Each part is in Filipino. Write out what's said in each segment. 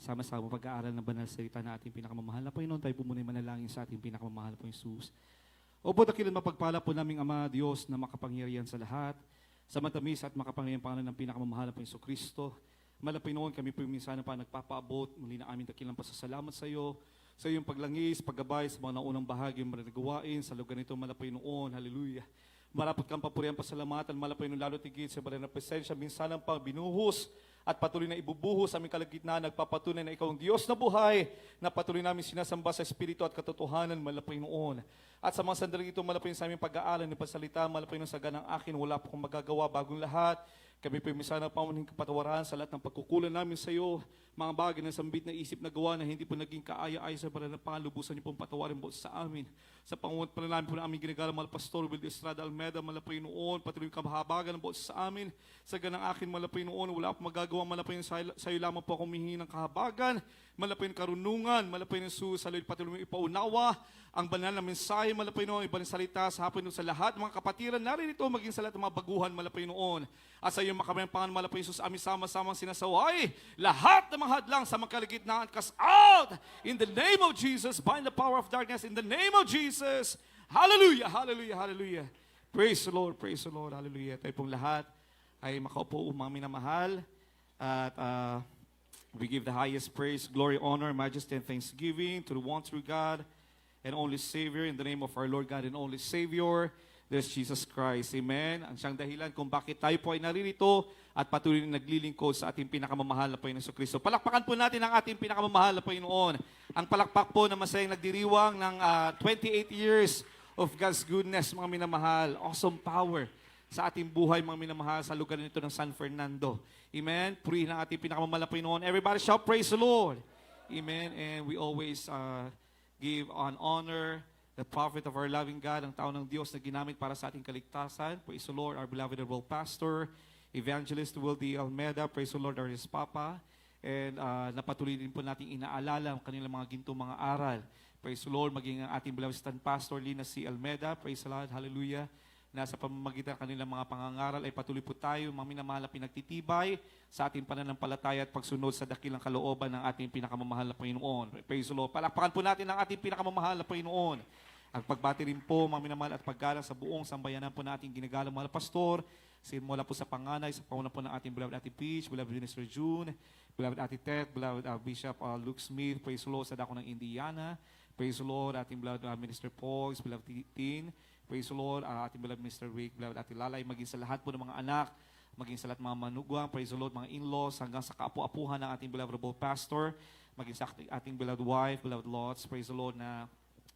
sama-sama pag-aaral ng banal na salita na ating pinakamamahal na Panginoon. Tayo po muna manalangin sa ating pinakamamahal po Jesus. Opo, dakilan mapagpala po naming Ama, Diyos na makapangyarihan sa lahat, sa matamis at makapangyarihan pangalan ng pinakamamahal na Panginoon Kristo. Malapinoon, kami po minsan pa nagpapaabot, muli na aming dakilang pasasalamat sa iyo, sa iyong paglangis, paggabay sa mga naunang bahagi ng gawain sa lugar nito, malapay noon. Hallelujah. Marapot kang papurihan pasalamatan, malapay noon lalo tigit sa banal na presensya, minsan ang binuhos at patuloy na ibubuhos sa aming kalagitnaan, nagpapatunay na ikaw ang Diyos na buhay, na patuloy namin sinasamba sa Espiritu at katotohanan, malapay noon. At sa mga sandaling ito, malapay sa aming pag-aaral ng pasalita, malapay noon sa ganang akin, wala po kong magagawa bagong lahat. Kami po minsan na pamuning kapatawaran sa lahat ng pagkukulan namin sa iyo, mga bagay na sambit na isip na gawa na hindi po naging kaaya-aya sa banal na pangalubusan niyo pong patawarin po sa amin. Sa pangungot pa namin po na aming ginagalang mahal Pastor Will Estrada Almeda, malapay noon, patuloy yung kabahabagan po sa amin. Sa ganang akin, malapay noon, wala akong magagawa, malapay sa iyo lamang po ako humihingi ng kahabagan, malapay ng karunungan, malapay ng susalid, patuloy yung ipaunawa, ang banal na mensahe, malapay noon, iba ng salita sa hapon sa lahat, mga kapatiran, naririto maging sa lahat ng mga baguhan, malapay noon. At sa iyong makamayang pangalan, malapay Jesus, aming sama-samang sinasaway, lahat ng mga hadlang sa mga kaligitnaan, cast out, in the name of Jesus, bind the power of darkness, in the name of Jesus. Hallelujah, hallelujah, hallelujah. Praise the Lord, hallelujah. Tayo pong lahat ay makaupo, mga minamahal, at we give the highest praise, glory, honor, majesty, and thanksgiving to the one true God and only Savior, in the name of our Lord God and only Savior, there's Jesus Christ. Amen. Ang siyang dahilan kung bakit tayo po ay naririto at patuloy na naglilingkod sa ating pinakamamahal na Panginoon Kristo. Palakpakan po natin ang ating pinakamamahal na Panginoon. Ang palakpak po na masayang nagdiriwang ng 28 years of God's goodness, mga minamahal. Awesome power sa ating buhay, mga minamahal, sa lugar nito ng San Fernando. Amen. Purihin ang ating pinakamamahal na Panginoon. Everybody shout, praise the Lord. Amen. And we always give on honor the prophet of our loving God, ang tao ng Diyos na ginamit para sa ating kaligtasan. Praise the Lord, our beloved and world pastor, Evangelist Will D. Almeda. Praise the Lord, our his Papa. And napatuloy din po natin inaalala ang kanilang mga gintong mga aral. Praise the Lord, maging ang ating beloved stand pastor, Lina C. Almeda. Praise the Lord, hallelujah. Nasa pamamagitan ng kanilang mga pangangaral ay patuloy po tayo, mga minamahal na pinagtitibay sa ating pananampalataya at pagsunod sa dakilang kalooban ng ating pinakamamahal na Panginoon. Praise the Lord. Palakpakan po natin ang ating pinakamamahal na Panginoon. Ang pagbati rin po, mga minamahal, at paggalang sa buong sambayanan po nating ginagalang mahal pastor, simula po sa panganay, sa panguna po ng ating beloved Ate Peach, beloved Minister June, beloved Ate Ted, beloved Bishop Luke Smith, praise the Lord, sa dako ng Indiana, praise the Lord, ating beloved Minister Paul, beloved Tin, praise the Lord, ating beloved Mr. Rick, beloved Ate Lalay, maging sa lahat po ng mga anak, maging sa lahat ng mga manugwang, praise the Lord, mga in-laws, hanggang sa kaapu-apuhan ng ating beloved pastor, maging sa ating beloved wife, beloved Lots, praise the Lord, na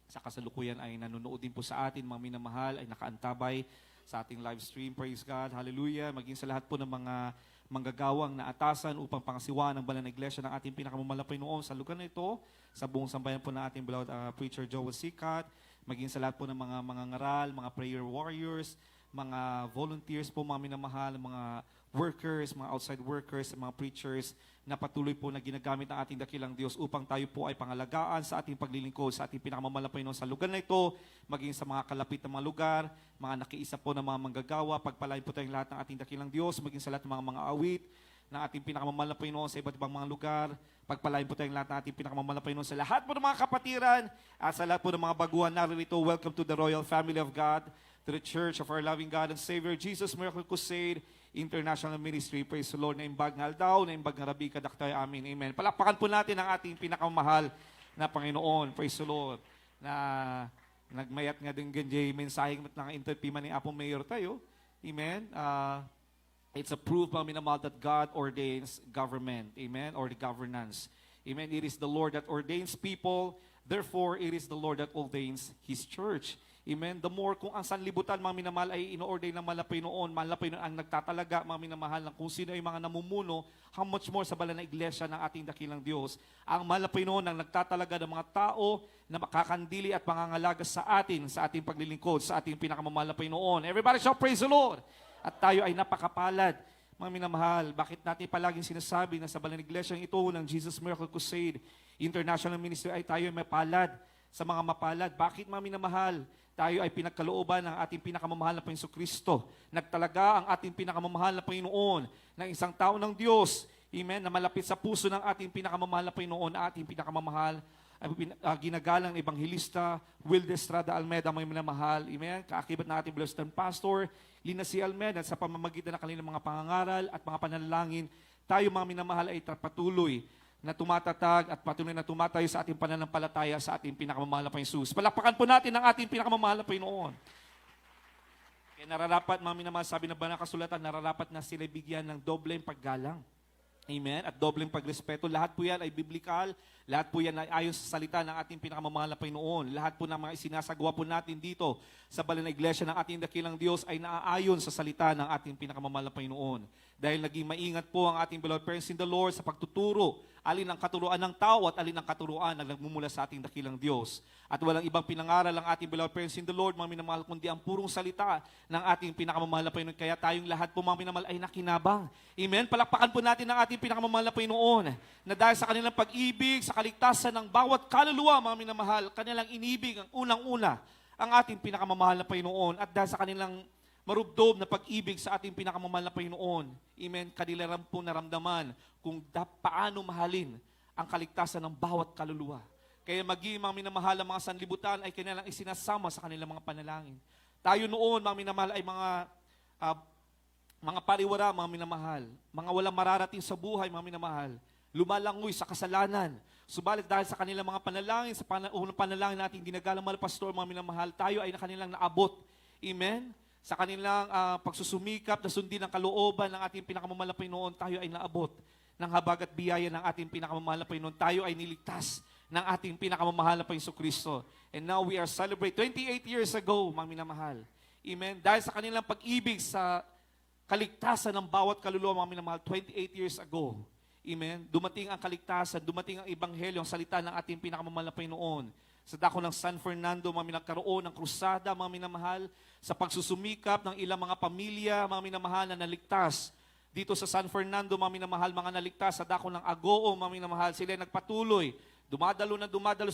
sa kasalukuyan ay nanonood din po sa atin, mga minamahal, ay nakaantabay sa ating live stream, praise God, hallelujah, maging sa lahat po ng mga manggagawang na atasan upang pangasiwaan ng banal na iglesia ng ating pinakamamalaking noon sa lugar na ito, sa buong sambayan po ng ating beloved preacher Joel Sikat, maging sa lahat po ng mga ngaral, mga prayer warriors, mga volunteers po, mga minamahal, mga workers, mga outside workers, mga preachers, na patuloy po na ginagamit ng ating dakilang Diyos upang tayo po ay pangalagaan sa ating paglilingkod, sa ating pinakamamalaking noon sa lugar na ito, maging sa mga kalapit na mga lugar, mga nakiisa po ng mga manggagawa, pagpalain po tayong lahat ng ating dakilang Diyos, maging sa lahat ng mga awit, ng ating pinakamamahal na Panginoon sa iba't ibang mga lugar. Pagpalain po tayong lahat ng ating pinakamamahal na Panginoon sa lahat po ng mga kapatiran at sa lahat po ng mga baguhan naririto. Welcome to the royal family of God, to the church of our loving God and Savior, Jesus Miracle Crusade International Ministry. Praise the Lord, na imbag na aldaw, na imbag na rabi kadaktay. Amin, amen. Palakpakan po natin ang ating pinakamamahal na Panginoon. Praise the Lord. Na nagmayat nga din ganjay mensaheng ng interpima ni Apo Mayor tayo. Amen. It's a proof, mga minamahal, that God ordains government. Amen? Or the governance. Amen? It is the Lord that ordains people. Therefore, it is the Lord that ordains His church. Amen? The more kung ang sanlibutan, mga minamahal, ay ino-ordain ng malapay noon ang nagtatalaga, mga minamahal, ng kung sino ay mga namumuno, how much more sa banal na iglesia ng ating dakilang Diyos. Ang malapay noon ang nagtatalaga ng mga tao na makakandili at pangangalaga sa ating paglilingkod, sa ating pinakamamahal na Panginoon. Everybody shout, praise the Lord! At tayo ay napakapalad, mga minamahal. Bakit natin palaging sinasabi na sa banal na iglesyang ito ng Jesus Miracle Crusade International Ministry ay tayo ay mapalad sa mga mapalad? Bakit, mga minamahal? Tayo ay pinagkalooban ng ating pinakamamahal na Panginoon Kristo. Nagtalaga ang ating pinakamamahal na Panginoon ng isang tao ng Diyos. Amen, na malapit sa puso ng ating pinakamamahal na Panginoon, ating pinakamamahal, ginagalang na Ebanghelista, Wilde Estrada Almeda, may minamahal. Amen, kaakibat na ating blessed pastor, Lina C. Almeda, sa pamamagitan ng kanilang mga pangangaral at mga panalangin, tayo mga minamahal ay patuloy na tumatatag at patuloy na tumatayo sa ating pananampalataya sa ating pinakamamahal na Panginoon. Palakpakan po natin ang ating pinakamamahal na Panginoon. Kaya nararapat, mga minamahal, sabi na ba na kasulatan, nararapat na sila bigyan ng dobleng paggalang. Amen? At dobleng pagrespeto. Lahat po yan ay biblikal. Lahat po yan ay ayon sa salita ng ating pinakamamahal na Panginoon. Lahat po ng mga isinasagawa po natin dito sa banal na iglesia ng ating dakilang Diyos ay naaayon sa salita ng ating pinakamamahal na Panginoon. Dahil naging maingat po ang ating beloved parents in the Lord sa pagtuturo, alin ang katuruan ng tao at alin ang katuruan na nagmumula sa ating dakilang Diyos. At walang ibang pinangaral ang ating beloved parents in the Lord, mga minamahal, kundi ang purong salita ng ating pinakamamahal na Panginoon. Kaya tayong lahat po, mga minamahal, ay nakinabang. Amen? Palakpakan po natin ang ating pinakamamahal na Panginoon na dahil sa kanilang pag-ibig, sa kaligtasan ng bawat kaluluwa, mga minamahal, kanilang inibig ang unang-una ang ating pinakamamahal na Panginoon. At dahil sa kanilang marubdob na pag-ibig sa ating pinakamamahal na Panginoon, amen, kanila rin po naramdaman kung paano mahalin ang kaligtasan ng bawat kaluluwa. Kaya maging mga minamahal ang mga sanlibutan ay kanilang isinasama sa kanilang mga panalangin. Tayo noon, mga minamahal, ay mga pariwara, mga minamahal, mga walang mararating sa buhay, mga minamahal, lumalangoy sa kasalanan. Subalit dahil sa kanilang mga panalangin, sa unang panalangin natin ginagalang mahal pastor, mga minamahal, tayo ay na kanilang naabot. Amen? Sa kanilang pagsusumikap na sundin ang kalooban ng ating pinakamamahal na Panginoon, tayo ay naabot ng habag at biyaya ng ating pinakamamahal na Panginoon. Tayo ay niligtas ng ating pinakamamahal na Panginoon Kristo. And now we are celebrating 28 years ago, mga minamahal. Amen? Dahil sa kanilang pag-ibig sa kaligtasan ng bawat kaluluwa, mga minamahal, 28 years ago. Amen? Dumating ang kaligtasan, dumating ang ebanghelyo, ang salita ng ating pinakamamahal na Panginoon. Sa dako ng San Fernando, mga minagkaroon ng krusada, mga minamahal, sa pagsusumikap ng ilang mga pamilya, mga minamahal na naligtas. Dito sa San Fernando, mga minamahal, mga naligtas, sa dako ng Agoo, mga minamahal, sila nagpatuloy. Dumadalo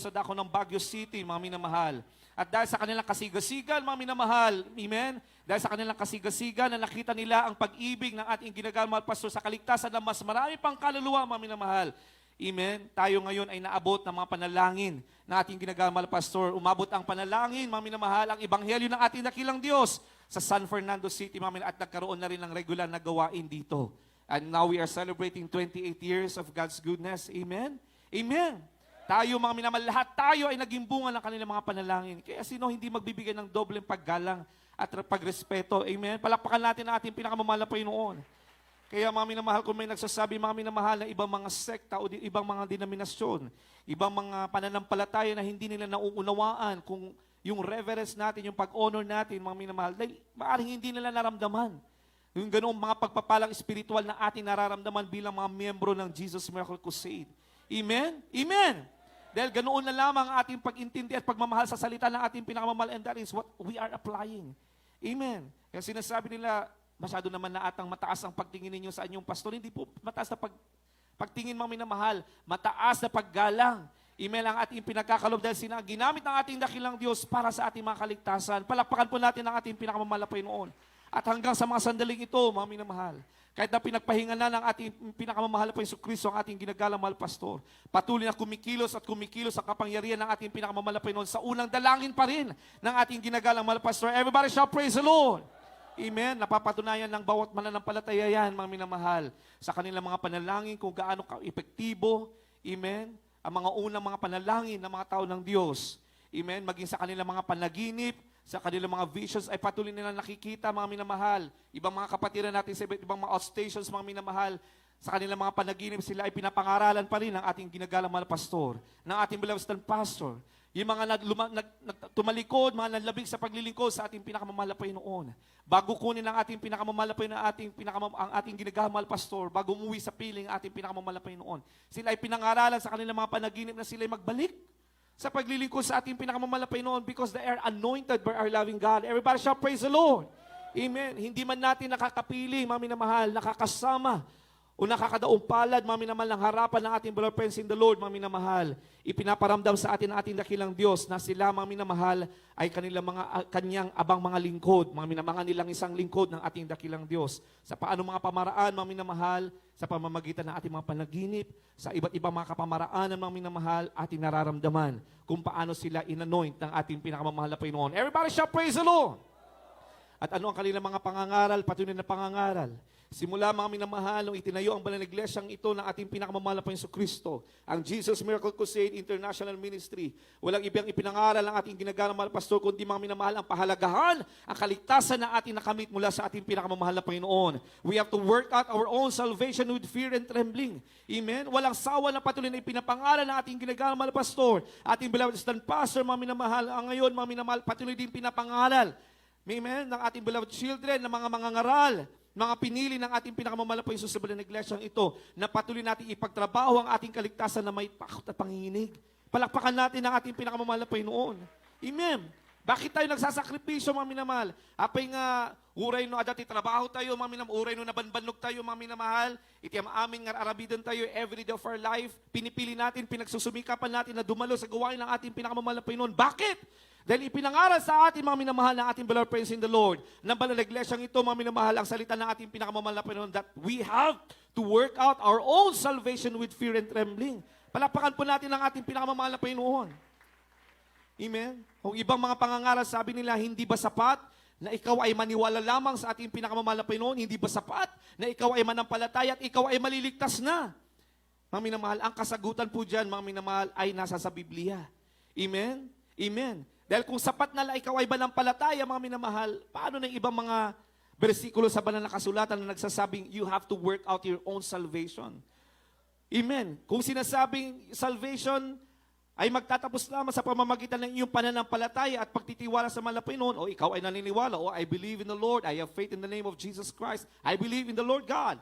sa dako ng Baguio City, mga minamahal. At dahil sa kanilang kasigasigan, mga minamahal, amen? Dahil sa kanilang kasigasigan na nakita nila ang pag-ibig ng ating ginagalang mahal pastor sa kaligtasan ng mas marami pang kaluluwa, mga minamahal. Amen? Tayo ngayon ay naabot ng mga panalangin ng ating ginagalang mahal pastor. Umabot ang panalangin, mga minamahal, ang ebanghelyo ng ating dakilang Diyos sa San Fernando City, mga minamahal, at nagkaroon na rin ng regular na gawain dito. And now we are celebrating 28 years of God's goodness. Amen? Amen. Tayo, mga minamahal, lahat tayo ay naging bunga ng kanilang mga panalangin. Kaya sino hindi magbibigay ng dobleng paggalang at pagrespeto? Amen? Palakpakan natin ang ating pinakamamahal na Panginoon. Kaya mga minamahal, kung may nagsasabi, mga minamahal, na ibang mga sekta o ibang mga denominasyon, ibang mga pananampalataya na hindi nila nauunawaan kung yung reverence natin, yung pag-honor natin, mga minamahal, dahil maaaring hindi nila naramdaman. Yung ganoong mga pagpapalang espiritual na ating nararamdaman bilang mga miyembro ng Jesus Miracle Crusade. Amen? Amen! Dahil ganoon na lamang ang ating pag-intindi at pagmamahal sa salita ng ating pinakamamahal, and that is what we are applying. Amen. Kaya sinasabi nila, masyado naman na atang mataas ang pagtingin ninyo sa inyong pastor. Hindi po mataas na pagtingin, mga minamahal. Mataas na paggalang. Amen ang ating pinagkakalob dahil ginamit ng ating dakilang Diyos para sa ating mga kaligtasan. Palakpakan po natin ang ating pinakamamahal na Panginoon. At hanggang sa mga sandaling ito, mga minamahal, kahit na pinagpahinga na ng ating pinakamamahal na Panginoon Kristo, ang ating ginagalang mahal pastor, patuloy na kumikilos ang kapangyarihan ng ating pinakamamahal na Panginoon sa unang dalangin pa rin ng ating ginagalang mahal pastor. Everybody shall praise the Lord. Amen. Napapatunayan ng bawat mananampalataya yan, mga minamahal, sa kanilang mga panalangin kung gaano ka-epektibo, amen, ang mga unang mga panalangin ng mga tao ng Diyos. Amen. Maging sa kanilang mga panaginip, sa kanilang mga visions ay patuloy nila nakikita, mga minamahal. Ibang mga kapatiran natin sa ibang mga outstations, mga minamahal, sa kanilang mga panaginip sila ay pinapangaralan pa rin ng ating ginagalang mahal pastor, ng ating beloved pastor. Yung mga tumalikod, mga nanlabig sa paglilingkod sa ating pinakamamahal na Panginoon. Bago kunin ang ating pinakamamahal na Panginoon, ang ating ginagalang mahal pastor, bago umuwi sa piling ang ating pinakamamahal na Panginoon, sila ay pinangaralan sa kanilang mga panaginip na sila ay magbalik sa paglilingkod sa ating pinakamamahal na Panginoon because they are anointed by our loving God. Everybody shall praise the Lord. Amen. Hindi man natin nakakapili, mga minamahal, nakakasama o nakakadaong palad, mga minamahal, ng harapan ng ating beloved friends in the Lord, mga minamahal. Ipinaparamdam sa atin ng ating dakilang Diyos na sila, mga minamahal, ay kanyang abang mga lingkod, mga minamahal nilang isang lingkod ng ating dakilang Diyos. Sa paano mga pamaraan, mga minamahal, sa pamamagitan ng ating mga panaginip, sa iba't ibang mga kapamaraanan, mga minamahal, ating nararamdaman kung paano sila inanoint ng ating pinakamamahal na Panginoon. Everybody shout, praise the Lord! At ano ang kanilang mga pangangaral, patuloy na pangangaral? Simula, mga minamahal, nung itinayo ang banal na iglesyang ito ng ating pinakamamahal na Panginoon Kristo, ang Jesus Miracle Crusade International Ministry, walang ibang ipinangaral ang ating ginagalang mahal pastor, kundi mga minamahal, ang pahalagahan, ang kaligtasan na ating nakamit mula sa ating pinakamamahal na Panginoon. We have to work out our own salvation with fear and trembling. Amen? Walang sawa na patuloy na ipinapangaral ng ating ginagalang mahal pastor, ating beloved stand pastor, mga minamahal, ang ngayon, mga minamahal, patuloy din pinapangaral. Amen? Ng ating beloved children, ng mga mangangaral, mga pinili ng ating pinakamamahal po Jesus sa banal na iglesyang ito, na patuloy natin ipagtrabaho ang ating kaligtasan na may pakot at panginginig. Palakpakan natin ang ating pinakamamahal na Panginoon. Amen. Bakit tayo nagsasakripisyo, mga minamahal? Apay nga, uray no adati trabaho tayo, mga minamahal, uray no nabanbanog tayo, mga minamahal, iti ang aming nga arabidan tayo every day of our life, pinipili natin, pinagsusumikapan natin na dumalo sa gawain ng ating pinakamamahal na Panginoon. Bakit? Dahil ipinangaral sa atin, mga minamahal, ng ating beloved friends in the Lord, ng banal na iglesyang ito, mga minamahal, ang salita ng ating pinakamamahal na Panginoon, that we have to work out our own salvation with fear and trembling. Palapakan po natin ang ating pinakamamahal na Panginoon. Amen? Kung ibang mga pangangaral, sabi nila, hindi ba sapat na ikaw ay maniwala lamang sa ating pinakamamahal na Panginoon? Hindi ba sapat na ikaw ay manampalataya at ikaw ay maliligtas na? Mga minamahal, ang kasagutan po dyan, mga minamahal, ay nasa sa Biblia. Amen? Amen. Dahil kung sapat na ikaw ay manampalataya, mga minamahal, paano ng ibang mga bersikulo sa banal na kasulatan na nagsasabing, you have to work out your own salvation? Amen. Kung sinasabing salvation ay magtatapos lamang sa pamamagitan ng iyong pananampalataya at pagtitiwala sa mahal na Panginoon, o ikaw ay naniniwala, o I believe in the Lord, I have faith in the name of Jesus Christ, I believe in the Lord God.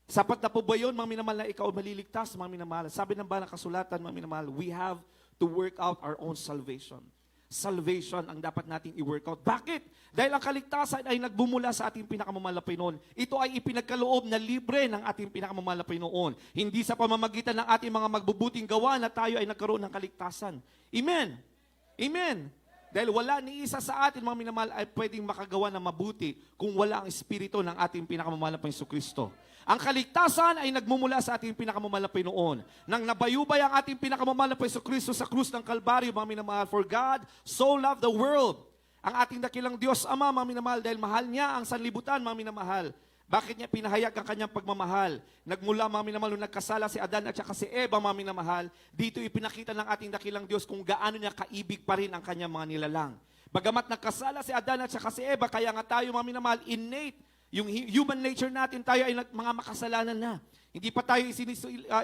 Sapat na po ba yun, mga minamahal, na ikaw maliligtas, mga minamahal? Sabi ng banal na kasulatan, mga minamahal, we have to work out our own salvation. Salvation ang dapat nating i-work out. Bakit? Dahil ang kaligtasan ay nagbumula sa ating pinakamamahal na Panginoon. Ito ay ipinagkaloob na libre ng ating pinakamamahal na Panginoon. Hindi sa pamamagitan ng ating mga magbubuting gawa na tayo ay nagkaroon ng kaligtasan. Amen. Amen. Dahil wala ni isa sa atin, mga minamahal, ay pwedeng makagawa ng mabuti kung wala ang espiritu ng ating pinakamamahal na Panginoon Kristo. Ang kaligtasan ay nagmumula sa ating pinakamamahal na Panginoon. Nang nabayubay ang ating pinakamamahal na Panginoon Kristo sa krus ng Kalbaryo, mga minamahal, for God so loved the world. Ang ating dakilang Diyos Ama, mga minamahal, dahil mahal niya ang sanlibutan, mga minamahal. Bakit niya pinahayag ang kanyang pagmamahal? Nagmula, mga minamahal, nung nagkasala si Adan at saka si Eva, mga minamahal, dito ipinakita ng ating dakilang Diyos kung gaano niya kaibig pa rin ang kanyang mga nilalang. Bagamat nagkasala si Adan at saka si Eva, kaya nga tayo, mga minamahal, innate, yung human nature natin, tayo ay mga makasalanan na. Hindi pa tayo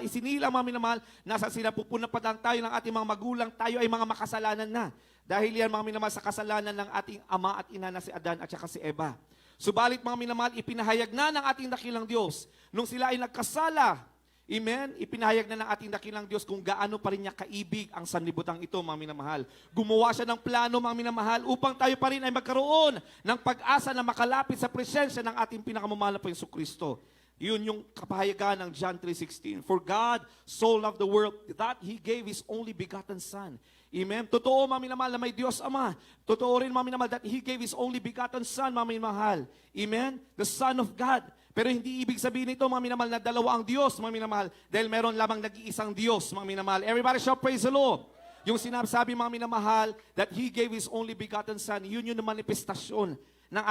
isinila, mga minamahal, nasa sinapupunan pa lang tayo ng ating mga magulang, tayo ay mga makasalanan na. Dahil yan, mga minamahal, sa kasalanan ng ating ama at ina na si Adan at saka si Eva. Subalit, mga minamahal, ipinahayag na ng ating dakilang Diyos. Nung sila ay nagkasala, amen, ipinahayag na ng ating dakilang Diyos kung gaano pa rin niya kaibig ang sanlibutang ito, mga minamahal. Gumawa siya ng plano, mga minamahal, upang tayo pa rin ay magkaroon ng pag-asa na makalapit sa presensya ng ating pinakamamahal na Panginoon Kristo. Yun yung kapahayagan ng John 3:16. For God so loved the world that He gave His only begotten Son. Amen. Totoo, mga minamahal, na may Diyos Ama. Totoo rin, mga minamahal, that He gave His only begotten Son, mga minamahal. Amen. The Son of God. Pero hindi ibig sabihin nito, mga minamahal, na dalawa ang Diyos, mga minamahal, dahil meron lamang nag-iisang Diyos, mga minamahal. Everybody shout praise the Lord. Yung sinasabi, mga minamahal, that He gave His only begotten Son, yun yung manifestasyon ng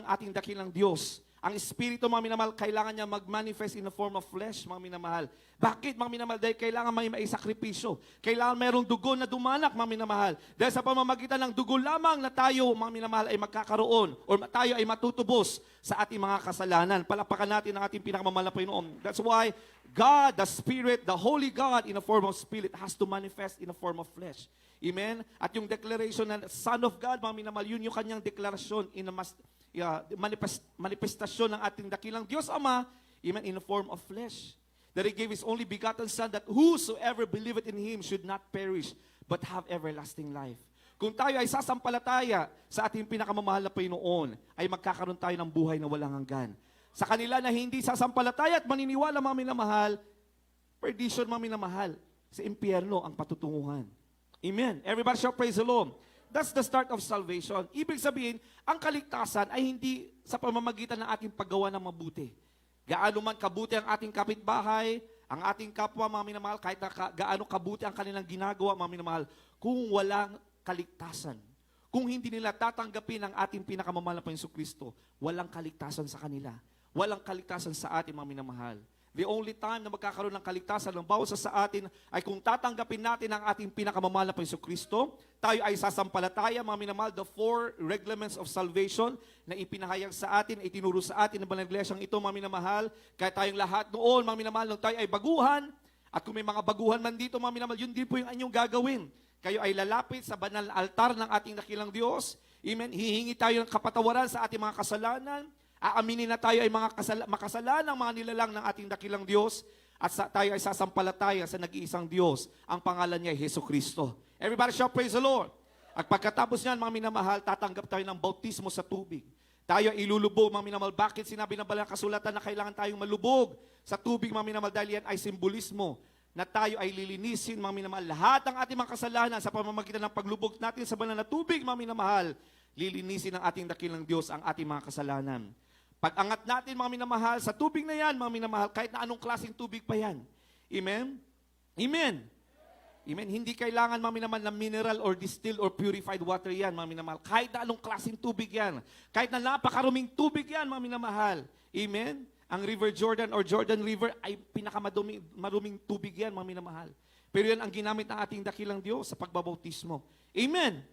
ating dakilang Diyos. Ang Espiritu, mga minamahal, kailangan niya mag-manifest in the form of flesh, mga minamahal. Bakit, mga minamahal? Dahil kailangan may maisakripisyo. Kailangan mayroong dugo na dumanak, mga minamahal. Dahil sa pamamagitan ng dugo lamang na tayo, mga minamahal, ay magkakaroon or tayo ay matutubos sa ating mga kasalanan. Palapakan natin ang ating pinakamamahal na Panginoon. That's why God, the Spirit, the Holy God in the form of Spirit has to manifest in the form of flesh. Amen? At yung declaration ng Son of God, mga minamahal, yun yung kanyang deklarasyon manifestasyon ng ating dakilang Diyos Ama, even in the form of flesh. That He gave His only begotten Son, that whosoever believeth in Him should not perish, but have everlasting life. Kung tayo ay sasampalataya sa ating pinakamamahal na Panginoon, ay magkakaroon tayo ng buhay na walang hanggan. Sa kanila na hindi sasampalataya at maniniwala, mga minamahal, perdition, mga minamahal, sa impyerno ang patutunguhan. Amen. Everybody shall praise the Lord. That's the start of salvation. Ibig sabihin, ang kaligtasan ay hindi sa pamamagitan ng ating paggawa ng mabuti. Gaano man kabuti ang ating kapitbahay, ang ating kapwa, mga minamahal, kahit na gaano kabuti ang kanilang ginagawa, mga minamahal, kung walang kaligtasan, kung hindi nila tatanggapin ang ating pinakamamahal na Panginoong Kristo, walang kaligtasan sa kanila. Walang kaligtasan sa ating, mga minamahal. The only time na magkakaroon ng kaligtasan ng bawat isa sa atin ay kung tatanggapin natin ang ating pinakamamahal na Panginoong Kristo, tayo ay sasampalataya, mga minamahal, the 4 regulations of salvation na ipinahayag sa atin, itinuro sa atin ng Banal na Iglesyang ito, mga minamahal, kaya tayong lahat noon, mga minamahal, nung tayo ay baguhan, at kung may mga baguhan man dito, mga minamahal, yun din po yung inyong gagawin. Kayo ay lalapit sa banal na altar ng ating dakilang Diyos. Amen. Hihingi tayo ng kapatawaran sa ating mga kasalanan. Aaminin na tayo ay mga makasalanang mga nilalang ng ating dakilang Diyos at tayo ay sasampalataya sa nag-iisang Diyos. Ang pangalan niya ay Hesus Kristo. Everybody shall praise the Lord. At pagkatapos niyan, mga minamahal, tatanggap tayo ng bautismo sa tubig. Tayo ay ilulubog, mga minamahal. Bakit sinabi ng Banal na Kasulatan na kailangan tayong malubog sa tubig, mga minamahal? Dahil yan ay simbolismo na tayo ay lilinisin, mga minamahal. Lahat ng ating mga kasalanan sa pamamagitan ng paglubog natin sa banal na tubig, mga minamahal, lilinisin ng ating dakilang Diyos ang ating mga kasalanan. Pag-angat natin, mga minamahal, sa tubig na yan, mga minamahal, kahit na anong klaseng tubig pa yan. Amen? Amen? Amen? Hindi kailangan, mga minamahal, na mineral or distilled or purified water yan, mga minamahal. Kahit na anong klaseng tubig yan. Kahit na napakaruming tubig yan, mga minamahal. Amen? Ang River Jordan or Jordan River ay pinakamaruming tubig yan, mga minamahal. Pero yan ang ginamit ng ating dakilang Diyos sa pagbabautismo. Amen?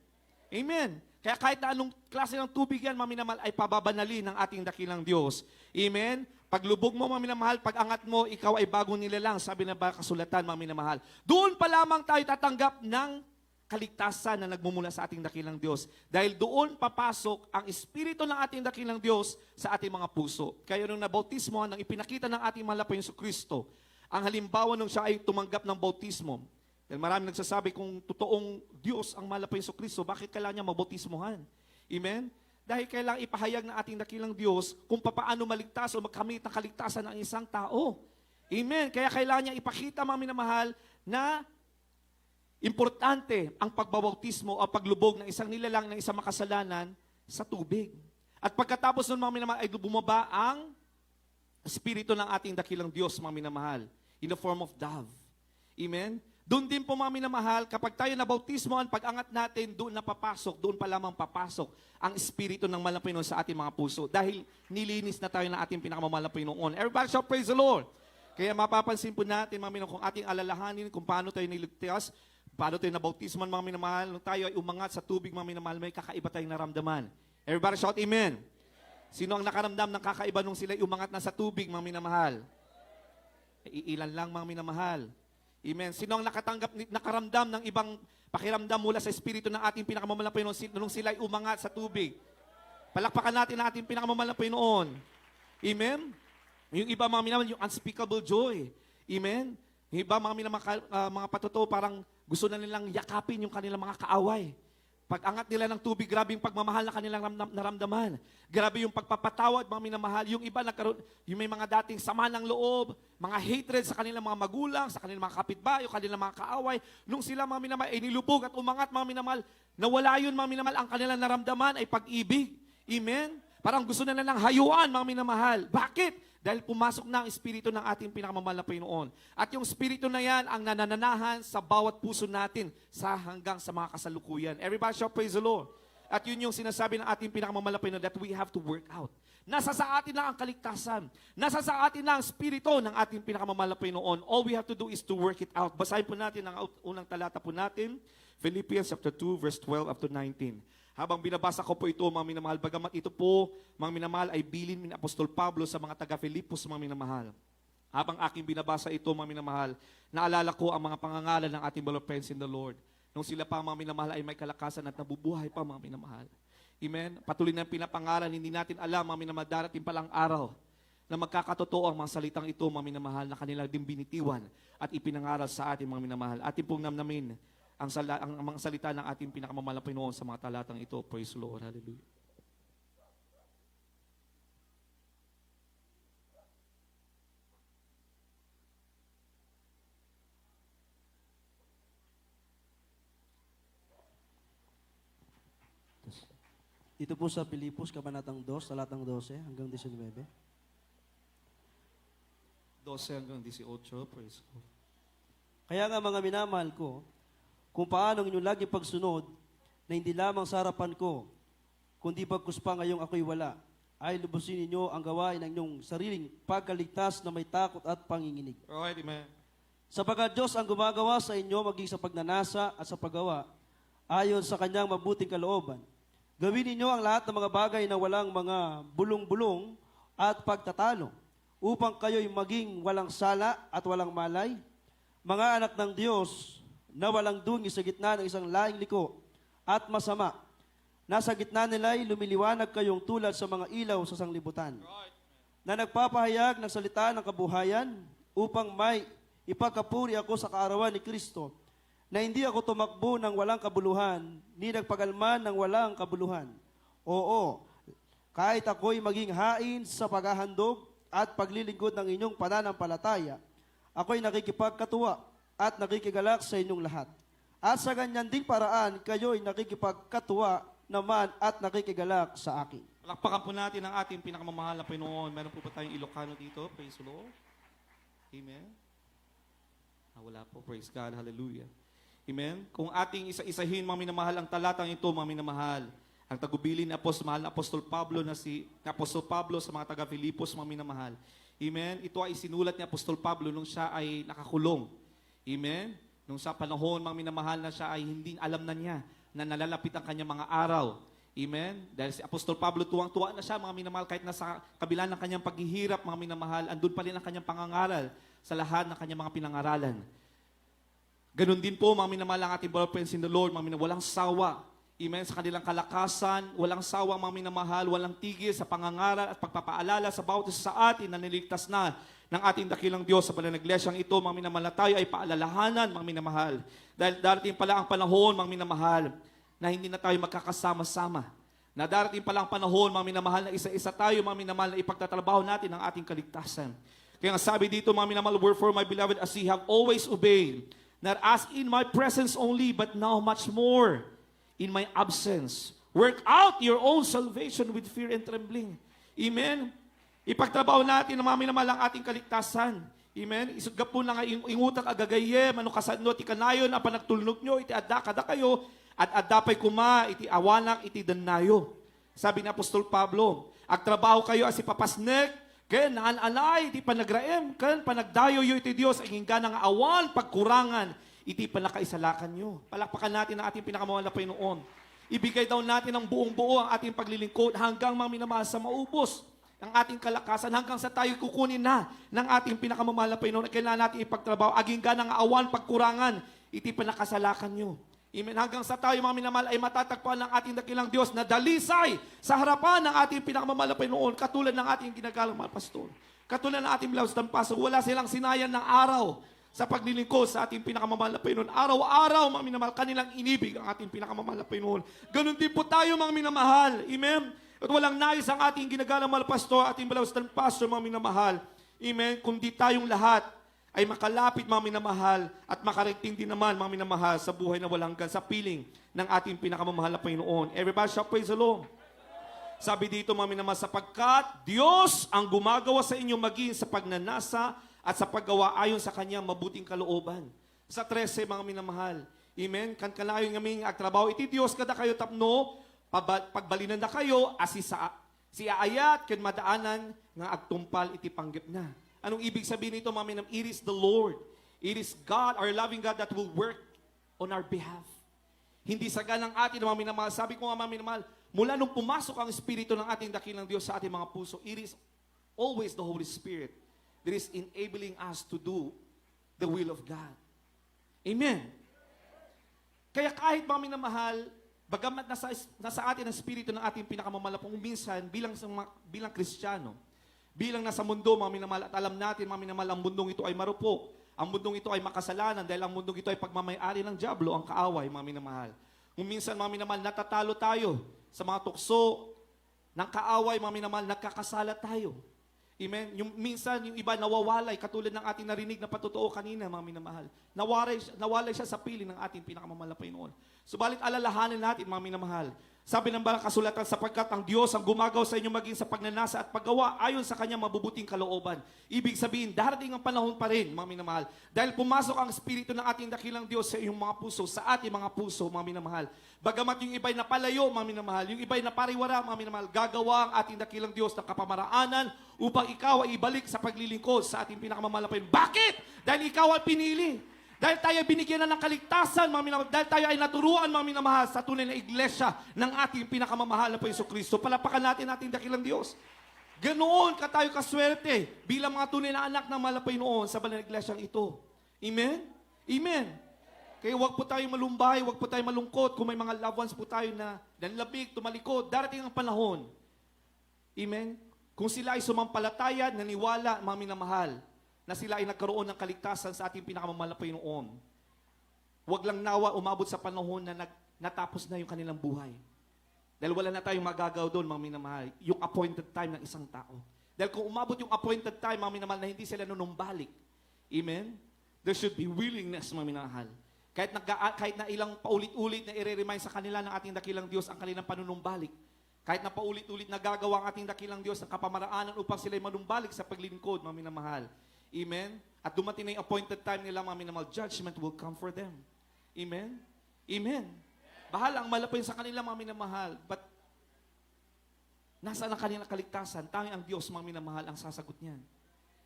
Amen? Kaya kahit na anong klase ng tubig yan, mga minamahal, ay pababanali ng ating dakilang Diyos. Amen? Paglubog mo, mga minamahal, pag-angat mo, ikaw ay bagong nilalang, sabi ng Kasulatan, mga minamahal. Doon pa lamang tayo tatanggap ng kaligtasan na nagmumula sa ating dakilang Diyos. Dahil doon papasok ang Espiritu ng ating dakilang Diyos sa ating mga puso. Kaya nung nabautismo, nang ipinakita ng ating mahal na Panginoong Kristo, ang halimbawa nung siya ay tumanggap ng bautismo. Dahil marami nagsasabi kung totoong Diyos ang mahal na Panginoong Kristo, bakit kailangan niya mabautismohan? Amen? Dahil kailangan ipahayag ng ating dakilang Diyos kung paano maligtas o magkamit ng kaligtasan ng isang tao. Amen? Kaya kailangan niya ipakita, mga minamahal, na importante ang pagbabautismo o paglubog ng isang nilalang ng isang makasalanan sa tubig. At pagkatapos nun, mga minamahal, ay bumaba ang Espiritu ng ating dakilang Diyos, mga minamahal, in the form of dove. Amen? Doon din po, mga minamahal, kapag tayo nabautismo, ang pag-angat natin, doon na papasok, doon pa lamang papasok ang Espiritu ng mahal na Panginoon sa ating mga puso. Dahil nilinis na tayo ng ating pinakamamahal na Panginoon. Everybody shall praise the Lord. Kaya mapapansin po natin, mga minamahal, kung ating alalahanin, kung paano tayo niligtas, paano tayo nabautisman, mga minamahal, nung tayo ay umangat sa tubig, mga minamahal, may kakaiba tayong naramdaman. Everybody shout amen. Sino ang nakaramdam ng kakaiba nung sila umangat na sa tubig, mga minamahal? Iilan lang, mga minamahal. Amen. Sino ang nakaramdam ng ibang pakiramdam mula sa Espiritu ng ating pinakamamahal na Panginoon nung sila ay umangat sa tubig? Palakpakan natin ang ating pinakamamahal na Panginoon. Amen? Yung iba, mga minamahal, yung unspeakable joy. Amen? Yung iba, mga patotoo, parang gusto na nilang yakapin yung kanilang mga kaaway. Pag-angat nila ng tubig, grabe yung pagmamahal na kanilang naramdaman. Grabe yung pagpapatawad, mga minamahal. Yung iba, yung may mga dating sama ng loob, mga hatred sa kanilang mga magulang, sa kanilang mga kapitbahay, kanilang mga kaaway. Nung sila, mga minamahal, ay nilubog at umangat, mga minamahal, nawala yun, mga minamahal, ang kanilang naramdaman ay pag-ibig. Amen? Parang gusto na nilang hayuan, mga minamahal. Bakit? Dahil pumasok na ang Espiritu ng ating pinakamamahal na Panginoon. At yung Espiritu na yan ang nanananahan sa bawat puso natin hanggang sa mga kasalukuyan. Everybody shall praise the Lord. At yun yung sinasabi ng ating pinakamamahal na Panginoon that we have to work out. Nasa sa atin na ang kaligtasan. Nasa sa atin na ang Espiritu ng ating pinakamamahal na Panginoon. All we have to do is to work it out. Basahin po natin ang unang talata po natin. Philippians chapter 2 verse 12 up to 19. Habang binabasa ko po ito, mga minamahal, bagamat ito po, mga minamahal, ay bilin ni Apostol Pablo sa mga taga-Filipos, mga minamahal. Habang aking binabasa ito, mga minamahal, naalala ko ang mga pangangalan ng ating beloved friends in the Lord. Nung sila pa, mga minamahal, ay may kalakasan at nabubuhay pa, mga minamahal. Amen? Patuloy na pinapangalan, hindi natin alam, mga minamahal, darating palang araw na magkakatotoo ang mga salitang ito, mga minamahal, na kanilang din binitiwan at ipinangaral sa ating mga minamahal. Ating pong namnamin ang mga salita ng ating pinakamamahal na Panginoon sa mga talatang ito. Praise the Lord. Hallelujah. Dito po sa Pilipos, Kabanatang 2, talatang 12 hanggang 19. 12 hanggang 18, praise God. Kaya nga mga minamahal ko, kung paano inyong lagi pagsunod, na hindi lamang sa harapan ko, kundi pagkus pa ngayong ako'y wala, ay lubusin ninyo ang gawain ng inyong sariling pagkaligtas na may takot at panginginig. Alright, amen. Sapagkat Diyos ang gumagawa sa inyo maging sa pagnanasa at sa paggawa, ayon sa kanyang mabuting kalooban. Gawin ninyo ang lahat ng mga bagay na walang mga bulong-bulong at pagtatalo, upang kayo'y maging walang sala at walang malay, mga anak ng Diyos na walang dungi sa gitna ng isang laing liko at masama. Nasa gitna nila'y lumiliwanag kayong tulad sa mga ilaw sa sanglibutan, na nagpapahayag ng salita ng kabuhayan upang may ipagkapuri ako sa kaarawan ni Kristo, na hindi ako tumakbo ng walang kabuluhan, ni nagpagalman ng walang kabuluhan. Oo, kahit ako'y maging hain sa paghahandog at paglilingkod ng inyong pananampalataya, ako'y nakikipagkatuwa at nakikigalak sa inyong lahat. At sa ganyan ding paraan, kayo'y nakikipagkatuwa naman at nakikigalak sa akin. Palakpakan po natin ang ating pinakamamahal na Panginoon. Meron po ba tayong Ilocano dito? Praise the Lord. Amen. Wala po. Praise God. Hallelujah. Amen. Kung ating isa-isahin, mga minamahal, ang talatang ito, mga minamahal, ang tagubilin ni mahal na Apostol Pablo na si Apostol Pablo sa mga taga-Filipos, mga minamahal. Amen. Ito ay sinulat ni Apostol Pablo nung siya ay nakakulong. Amen. Nung sa panahon, mga minamahal, na siya ay hindi alam na niya na nalalapit ang kanyang mga araw. Amen. Dahil si Apostol Pablo, tuwang-tuwa na siya, mga minamahal, kahit nasa kabila ng kanyang paghihirap, mga minamahal, andun pa rin ang kanyang pangangaral sa lahat ng kanyang mga pinangaralan. Ganun din po, mga minamahal, ang ating brother friends in the Lord, mga minamahal, walang sawa. Amen. Sa kanilang kalakasan, walang sawa, mga minamahal, walang tigil sa pangangaral at pagpapaalala sa bawat isa sa atin na niligtas na ng ating dakilang Diyos sa banal na iglesyang ito, mga minamahal, na tayo ay paalalahanan, mga minamahal. Dahil darating pala ang panahon, mga minamahal, na hindi na tayo magkakasama-sama. Na darating pala ang panahon, mga minamahal, na isa-isa tayo, mga minamahal, na ipagtatrabaho natin ang ating kaligtasan. Kaya nga sabi dito, mga minamahal, wherefore, my beloved, as ye have always obeyed, not as in my presence only, but now much more in my absence. Work out your own salvation with fear and trembling. Amen? Ipagtrabaho natin na mga minamahal ang ating kaligtasan. Amen? Isugap po na nga ingutak agagayem, ano kasadno, iti kanayon, ang panagtulnog nyo, iti adda kada kayo, at adapay kuma, iti awanak, iti danayo. Sabi ni Apostol Pablo, agtrabaho kayo as ipapasnek, ken naan-anay, iti panagraem, ken panagdayo yo iti Diyos, ang hingga ng awan, pagkurangan, iti panakaisalakan nyo. Palakpakan natin ang ating pinakamahal na Panginoon. Ibigay daw natin ang buong-buo ang ating paglilingkod hanggang mga minamahal sa maubos ang ating kalakasan, hanggang sa tayo kukunin na ng ating pinakamamahal na Panginoon. Kailangan natin ipagtrabaho, aging ganang awan, pagkurangan, iti panakasalakan nyo. Amen. Hanggang sa tayo, mga minamahal, ay matatagpuan ng ating dakilang Diyos na dalisay sa harapan ng ating pinakamamahal na Panginoon, katulad ng ating ginagalang mga pastor. Katulad ng ating Bilaos ng Paso, wala silang sinayan ng araw sa paglilingkod sa ating pinakamamahal na Panginoon. Araw-araw, mga minamahal, kanilang inibig ang ating pinakamamahal na Panginoon. Ganun din po tayo, mga minamahal. Amen. At walang nais ang ating ginagalang mga pastor, ating Bilaos ng Paso, mga minamahal. Amen. Kundi tayong lahat ay makalapit, mga minamahal, at makarating din naman, mga minamahal, sa buhay na walang hanggan, sa piling ng ating pinakamamahal na Panginoon. Everybody shall praise the Lord. Sabi dito, mga minamahal, sapagkat Diyos ang gumagawa sa inyo maging sa pagnanasa at sa paggawa ayon sa kanyang mabuting kalooban. Sa 13, mga minamahal. Amen. Kan kalayo ng aming agtrabaho, iti Diyos kada kayo tapno, pagbalinan na kayo, as si aayat, ken madaanan, nga agtumpal, iti panggip na. Anong ibig sabihin nito, mga minamahal? It is the Lord. It is God, our loving God, that will work on our behalf. Hindi sa ganang atin, mga minamahal. Sabi ko nga, mga minamahal, mula nung pumasok ang Espiritu ng ating dakilang Diyos sa ating mga puso, it is always the Holy Spirit that is enabling us to do the will of God. Amen. Kaya kahit, mga minamahal, bagamat nasa atin ang Espiritu ng ating pinakamamahal, kung minsan, bilang Kristiyano, bilang nasa mundo, mga minamahal, at alam natin, mga minamahal, ang mundong ito ay marupok. Ang mundong ito ay makasalanan dahil ang mundong ito ay pagmamayari ng dyablo, ang kaaway, mga minamahal. Kung minsan, mga minamahal, natatalo tayo sa mga tukso ng kaaway, mga minamahal, nagkakasala tayo. Amen? Minsan, yung iba nawawalay, katulad ng ating narinig na patotoo kanina, mga minamahal. Nawalay siya sa piling ng ating pinakamamahal na Panginoon. Subalit alalahanin natin, mga minamahal, Sabi ng banal kasulatan, sapagkat ang Diyos ang gumagaw sa inyo maging sa pagnanasa at paggawa ayon sa kanyang mabubuting kalooban. Ibig sabihin, darating ang panahon pa rin, mga minamahal. Dahil pumasok ang Espiritu ng ating dakilang Diyos sa iyong mga puso, sa ating mga puso, mga minamahal. Bagamat yung iba'y napalayo, mga minamahal, yung iba'y napariwara, mga minamahal, gagawa ang ating dakilang Diyos ng kapamaraanan upang ikaw ay ibalik sa paglilingkod sa ating pinakamamahal na Panginoon. Bakit? Dahil ikaw ay pinili. Dahil tayo ay binigyan na ng kaligtasan, mga minamahal. Dahil tayo ay naturuan, mga minamahal, sa tunay na iglesia ng ating pinakamamahal na Panginoon Kristo. Palapakan natin ating dakilang Diyos. Ganoon ka tayo kaswerte bilang mga tunay na anak ng mahal na Panginoon sa banal na iglesyang ito. Amen? Amen. Kaya huwag po tayo malumbay, huwag po tayo malungkot kung may mga loved ones po tayo na nanlabig, tumalikod. Darating ang panahon. Amen? Kung sila ay sumampalataya, naniwala, mga minamahal, na sila ay nagkaroon ng kaligtasan sa ating pinakamamahal na Panginoon. Huwag lang nawa umabot sa panahon na natapos na yung kanilang buhay. Dahil wala na tayong magagaw doon, mga minamahal, yung appointed time ng isang tao. Dahil kung umabot yung appointed time, mga minamahal, na hindi sila nunumbalik, amen? There should be willingness, mga minamahal. Kahit na ilang paulit-ulit na i-remind sa kanila ng ating dakilang Diyos ang kanilang panunumbalik. Kahit na paulit-ulit na gagawa ang ating dakilang Diyos ng kapamaraanan upang sila'y manumbalik sa paglilingkod, mga minamahal. Amen? At dumating na yung appointed time nila, mga minamahal, judgment will come for them. Amen? Amen. Bahala ang malapin sa kanila, mga minamahal. But, nasaan ang kanilang kaligtasan? Tanging ang Diyos, mga minamahal, ang sasagot niyan.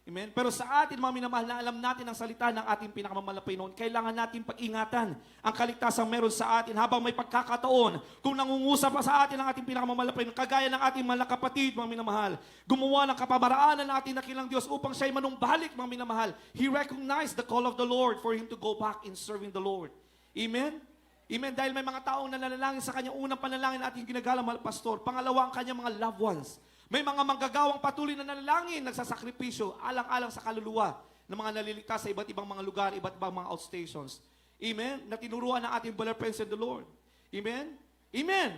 Amen? Pero sa atin, mga minamahal, na alam natin ang salita ng ating pinakamamahal na Panginoon, kailangan natin pag-ingatan ang kaligtasang meron sa atin habang may pagkakataon. Kung nangungusap pa sa atin ang ating pinakamamahal na Panginoon, kagaya ng ating mga kapatid, mga minamahal, gumawa ng kapamaraanan ng ating dakilang Diyos upang siya'y manumbalik, mga minamahal. He recognized the call of the Lord for him to go back in serving the Lord. Amen? Amen. Dahil may mga taong nananalangin sa kanya, unang panalangin na ating ginagalang, mahal pastor. Pangalawa, ang kanyang mga loved ones. May mga manggagawang patuloy na nanalangin, nagsasakripisyo, alang-alang sa kaluluwa ng mga naliligtas sa iba't ibang mga lugar, iba't ibang mga outstations. Amen? Na tinuruan ng ating brother friends in the Lord. Amen? Amen!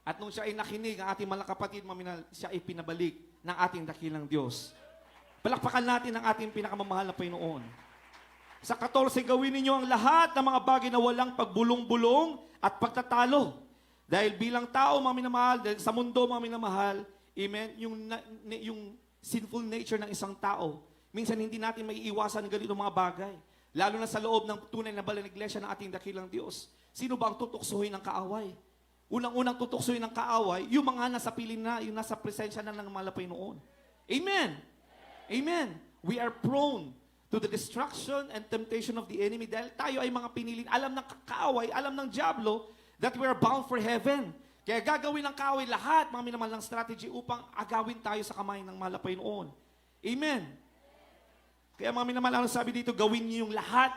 At nung siya ay nakinig, ang ating mga kapatid, siya ay pinabalik ng ating dakilang Diyos. Palakpakan natin ang ating pinakamamahal na Panginoon. Sa 14, gawin ninyo ang lahat ng mga bagay na walang pagbulong-bulong at pagtatalo. Dahil bilang tao, mga minamahal, dahil sa mundo, mga minamahal, amen, yung sinful nature ng isang tao, minsan hindi natin maiiwasan ng ganitong mga bagay. Lalo na sa loob ng tunay na banal na iglesia ng ating dakilang Diyos. Sino ba ang tutuksohin ng kaaway? Unang-unang tutuksohin ng kaaway, yung mga nasa piling na, yung nasa presensya na ng mga Panginoon. Amen! Amen! We are prone to the destruction and temptation of the enemy dahil tayo ay mga pinili. Alam ng kaaway, alam ng diablo, that we are bound for heaven. Kaya gagawin ng kaaway lahat, mga minamahal, ng strategy upang agawin tayo sa kamay ng mahal na Panginoon. Amen. Kaya mga minamahal, sabi dito, gawin niyo yung lahat.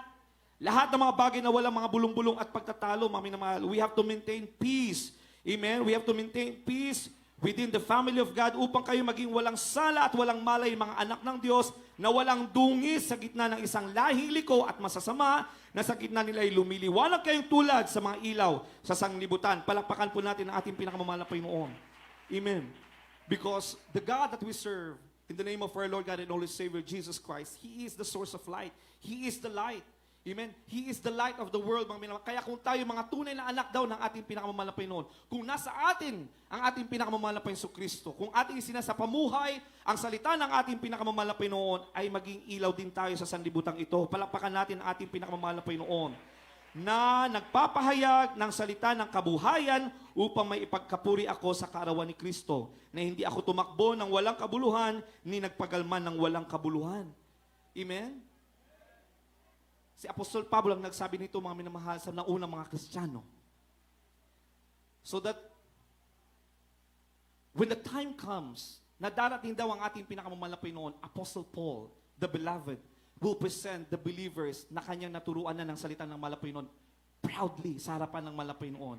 Lahat ng mga bagay na walang mga bulong-bulong at pagtatalo, mga minamahal. We have to maintain peace. Amen. We have to maintain peace within the family of God upang kayo maging walang sala at walang malay mga anak ng Diyos na walang dungis sa gitna ng isang lahing liko at masasama na sa gitna nila ay lumiliwanag kayong tulad sa mga ilaw sa sanglibutan. Palakpakan po natin ang ating pinakamamahal na Panginoon. Amen. Because the God that we serve, in the name of our Lord God and Holy Savior, Jesus Christ, He is the source of light. He is the light. Amen? He is the light of the world, mga minamahal. Kaya kung tayo mga tunay na anak daw ng ating pinakamamahal na Panginoon, kung nasa atin ang ating pinakamamahal na Panginoon Kristo, kung ating isinasapamuhay ang salita ng ating pinakamamahal na Panginoon, ay maging ilaw din tayo sa sanlibutan ito. Palakpakan natin ang ating pinakamamahal na Panginoon na nagpapahayag ng salita ng kabuhayan upang may ipagkapuri ako sa kaarawan ni Kristo, na hindi ako tumakbo ng walang kabuluhan, ni nagpagalman ng walang kabuluhan. Amen? Si Apostol Pablo ang nagsabi nito, mga minamahal, sa naunang mga Kristiyano. So that, when the time comes, na darating daw ang ating pinakamamahal na Panginoon, Apostle Paul, the beloved, will present the believers na kanyang naturuan na ng salita ng mahal na Panginoon proudly sa harapan ng mahal na Panginoon.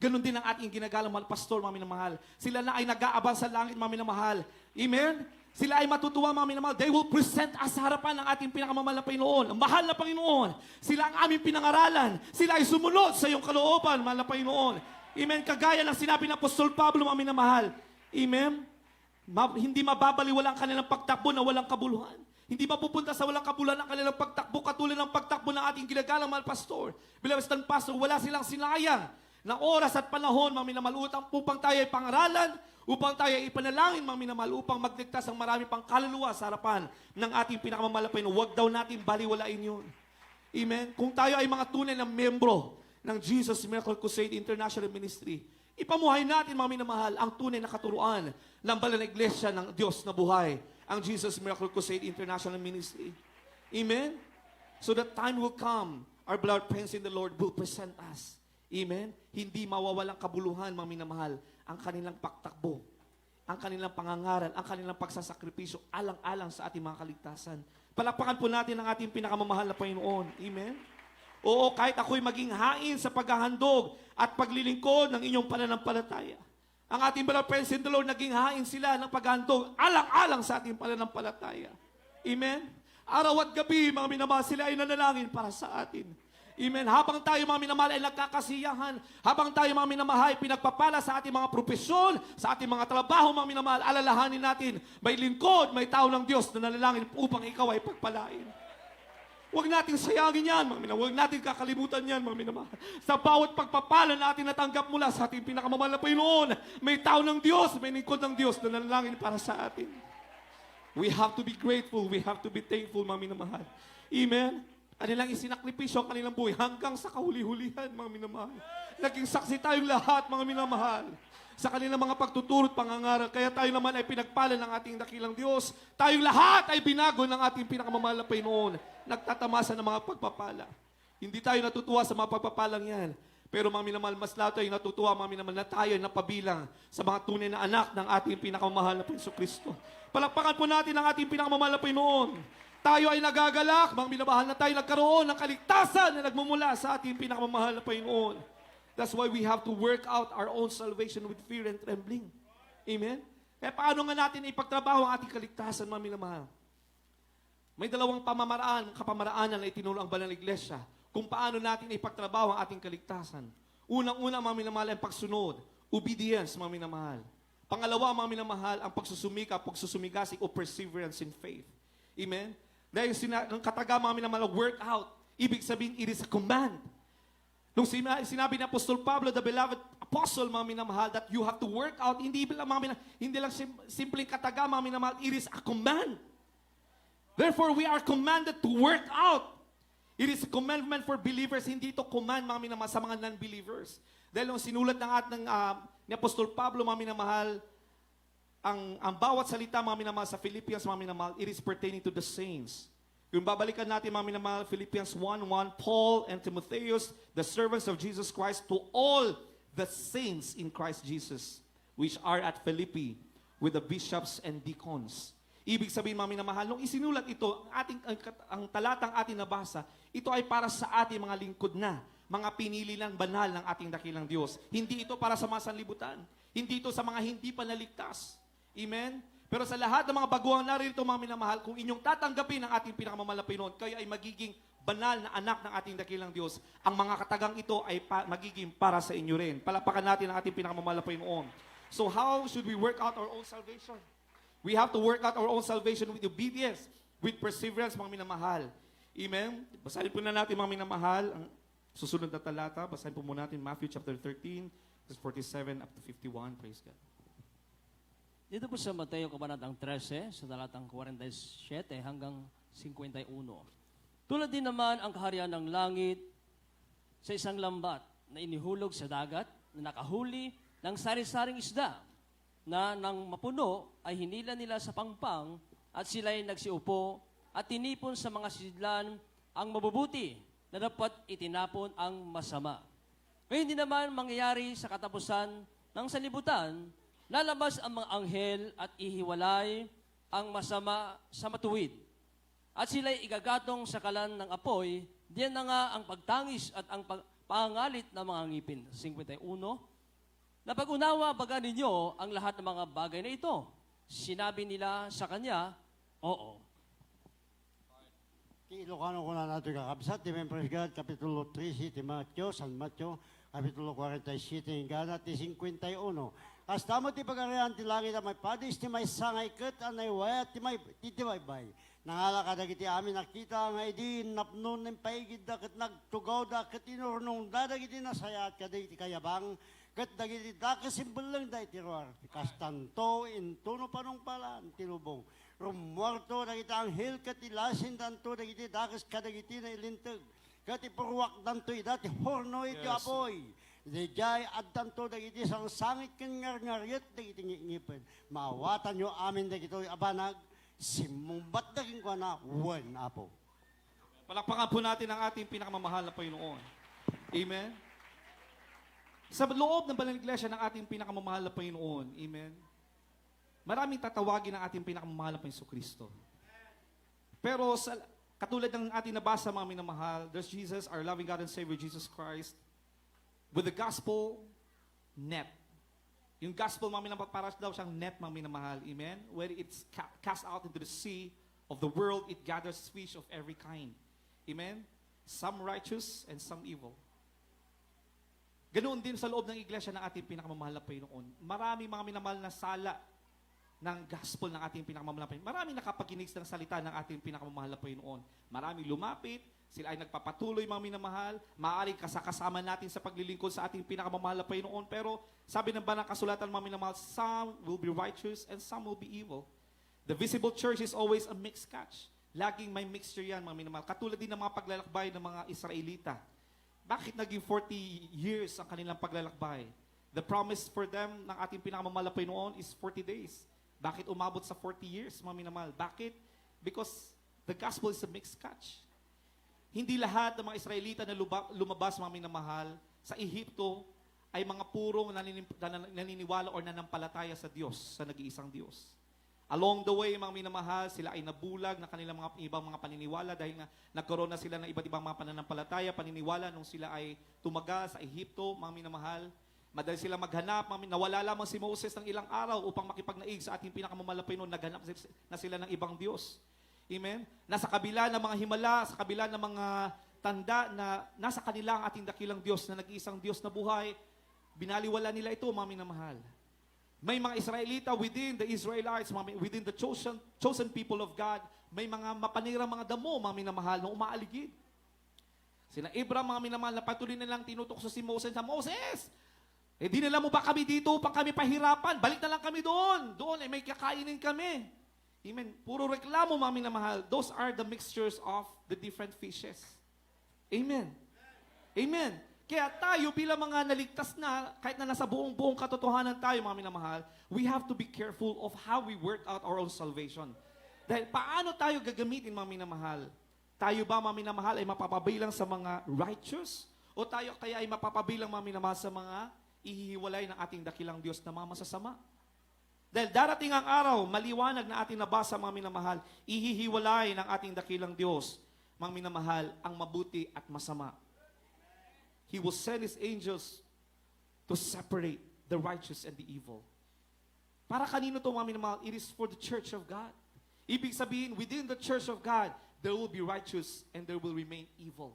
Ganon din ang ating ginagalang mahal pastor, mga minamahal. Sila na ay nag-aabang sa langit, mga minamahal. Amen? Sila ay matutuwa, mga minamahal. They will present us sa harapan ng ating pinakamamahal na Panginoon. Ang mahal na Panginoon. Sila ang aming pinangaralan. Sila ay sumunod sa iyong kalooban, mahal na Panginoon. Amen? Kagaya ng sinabi ng Apostol Pablo, mga minamahal. Amen? Hindi mababaliwala ang kanilang pagtakbo na walang kabuluhan. Hindi mapupunta sa walang kabuluhan ang kanilang pagtakbo katulad ng pagtakbo ng ating ginagalang mahal pastor. Beloved pastor, wala silang sinayang ng oras at panahon, mga minamahal, upang tayo ay pangaralan, upang tayo ay ipanalangin, mga minamahal, upang magligtas ang marami pang kaluluwa sa harapan ng ating pinakamamahal na Panginoon. Huwag daw natin baliwalain yun. Amen? Kung tayo ay mga tunay na membro ng Jesus Miracle Crusade International Ministry, ipamuhay natin, mga minamahal, ang tunay na katuruan ng banal na iglesia ng Diyos na buhay, ang Jesus Miracle Crusade International Ministry. Amen? So that time will come, our beloved friends in the Lord will present us. Amen? Hindi mawawalang kabuluhan, mga minamahal, ang kanilang pagtakbo, ang kanilang pangangaral, ang kanilang pagsasakripisyo, alang-alang sa ating mga kaligtasan. Palakpakan po natin ang ating pinakamamahal na Panginoon. Amen? Oo, kahit ako'y maging hain sa paghahandog at paglilingkod ng inyong pananampalataya. Ang ating beloved friends in the Lord, naging hain sila ng paghahandog, alang-alang sa ating pananampalataya. Amen? Araw at gabi, mga minamahal, sila ay nanalangin para sa atin. Amen. Habang tayo, mga minamahal, ay nagkakasiyahan, habang tayo, mga minamahal, pinagpapala sa ating mga propesyon, sa ating mga trabaho, mga minamahal, alalahanin natin, may lingkod, may tao ng Diyos na nanalangin upang ikaw ay pagpalain. Huwag natin sayangin yan, mga minamahal. Huwag natin kakalimutan yan, mga minamahal. Sa bawat pagpapala natin natanggap mula sa ating pinakamamahal na Panginoon, may tao ng Diyos, may lingkod ng Diyos na nanalangin para sa atin. We have to be grateful. We have to be thankful, mga minamahal. Amen? Kanilang isinakripisyo ang kanilang buhay hanggang sa kahuli-hulihan, mga minamahal. Naging saksi tayong lahat, mga minamahal, sa kanilang mga pagtuturo at pangangaral. Kaya tayo naman ay pinagpala ng ating dakilang Diyos. Tayong lahat ay binago ng ating pinakamamahal na Panginoon. Nagtatamasa ng mga pagpapala. Hindi tayo natutuwa sa mga pagpapalang yan. Pero, mga minamahal, mas lahat tayo natutuwa, mga minamahal, na tayo ay napabilang sa mga tunay na anak ng ating pinakamamahal na Panginoon Kristo. Palakpakan po natin ang ating pinakamamahal na Panginoon. Tayo ay nagagalak, mga minamahal, na tayo nagkaroon ng kaligtasan na nagmumula sa ating pinakamamahal na Panginoon. That's why we have to work out our own salvation with fear and trembling. Amen? Kaya paano nga natin ipagtrabaho ang ating kaligtasan, mga minamahal? May dalawang kapamaraanan na itinuro ang banal na iglesia kung paano natin ipagtrabaho ang ating kaligtasan. Unang-una, mga minamahal, ang pagsunod. Obedience, mga minamahal. Pangalawa, mga minamahal, ang pagsusumigasik o perseverance in faith. Amen? Dahil ang kataga, mga minamahal, work out. Ibig sabihin, it is a command. Nung sinabi ni Apostol Pablo, the beloved apostle, mga minamahal, that you have to work out, hindi lang simpleng kataga, mga minamahal, it is a command. Therefore, we are commanded to work out. It is a commandment for believers, hindi ito command, mga minamahal, sa mga non-believers. Dahil nung sinulat ni Apostol Pablo, mga minamahal, ang bawat salita, mga minamahal, sa Philippians, mga minamahal, it is pertaining to the saints. Kung babalikan natin, mga minamahal, Philippians 1:1, Paul and Timotheus, the servants of Jesus Christ, to all the saints in Christ Jesus, which are at Philippi, with the bishops and deacons. Ibig sabihin, mga minamahal, nung isinulat ito, ang talatang ating nabasa, ito ay para sa ating mga lingkod na, mga pinili lang banal ng ating dakilang Diyos. Hindi ito para sa mga sanlibutan. Hindi ito sa mga hindi pa naligtas. Amen? Pero sa lahat ng mga baguang narito, mga minamahal, kung inyong tatanggapin ang ating pinakamamahal na Panginoon, kayo ay magiging banal na anak ng ating dakilang Diyos. Ang mga katagang ito ay magiging para sa inyo rin. Palapakan natin ang ating pinakamamahal na Panginoon. So how should we work out our own salvation? We have to work out our own salvation with obedience, with perseverance, mga minamahal. Amen? Basahin po na natin, mga minamahal, ang susunod na talata. Basahin po muna natin Matthew chapter 13, verse 47 up to 51. Praise God. Dito po sa Mateo Kabanatang 13, sa talatang 47 hanggang 51. Tulad din naman ang kaharian ng langit sa isang lambat na inihulog sa dagat na nakahuli ng sari-saring isda na nang mapuno ay hinila nila sa pangpang at sila'y nagsiupo at tinipon sa mga sidlan ang mabubuti na dapat itinapon ang masama. Ngayon din naman mangyayari sa katapusan ng sanlibutan, lalabas ang mga anghel at ihiwalay ang masama sa matuwid. At sila'y igagatong sa kalan ng apoy, diyan na nga ang pagtangis at ang pangalit ng mga ngipin. 51. Napag-unawa baga ninyo ang lahat ng mga bagay na ito. Sinabi nila sa kanya, oo. Ilocano ko na natin kakabsat, Amen, praise God, Kapitulo 3, si Matthew, San Matthew, Kapitulo 47, hingga ti 51. Kastamo ti pagarian ti langit na may padis, ti may sangay ket, anay wayat, ti may titibaybay. Nangala ka dagiti amin nakita nga idi napnon ng paigid da ket nagtugaw da ket inurnong da dagiti nasayat kadagiti kayabang ket dagiti da kasimbelang da itiruar. Kastanto intuno panong palan tilubong. Rumwarto dagiti anghel ket ilasin danto dagiti dakas kadagiti na ilinteg. Ket ipurwak danto idati horno iti Yes. apoy. Dijay addanto dagiti sang sangit ken ngarngaryet dagiti ngipen. Mawatan nyo amin dagitoy abanag simumbat daging ko na wen apo. Palakpakan po natin ang ating pinakamamahal na Panginoon. Amen? Sa loob ng Banal na Iglesia ng ating pinakamamahal na Panginoon, amen, maraming tatawagin ng ating pinakamamahal na Panginoon Kristo. Pero katulad ng ating nabasa, mga minamahal, there's Jesus, our loving God and Savior, Jesus Christ, with the gospel net. Yung gospel, mga minamahal, para daw siyang net, mga minamahal, amen? Where it's cast out into the sea of the world, it gathers fish of every kind. Amen? Some righteous and some evil. Ganoon din sa loob ng iglesia ng ating pinakamamahal na Panginoon. Marami mga minamahal na sala ng gospel ng ating pinakamamahal na Panginoon. Marami nakapakinig ng salita ng ating pinakamamahal na Panginoon. Marami lumapit, sila ay nagpapatuloy mga minamahal, maaaring kasama natin sa paglilingkod sa ating pinakamamahal na Panginoon. Pero sabi ng banang kasulatan mga minamahal, some will be righteous and some will be evil. The visible church is always a mixed catch. Laging may mixture yan mga minamahal. Katulad din ng mga paglalakbay ng mga Israelita. Bakit naging 40 years ang kanilang paglalakbay? The promise for them ng ating pinakamamahal na Panginoon is 40 days. Bakit umabot sa 40 years mga minamahal? Bakit? Because the gospel is a mixed catch. Hindi lahat ng mga Israelita na lumabas, mga minamahal, sa Ehipto ay mga purong naniniwala o nanampalataya sa Diyos, sa nag-iisang Diyos. Along the way, mga minamahal, sila ay nabulag na kanilang mga ibang mga paniniwala dahil nga nagkaroon na sila ng iba't ibang mga pananampalataya, paniniwala nung sila ay tumagal sa Ehipto, mga minamahal. Madali sila maghanap, nawala lamang si Moses ng ilang araw upang makipagnaig sa ating pinakamamahal na Panginoon, naghanap na sila ng ibang Diyos. Amen? Nasa kabila ng mga himala, sa kabila ng mga tanda na nasa kanila ang ating dakilang Diyos na nag-iisang Diyos na buhay, binaliwala nila ito, mga minamahal. May mga Israelita within the Israelites, within the chosen people of God, may mga mapanirang mga damo, mga minamahal, na umaaligid. Sina Abraham, mga minamahal, na patuloy na lang tinutokso si Moses na, Moses, di nila mo ba kami dito upang kami pahirapan? Balik na lang kami doon. Doon, may kakainin kami. Amen. Puro reklamo, mga minamahal. Those are the mixtures of the different fishes. Amen. Amen. Kaya tayo bilang mga naligtas na, kahit na nasa buong katotohanan tayo, mga minamahal, we have to be careful of how we work out our own salvation. Dahil paano tayo gagamitin, mga minamahal? Tayo ba, mga minamahal, ay mapapabilang sa mga righteous? O tayo kaya ay mapapabilang, mga minamahal, sa mga ihihiwalay ng ating dakilang Diyos na mga masasama? Dahil darating ang araw, maliwanag na ating nabasa, mga minamahal, ihihiwalay ng ating dakilang Diyos, mga minamahal, ang mabuti at masama. He will send His angels to separate the righteous and the evil. Para kanino ito, mga minamahal? It is for the church of God. Ibig sabihin, within the church of God, there will be righteous and there will remain evil.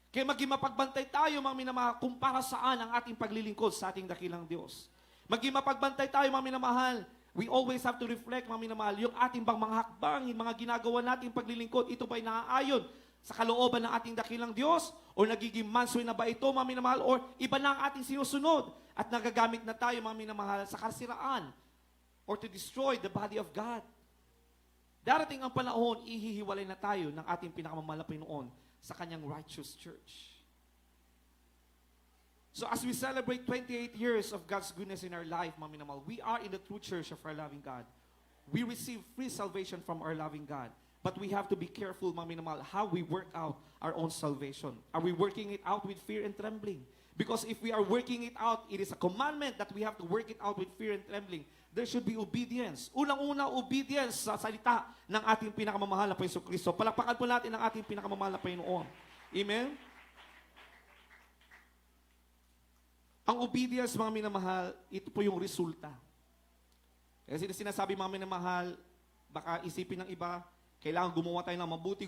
Kaya maging mapagbantay tayo, mga minamahal, kung para saan ang ating paglilingkod sa ating dakilang Diyos. Maging mapagbantay tayo, mga minamahal. We always have to reflect, mga minamahal, yung ating bang mga hakbang, yung mga ginagawa nating paglilingkod, ito ba'y naaayon sa kalooban ng ating dakilang Diyos? O nagiging mansoy na ba ito, mga minamahal? Or iba na ang ating sinusunod at nagagamit na tayo, mga minamahal, sa kasiraan or to destroy the body of God? Darating ang panahon, ihihiwalay na tayo ng ating pinakamamahal na Panginoon sa kanyang righteous church. So as we celebrate 28 years of God's goodness in our life, mga minamahal, we are in the true church of our loving God. We receive free salvation from our loving God. But we have to be careful, mga minamahal, how we work out our own salvation. Are we working it out with fear and trembling? Because if we are working it out, it is a commandment that we have to work it out with fear and trembling. There should be obedience. Unang-una, obedience sa salita ng ating pinakamamahal na Panginoon Kristo. Palakpakan po natin ang ating pinakamamahal na Panginoon. Amen? Ang obedience, mga minamahal, ito po yung resulta. Kasi sinasabi, mga minamahal, baka isipin ng iba, kailangan gumawa tayo ng mabuti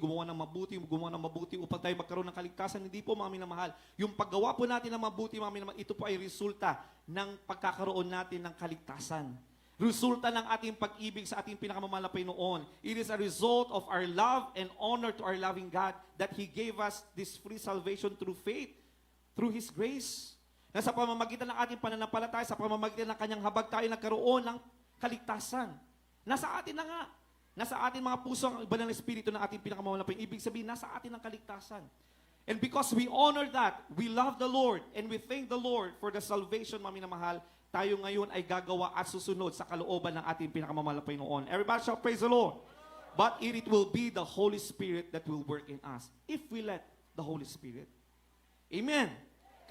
upang tayo magkaroon ng kaligtasan. Hindi po, mga minamahal. Yung paggawa po natin ng mabuti, mga minamahal, ito po ay resulta ng pagkakaroon natin ng kaligtasan. resulta ng ating pag-ibig sa ating pinakamamahal na Panginoon. It is a result of our love and honor to our loving God that He gave us this free salvation through faith, through His grace. Na sa pamamagitan ng ating pananampalataya, sa pamamagitan ng kanyang habag tayo nagkaroon ng kaligtasan. Nasa atin na nga. Nasa atin mga puso ang iba ng Espiritu ng ating pinakamamahal na Panginoon. Ibig sabihin, nasa atin ang kaligtasan. And because we honor that, we love the Lord, and we thank the Lord for the salvation, mga minamahal, tayo ngayon ay gagawa at susunod sa kalooban ng ating pinakamamahal na Panginoon. Everybody shall praise the Lord. But it will be the Holy Spirit that will work in us if we let the Holy Spirit. Amen.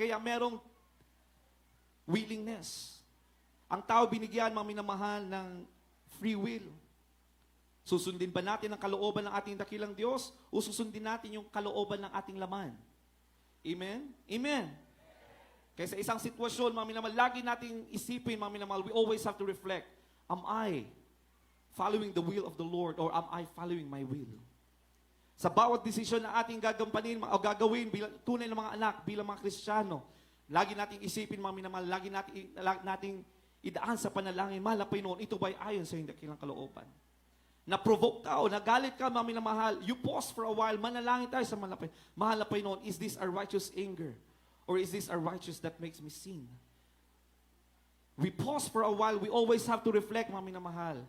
Kaya merong willingness. Ang tao binigyan, mga minamahal, ng free will. Susundin ba natin ang kalooban ng ating dakilang Diyos o susundin natin yung kalooban ng ating laman? Amen? Amen. Kaya sa isang sitwasyon, mga minamahal, lagi nating isipin, mga minamahal, we always have to reflect, am I following the will of the Lord or am I following my will? Sa bawat desisyon na ating gagampanin o gagawin bilang tunay na mga anak, bilang mga Kristiyano, lagi nating isipin, mga minamahal, lagi nating idaan sa panalangin, mahal na Panginoon, ito ba'y ayon sa hindi dakilang kalooban? Na-provoke ka o nagalit ka, mga minamahal, you pause for a while, manalangin tayo sa mahal na Panginoon, is this a righteous anger? Or is this a righteous that makes me sin? We pause for a while. We always have to reflect, mga minamahal.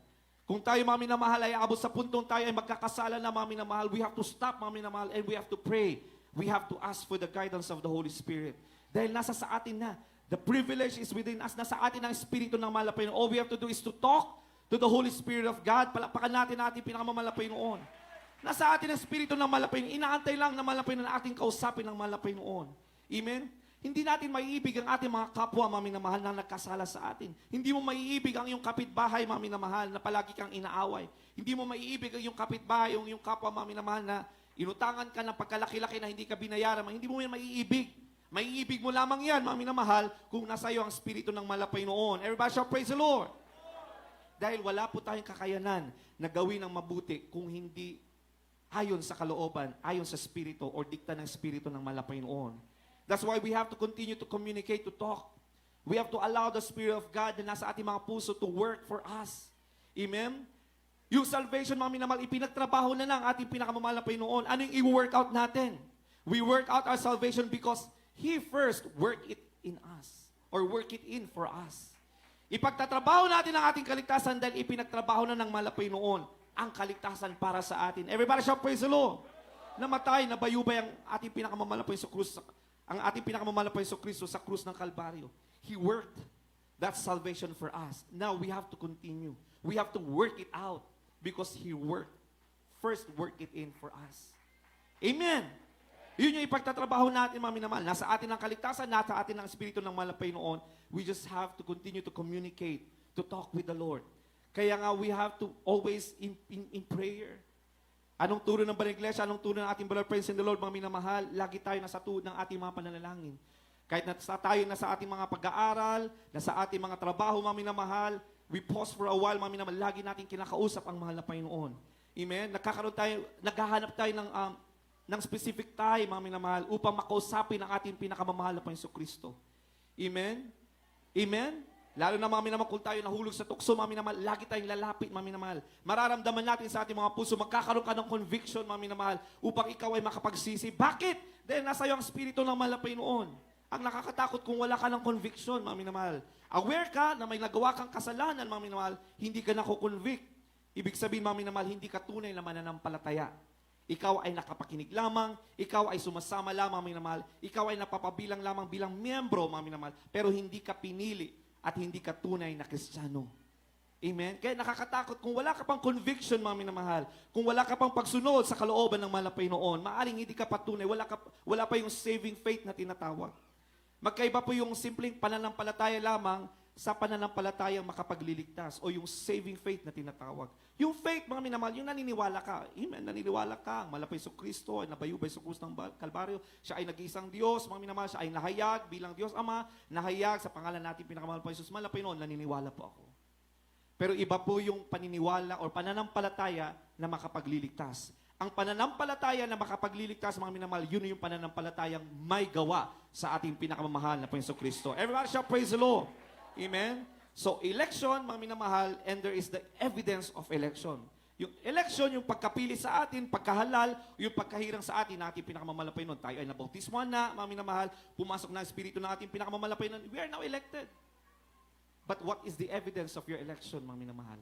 Kung tayo, mga minamahal, ay abot sa puntong tayo ay magkakasala na, mga minamahal, we have to stop, mga minamahal, and we have to pray. We have to ask for the guidance of the Holy Spirit. Dahil nasa sa atin na. The privilege is within us. Nasa atin ang Espiritu ng mahal na Panginoon. All we have to do is to talk to the Holy Spirit of God. Palakpakan natin ating pinakamamahal na Panginoon. Nasa atin ang Espiritu ng mahal na Panginoon. Inaantay lang ng mahal na Panginoon na ating kausapin ng mahal na Panginoon. Amen? Hindi natin maiibig ang ating mga kapwa, mga minamahal, na nagkasala sa atin. Hindi mo maiibig ang iyong kapitbahay, mga minamahal, na palagi kang inaaway. Hindi mo maiibig ang iyong kapitbahay, yung iyong kapwa, mga minamahal, na inutangan ka ng pagkalaki-laki na hindi ka binayaran. Hindi mo yan maiibig. Maiibig mo lamang yan, mga minamahal, kung nasa iyo ang Espiritu ng malapay noon. Everybody shall praise the Lord. Dahil wala po tayong kakayanan na gawin ang mabuti kung hindi ayon sa kalooban, ayon sa Espiritu, o dikta ng Espiritu ng malapay noon. That's why we have to continue to communicate, to talk. We have to allow the Spirit of God na nasa ating mga puso to work for us. Amen? Yung salvation, mga minamahal, ipinagtrabaho na ng ating pinakamamahal na Panginoon. Ano yung i-work out natin? We work out our salvation because He first worked it in us. Or work it in for us. Ipagtatrabaho natin ang ating kaligtasan dahil ipinagtrabaho na ng mahal na Panginoon ang kaligtasan para sa atin. Everybody shall praise the Lord. Namatay, nabayubay ang ating pinakamamahal na Panginoon ang ating pinakamamahal na Panginoon Kristo sa krus ng Kalbaryo. He worked that salvation for us. Now we have to continue. We have to work it out because He first worked it in for us. Amen. Yun yung ipagtatrabaho natin, mga minamahal. Nasa atin ang kaligtasan, nasa atin ang Espiritu ng mahal na Panginoon. We just have to continue to communicate, to talk with the Lord. Kaya nga, we have to always in prayer. Anong turo ng Banal Iglesia? Anong turo ng ating brother friends in the Lord, mga minamahal? Lagi tayo nasa tuod ng ating mga pananalangin. Kahit tayo nasa ating mga pag-aaral, nasa ating mga trabaho, mga minamahal, we pause for a while, mga minamahal, lagi natin kinakausap ang mahal na Panginoon. Amen? Naghahanap tayo ng specific time, mga minamahal, upang makausapin ang ating pinakamamahal na Panginoon Kristo. Amen? Amen? Lalo na, mga minamahal, kung tayo nahulog sa tukso, mga minamahal, lagi tayong lalapit, mga minamahal. Mararamdaman natin sa ating mga puso, magkakaroon ka ng conviction, mga minamahal, upang ikaw ay makapagsisi. Bakit? Dahil nasa iyo ang Espiritu ng mahal na Panginoon. Ang nakakatakot kung wala ka ng conviction, mga minamahal. Aware ka na may nagawa kang kasalanan, mga minamahal, hindi ka nakukonvict. Ibig sabihin, mga minamahal, hindi ka tunay na mananampalataya. Ikaw ay nakapakinig lamang, ikaw ay sumasama lamang, mga minamahal, ikaw ay napapabilang lamang bilang miyembro, mga minamahal, pero hindi ka pinili at hindi ka tunay na Kristiyano. Amen? Kaya nakakatakot kung wala ka pang conviction, mga minamahal, kung wala ka pang pagsunod sa kalooban ng mahal na Panginoon, maaring hindi ka patunay, wala pa yung saving faith na tinatawag. Magkaiba po yung simpleng pananampalataya lamang sa pananampalatayang makapagliligtas o yung saving faith na tinatawag. Yung faith, mga minamahal, yung naniniwala ka. Amen, naniniwala ka. Ang malapay sa Kristo ay nabayubay sa krus ng Kalbaryo. Siya ay nag-iisang Diyos, mga minamahal. Siya ay nahayag bilang Diyos Ama. Nahayag sa pangalan natin pinakamahal pa Jesus. Malapay noon, naniniwala po ako. Pero iba po yung paniniwala o pananampalataya na makapagliligtas. Ang pananampalataya na makapagliligtas, mga minamahal, yun yung pananampalatayang may gawa sa ating pinakamamahal na Panginoon Kristo. Everybody shall praise the Lord. Amen? So, election, mga minamahal, and there is the evidence of election. Yung election, yung pagkapili sa atin, pagkahalal, yung pagkahirang sa atin, na ating pinakamamalapay nun. Tayo ay nabautismuhan na, mga minamahal, pumasok na ang Espiritu ng ating pinakamamalapay nun. We are now elected. But what is the evidence of your election, mga minamahal?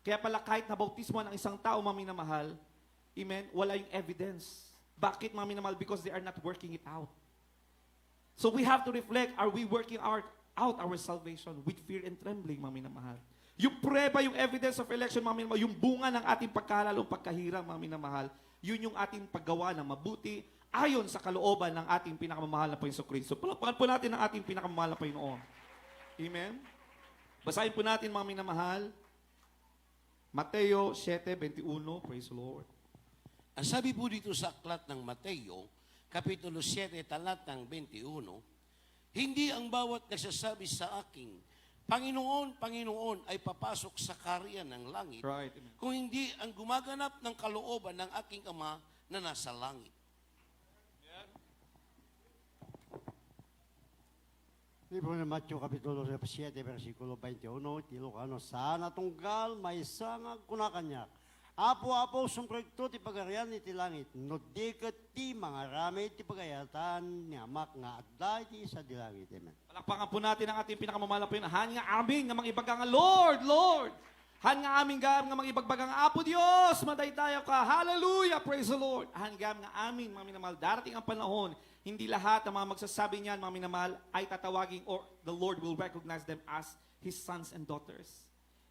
Kaya pala kahit nabautismuhan ang isang tao, mga minamahal, amen, wala yung evidence. Bakit, mga minamahal? Because they are not working it out. So we have to reflect, are we working out our salvation with fear and trembling, mga minamahal? Yung prueba, yung evidence of election, mga minamahal, yung bunga ng ating pagkahalalong pagkahirang, mga minamahal, yun yung ating paggawa ng mabuti ayon sa kalooban ng ating pinakamamahal na Panginoon Kristo. Palakpakan po natin ang ating pinakamamahal na Panginoon. Amen? Basahin po natin, mga minamahal, Mateo 7:21, praise the Lord. Ang sabi po dito sa aklat ng Mateo, Kapitulo 7, talatang 21, hindi ang bawat nagsasabi sa aking, Panginoon, Panginoon, ay papasok sa kaharian ng langit, Right. Amen. kung hindi ang gumaganap ng kalooban ng aking Ama na nasa langit. Libro ng Matthew, Kapitulo 7, versikulo 21, Tilokano, sana tunggal may sangag kunakanyak. Apo-apo sumprekto ti pagarian ni ti langit, no di ket ti mga rami ti pagayatan ni amak nga adday ti sa di langit. Amen. Palakpakan po natin ang ating pinakamamahal na Panginoon. Han nga amin nga mga ibaganga, Lord, Lord. Han nga amin nga mga ibagbagang Apo Diyos, maday tayo ka. Hallelujah, praise the Lord. Han nga amin, mga minamahal, darating ang panahon, hindi lahat ng mga magsasabi niyan, mga minamahal, ay tatawagin or the Lord will recognize them as His sons and daughters.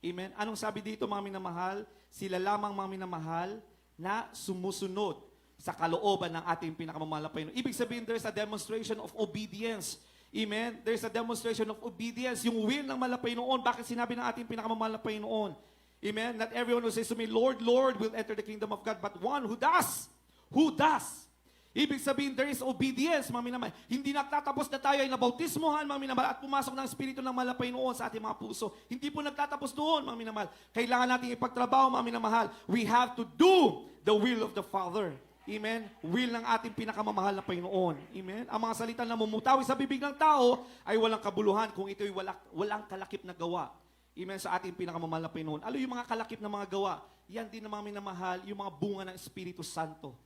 Amen? Anong sabi dito, mga minamahal? Sila lamang, mga minamahal, na sumusunod sa kalooban ng ating pinakamamahal na Panginoon. Ibig sabihin, there's a demonstration of obedience. Amen? There's a demonstration of obedience. Yung will ng mahal na Panginoon. Bakit sinabi ng ating pinakamamahal na Panginoon? Amen? Not everyone who says to me, Lord, Lord, will enter the kingdom of God, but one who does. Who does? Ibig sabihin, there is obedience, mga minamahal. Hindi nagtatapos na tayo ay nabautismohan, mga minamahal, at pumasok ng Espiritu ng mahal na Panginoon sa ating mga puso. Hindi po nagtatapos doon, mga minamahal. Kailangan natin ipagtrabaho, mga minamahal. We have to do the will of the Father. Amen? Will ng ating pinakamamahal na Panginoon. Amen? Ang mga salita na mumutawi sa bibig ng tao ay walang kabuluhan kung ito'y walang kalakip na gawa. Amen? Sa ating pinakamamahal na Panginoon. Ano yung mga kalakip na mga gawa? Yan din na mga minamahal, yung mga bunga ng Espiritu Santo.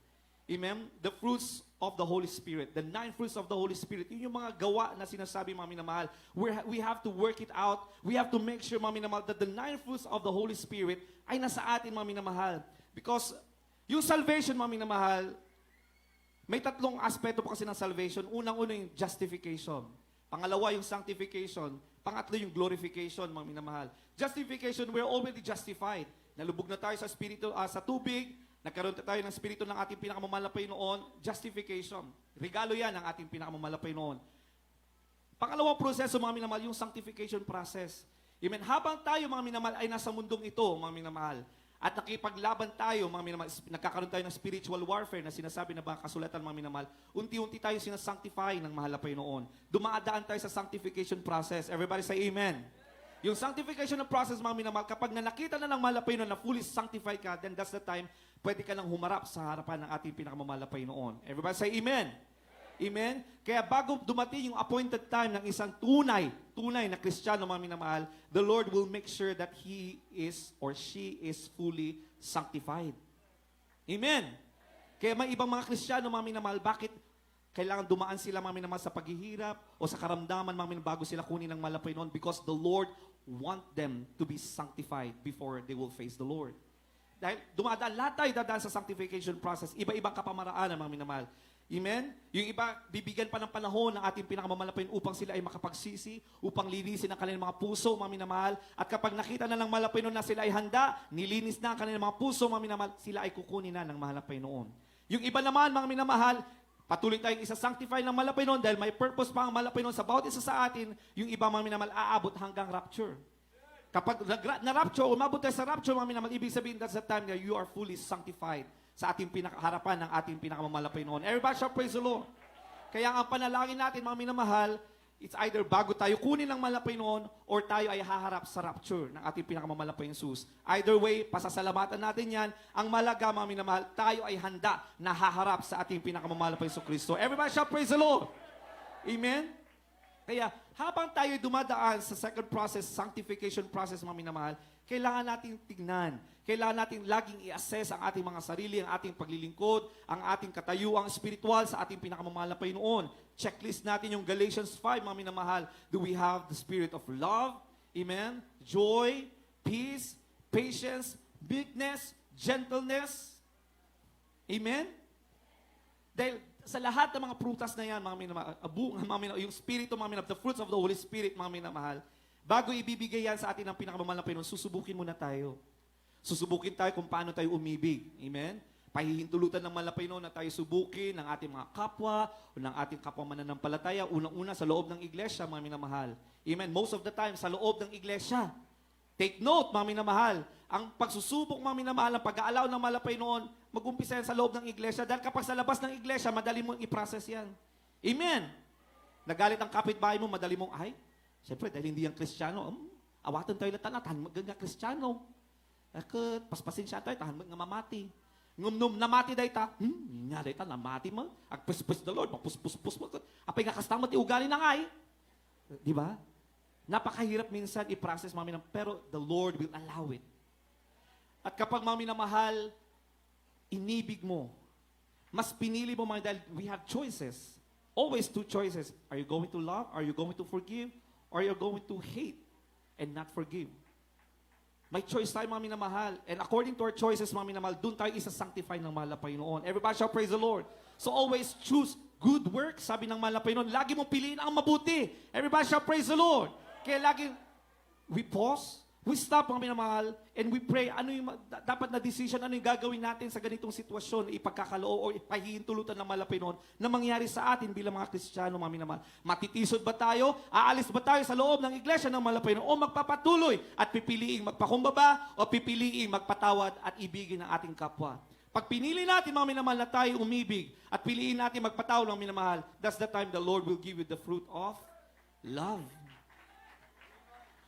Amen? The fruits of the Holy Spirit. The 9 fruits of the Holy Spirit. Yun yung mga gawa na sinasabi, mga minamahal. We have to work it out. We have to make sure, mga minamahal, that the 9 fruits of the Holy Spirit ay nasa atin, mga minamahal. Because yung salvation, mga minamahal, may tatlong aspeto po kasi ng salvation. Unang-una yung justification. Pangalawa yung sanctification. Pangatlo yung glorification, mga minamahal. Justification, we're already justified. Nalubog na tayo sa spirito, sa tubig. Nagkaroon tayo ng Espiritu ng ating pinakamamahal na Panginoon, justification. Regalo yan ng ating pinakamamahal na Panginoon. Pangalawang proseso, mga minamahal, yung sanctification process. Amen. Habang tayo, mga minamahal, ay nasa mundong ito, mga minamahal, at nakipaglaban tayo, mga minamahal, nagkakaroon tayo ng spiritual warfare na sinasabi na mga kasulatan, mga minamahal, unti-unti tayo sinasanctify ng mahal na Panginoon. Dumaadaan tayo sa sanctification process. Everybody say amen. Yung sanctification ng process, mga minamahal, kapag nakita na ng mahal na Panginoon na fully sanctified ka, then that's the time pwede ka nang humarap sa harapan ng ating pinakamamahal na Panginoon. Everybody say amen. Amen? Kaya bago dumating yung appointed time ng isang tunay na Kristiyano, mga minamahal, the Lord will make sure that he is or she is fully sanctified. Amen? Kaya may ibang mga Kristiyano, mga minamahal, bakit kailangan dumaan sila, mga minamahal, sa paghihirap o sa karamdaman, mga minamahal, bago sila kunin ng mahal na Panginoon? Because the Lord want them to be sanctified before they will face the Lord. Dahil dumadaan, lahat tayo dadaan sa sanctification process. Iba-ibang kapamaraan, mga minamahal. Amen? Yung iba, bibigyan pa ng panahon ng ating pinakamamalapain upang sila ay makapagsisi, upang linisin ang kanilang mga puso, mga minamahal. At kapag nakita na ng malapay noon na sila ay handa, nilinis na ang kanilang mga puso, mga minamahal, sila ay kukunin na ng malapay noon. Yung iba naman, mga minamahal, patuloy tayong isa-sanctify ng malapay noon dahil may purpose pa ang malapay noon sa bawat isa sa atin, yung iba, mga minamahal, aabot hanggang rapture. Kapag na-rapture, umabot tayo sa rapture, mga minamahal, ibig sabihin that's the time that you are fully sanctified sa ating pinakaharapan ng ating pinakamamalapain noon. Everybody shall praise the Lord. Kaya ang panalangin natin, mga minamahal, it's either bago tayo kunin ng malapay noon or tayo ay haharap sa rapture ng ating pinakamamalapain Jesus. Either way, pasasalamatan natin yan. Ang malaga, mga minamahal, tayo ay handa na haharap sa ating pinakamamalapain Kristo. Everybody shall praise the Lord. Amen? Kaya habang tayo dumadaan sa second process, sanctification process, mga minamahal, kailangan natin tignan, kailangan natin laging i-assess ang ating mga sarili, ang ating paglilingkod, ang ating katayuang spiritual sa ating pinakamamahal na Panginoon. Checklist natin yung Galatians 5, mga minamahal. Do we have the spirit of love? Amen? Joy, peace, patience, meekness, gentleness. Amen? Dahil sa lahat ng mga prutas na yan, mga minamahal, yung spirito, mga minamahal, the fruits of the Holy Spirit, mga minamahal, bago ibibigay yan sa atin ng pinakamamahal na Panginoon, susubukin muna tayo. Susubukin tayo kung paano tayo umibig. Amen? Pahihintulutan ng mahal na Panginoon na tayo subukin ng ating mga kapwa o ng ating kapwa mananampalataya. Unang-una sa loob ng iglesia, mga minamahal. Amen? Most of the time, sa loob ng iglesia. Take note, mga minamahal, ang pagsusubok, mga minamahal, ang pag-aalaw ng mahal na Panginoon, mag-umpisa yan sa loob ng iglesia. Dahil kapag sa labas ng iglesia, madali mong i-process yan. Amen? Nagalit ang kapitbahay mo, madali mong, ay, siyempre, dahil hindi yan Kristiyano, awatan tayo lahat na, tahan nga Kristiyano. Akit, paspasin siya tayo, tahan nga mamati. Ngumnum, namati dahi ta, nga dahi ta, namati mo. Agpuspus the Lord, magpuspus mo. Apay nga kastang mati, ugali na nga eh. Di ba? Napakahirap minsan i-process, mami, pero the Lord will allow it. At kapag, mami, na mahal, inibig mo, mas pinili mo, dahil we have choices. Always two choices. Are you going to love? Are you going to forgive? Or are you going to hate and not forgive? May choice tayo, mga minamahal. And according to our choices, mga minamahal, doon tayo isa-sanctify ng mahal na Panginoon. Everybody shall praise the Lord. So always choose good work, sabi ng mahal na Panginoon. Lagi mong piliin ang mabuti. Everybody shall praise the Lord. Kaya lagi, we pause, we stop, mga minamahal, and we pray, ano yung dapat na decision, ano yung gagawin natin sa ganitong sitwasyon, ipagkakaloo o ipahihintulutan ng mahal na Panginoon na mangyari sa atin bilang mga Kristiyano, mga minamahal. Matitisod ba tayo? Aalis ba tayo sa loob ng iglesia ng mahal na Panginoon? O magpapatuloy at pipiliing magpakumbaba o pipiliing magpatawad at ibigin ang ating kapwa? Pag pinili natin, mga minamahal, na tayo umibig at piliin natin magpatawad, mga minamahal, that's the time the Lord will give you the fruit of love.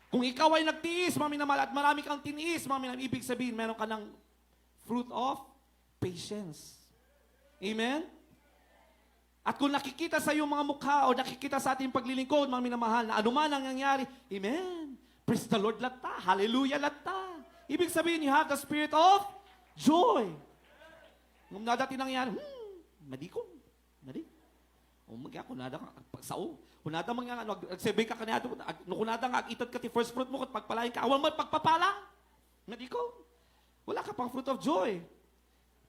Kung ikaw ay nagtiis, mga minamahal, at marami kang tiniis, mga minamahal, ibig sabihin, meron ka ng fruit of patience. Amen? At kung nakikita sa iyong mga mukha o nakikita sa ating paglilingkod, mga minamahal, na anuman ang nangyari, Amen. Praise the Lord lata. Hallelujah lata. Ibig sabihin, you have the spirit of joy. Nung nadati nangyari, madikong. Kunada ka, sao. Kunada mga ano, agsebay ka kanina, kunada nga, agitat ka ti first fruit mo, kat pagpalain ka, awan mo, pagpapala. Madikong. Wala ka pang fruit of joy.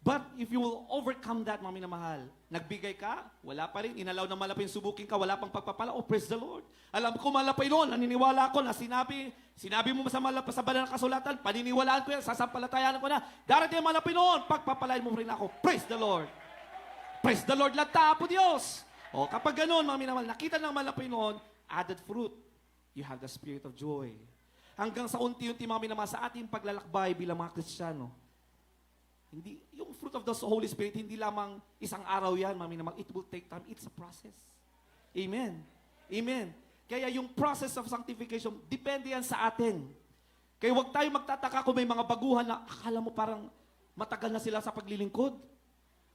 But if you will overcome that, mga minamahal, nagbigay ka, wala pa rin, inalaw na malapin, subukin ka, wala pang pagpapala, oh, praise the Lord. Alam ko malapay noon, naniniwala ko na sinabi mo sa banal na kasulatan, paniniwalaan ko yan, sasampalatayanan ko na, darating malapay noon, pagpapalain mo rin ako, praise the Lord. Praise the Lord, lata po Diyos. O kapag ganoon, mga minamahal, nakita ng malapay noon, added fruit, you have the spirit of joy. Hanggang sa unti-unti, mga minamahal, sa ating paglalakbay bilang mga Kristiyano, hindi, yung fruit of the Holy Spirit, hindi lamang isang araw yan, mga minamahal, it will take time, it's a process. Amen. Amen. Kaya yung process of sanctification, depende yan sa atin. Kaya huwag tayo magtataka kung may mga baguhan na akala mo parang matagal na sila sa paglilingkod.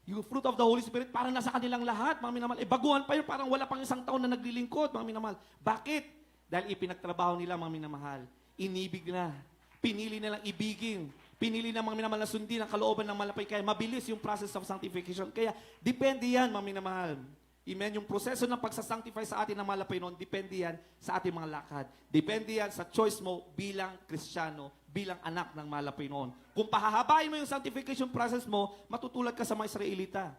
Yung fruit of the Holy Spirit, parang nasa kanilang lahat, mga minamahal. Baguhan pa yun, parang wala pang isang taon na naglilingkod, mga minamahal. Bakit? Dahil ipinagtrabaho nila, mga minamahal. Inibig na. Pinili nilang ibigin. Pinili na mga minamahal na sundin ang kalooban ng malapay. Kaya mabilis yung process of sanctification. Kaya depende yan, mga minamahal. Amen? Yung proseso ng pagsasanctify sa atin ng malapay noon, depende yan sa ating mga lakad. Depende yan sa choice mo bilang Kristiyano, bilang anak ng malapay noon. Kung pahahabain mo yung sanctification process mo, matutulad ka sa mga Israelita.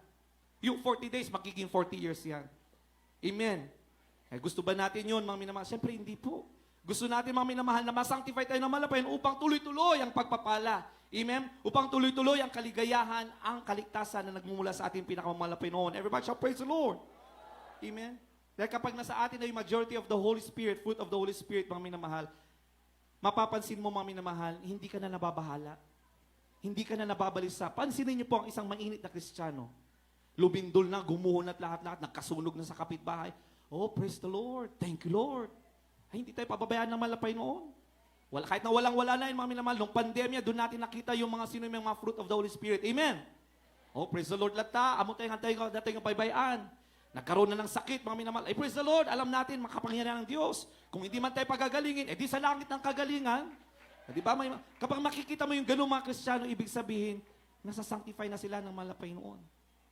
Yung 40 days, magiging 40 years yan. Amen? Eh, gusto ba natin yun, mga minamahal? Siyempre, hindi po. Gusto natin, mga minamahal, na masanctify tayo ng malapay upang tuloy-tuloy ang pagpapala. Amen? Upang tuloy-tuloy ang kaligayahan, ang kaligtasan na nagmumula sa ating pinakamalapay noon. Everybody shall praise the Lord. Amen? Dahil kapag nasa atin na yung majority of the Holy Spirit, fruit of the Holy Spirit, mga minamahal, mapapansin mo, mga minamahal, hindi ka na nababahala. Hindi ka na nababalisa. Pansinin niyo po ang isang mainit na Kristiyano. Lumindol na, gumuhon at lahat-lahat, nagkasunog na sa kapitbahay. Oh, praise the Lord. Thank you, Lord. Ay, hindi tayo pababayaan ng malapay noon. Kahit na walang-wala na yun, mga minamahal, nung pandemya, doon natin nakita yung mga sino yung mga fruit of the Holy Spirit. Amen? Oh, praise the Lord lata. Amo tayo nga tayo baybayan. Nagkaroon na ng sakit, mga minamahal. Ay, praise the Lord, alam natin, makapangyarihan ng Diyos. Kung hindi man tayo pagagalingin, di sa langit ng kagalingan. Di ba? Kapag makikita mo yung ganung mga Kristiyano, ibig sabihin, nasa-sanctify na sila ng mahal na Panginoon.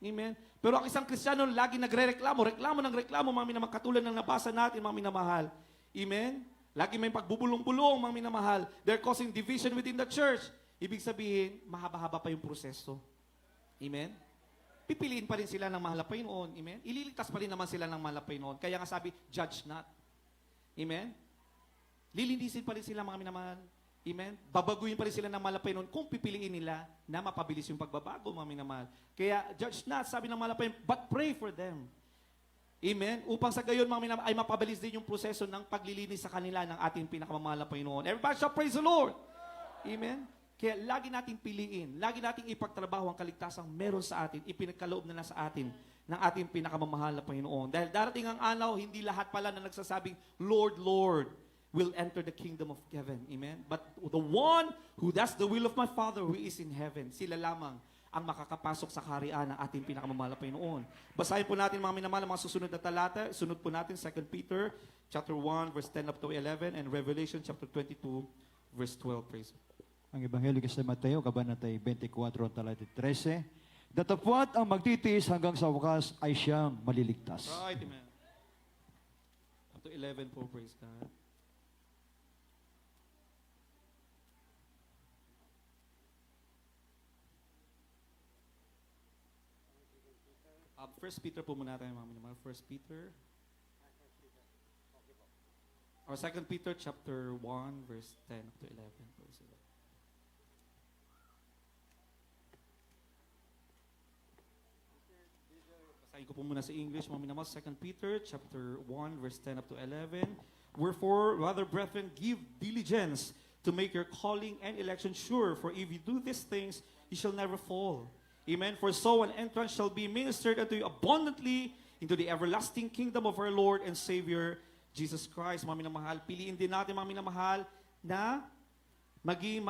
Amen? Pero ang isang Kristiyano, lagi reklamo ng reklamo, mga minamahal, katulad ng nabasa natin, mga minamahal. Amen? Lagi may pagbubulong-bulong, mga minamahal. They're causing division within the church. Ibig sabihin, mahaba-haba pa yung proseso. Amen? Pipiliin pa rin sila ng mahal na Panginoon. Amen? Ililigtas pa rin naman sila ng mahal na Panginoon. Kaya nga sabi, judge not. Amen? Lilinisin pa rin sila, mga minamahal. Amen? Babaguhin pa rin sila ng mahal na Panginoon kung pipiliin nila na mapabilis yung pagbabago, mga minamahal. Kaya, judge not, sabi ng mahal na Panginoon, but pray for them. Amen? Upang sa gayon, mga minamahal, ay mapabilis din yung proseso ng paglilinis sa kanila ng ating pinakamamahal na Panginoon. Everybody shall praise the Lord. Amen? Kaya lagi nating piliin, lagi nating ipagtrabaho ang kaligtasang meron sa atin, ipinagkaloob na sa atin ng ating pinakamamahal na Panginoon. Dahil darating ang araw, hindi lahat pala na nagsasabing, Lord, Lord, will enter the kingdom of heaven. Amen? But the one who does the will of my Father who is in heaven, sila lamang ang makakapasok sa kaharian ng ating pinakamamahal na Panginoon. Basahin po natin, mga minamahal, mga susunod na talata. Sunod po natin 2 Peter chapter 1, verse 10 up to 11, and Revelation chapter 22, verse 12. Praise God. Ang Ebanghelyo kay San Mateo, kabanatay 24, talata 13. Datapwat ang magtitiis hanggang sa wakas ay siyang maliligtas. Right, amen. Up to 11 po, praise God. First Peter po muna tayo, mga minamahal. First Peter. Or 2 Peter chapter 1, verse 10 up to 11. Praise God. Basahin ko po muna sa English, mga minamahal. 2 Peter chapter 1, verse 10 up to 11. Wherefore, rather, brethren, give diligence to make your calling and election sure. For if you do these things, you shall never fall. Amen. For so an entrance shall be ministered unto you abundantly into the everlasting kingdom of our Lord and Savior, Jesus Christ. Mga minamahal, piliin din natin, mga minamahal, na maging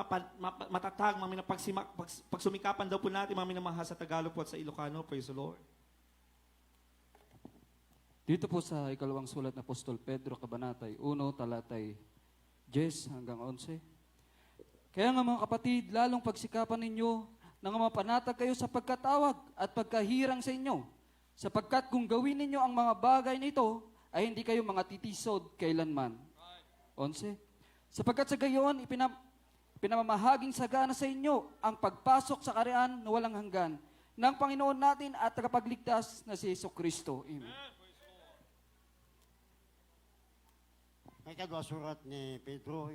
matatag, mga minamahal, pagsumikapan daw po natin, mga minamahal, sa Tagalog po at sa Ilocano. Praise the Lord. Dito po sa ikalawang sulat ng Apostol Pedro, kabanatay 1, talatay 10 hanggang 11. Kaya nga mga kapatid, lalong pagsikapan ninyo nang mapanatag kayo sa pagkatawag at pagkahirang sa inyo, sapagkat kung gawin ninyo ang mga bagay nito, ay hindi kayo mga titisod kailanman. 11. Sapagkat sa gayon, pinamamahaging sagana sa inyo ang pagpasok sa kaharian na walang hanggan ng Panginoon natin at tagapagligtas na si Jesucristo. Amen. May kadwa surat ni Pedro,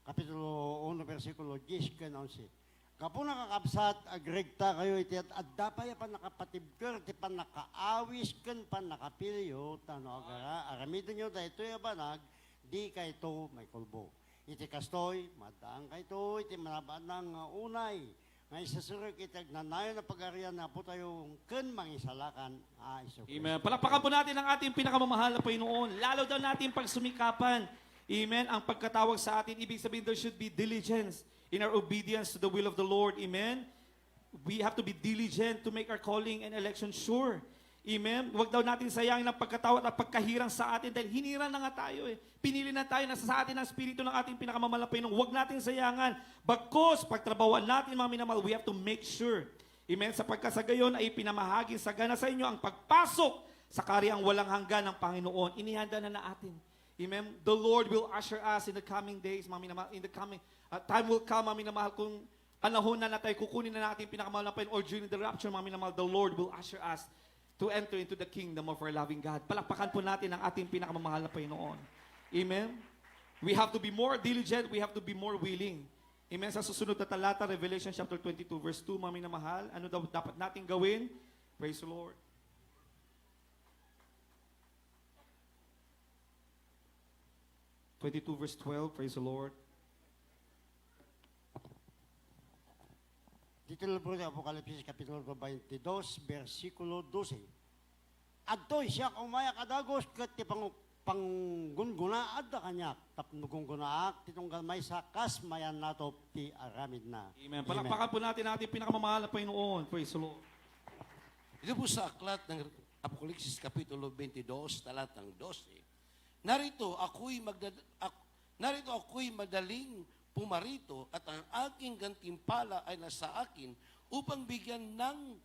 kapitulo 1, versikulo 10 ke 11. Kapag nakakabsat, agregta kayo iti at dapay pa nakapatibker, ti pa nakaawis ken pa nakapilyo, tano agara, aramitin nyo da ito yung banag, di kay to may kulbo. Iti kastoy, madaan kay to, iti manabaan ng unay. Ngay sasurik iti agnanayo na pag-arian na po tayong ken mangisalakan. Amen. Palakpakan po natin ang ating pinakamamahal na Panginoon. Lalo daw natin pagsumikapan. Amen. Ang pagkatawag sa atin, ibig sabihin there should be diligence in our obedience to the will of the Lord. Amen? We have to be diligent to make our calling and election sure. Amen? Huwag daw natin sayangin ang pagkatawad at pagkahirang sa atin dahil hinirang na nga tayo eh. Pinili na tayo na sa atin ang Espiritu ng ating pinakamamahal na Panginoon. Huwag natin sayangan. Bagkus, pagtrabawan natin, mga minamahal, we have to make sure. Amen? Sapagkat sa gayon ay pinamahaging sagana sa inyo ang pagpasok sa karyang walang hanggan ng Panginoon. Inihanda na natin. Amen? The Lord will usher us in the coming days, mga minamahal, in the coming time will come, mga minamahal, kung panahon na tayo kukunin na natin pinakamahal na Panginoon or during the rapture, mga minamahal, the Lord will usher us to enter into the kingdom of our loving God. Palakpakan po natin ang ating pinakamamahal na Panginoon. Amen? We have to be more diligent, we have to be more willing. Amen? Sa susunod na talata, Revelation chapter 22, verse 2, mga minamahal, ano daw dapat natin gawin? Praise the Lord. Verse 12, praise the Lord. Dito po sa Apokalipsis kapitulo 22, versikulo 12. Adtoy siya kumaya kadagos ket ti panggungunaad da kanyak tapnugong gunaak titong gamay sa kasmayan nato ti aramid na. Amen. Palakpakan po natin ating pinakamamahal na Panginoon. Praise the Lord. Ito po sa aklat ng Apokalipsis Kapitulo 22, talatang 12. Narito ako'y madaling pumarito at ang aking gantimpala ay nasa akin upang bigyan ng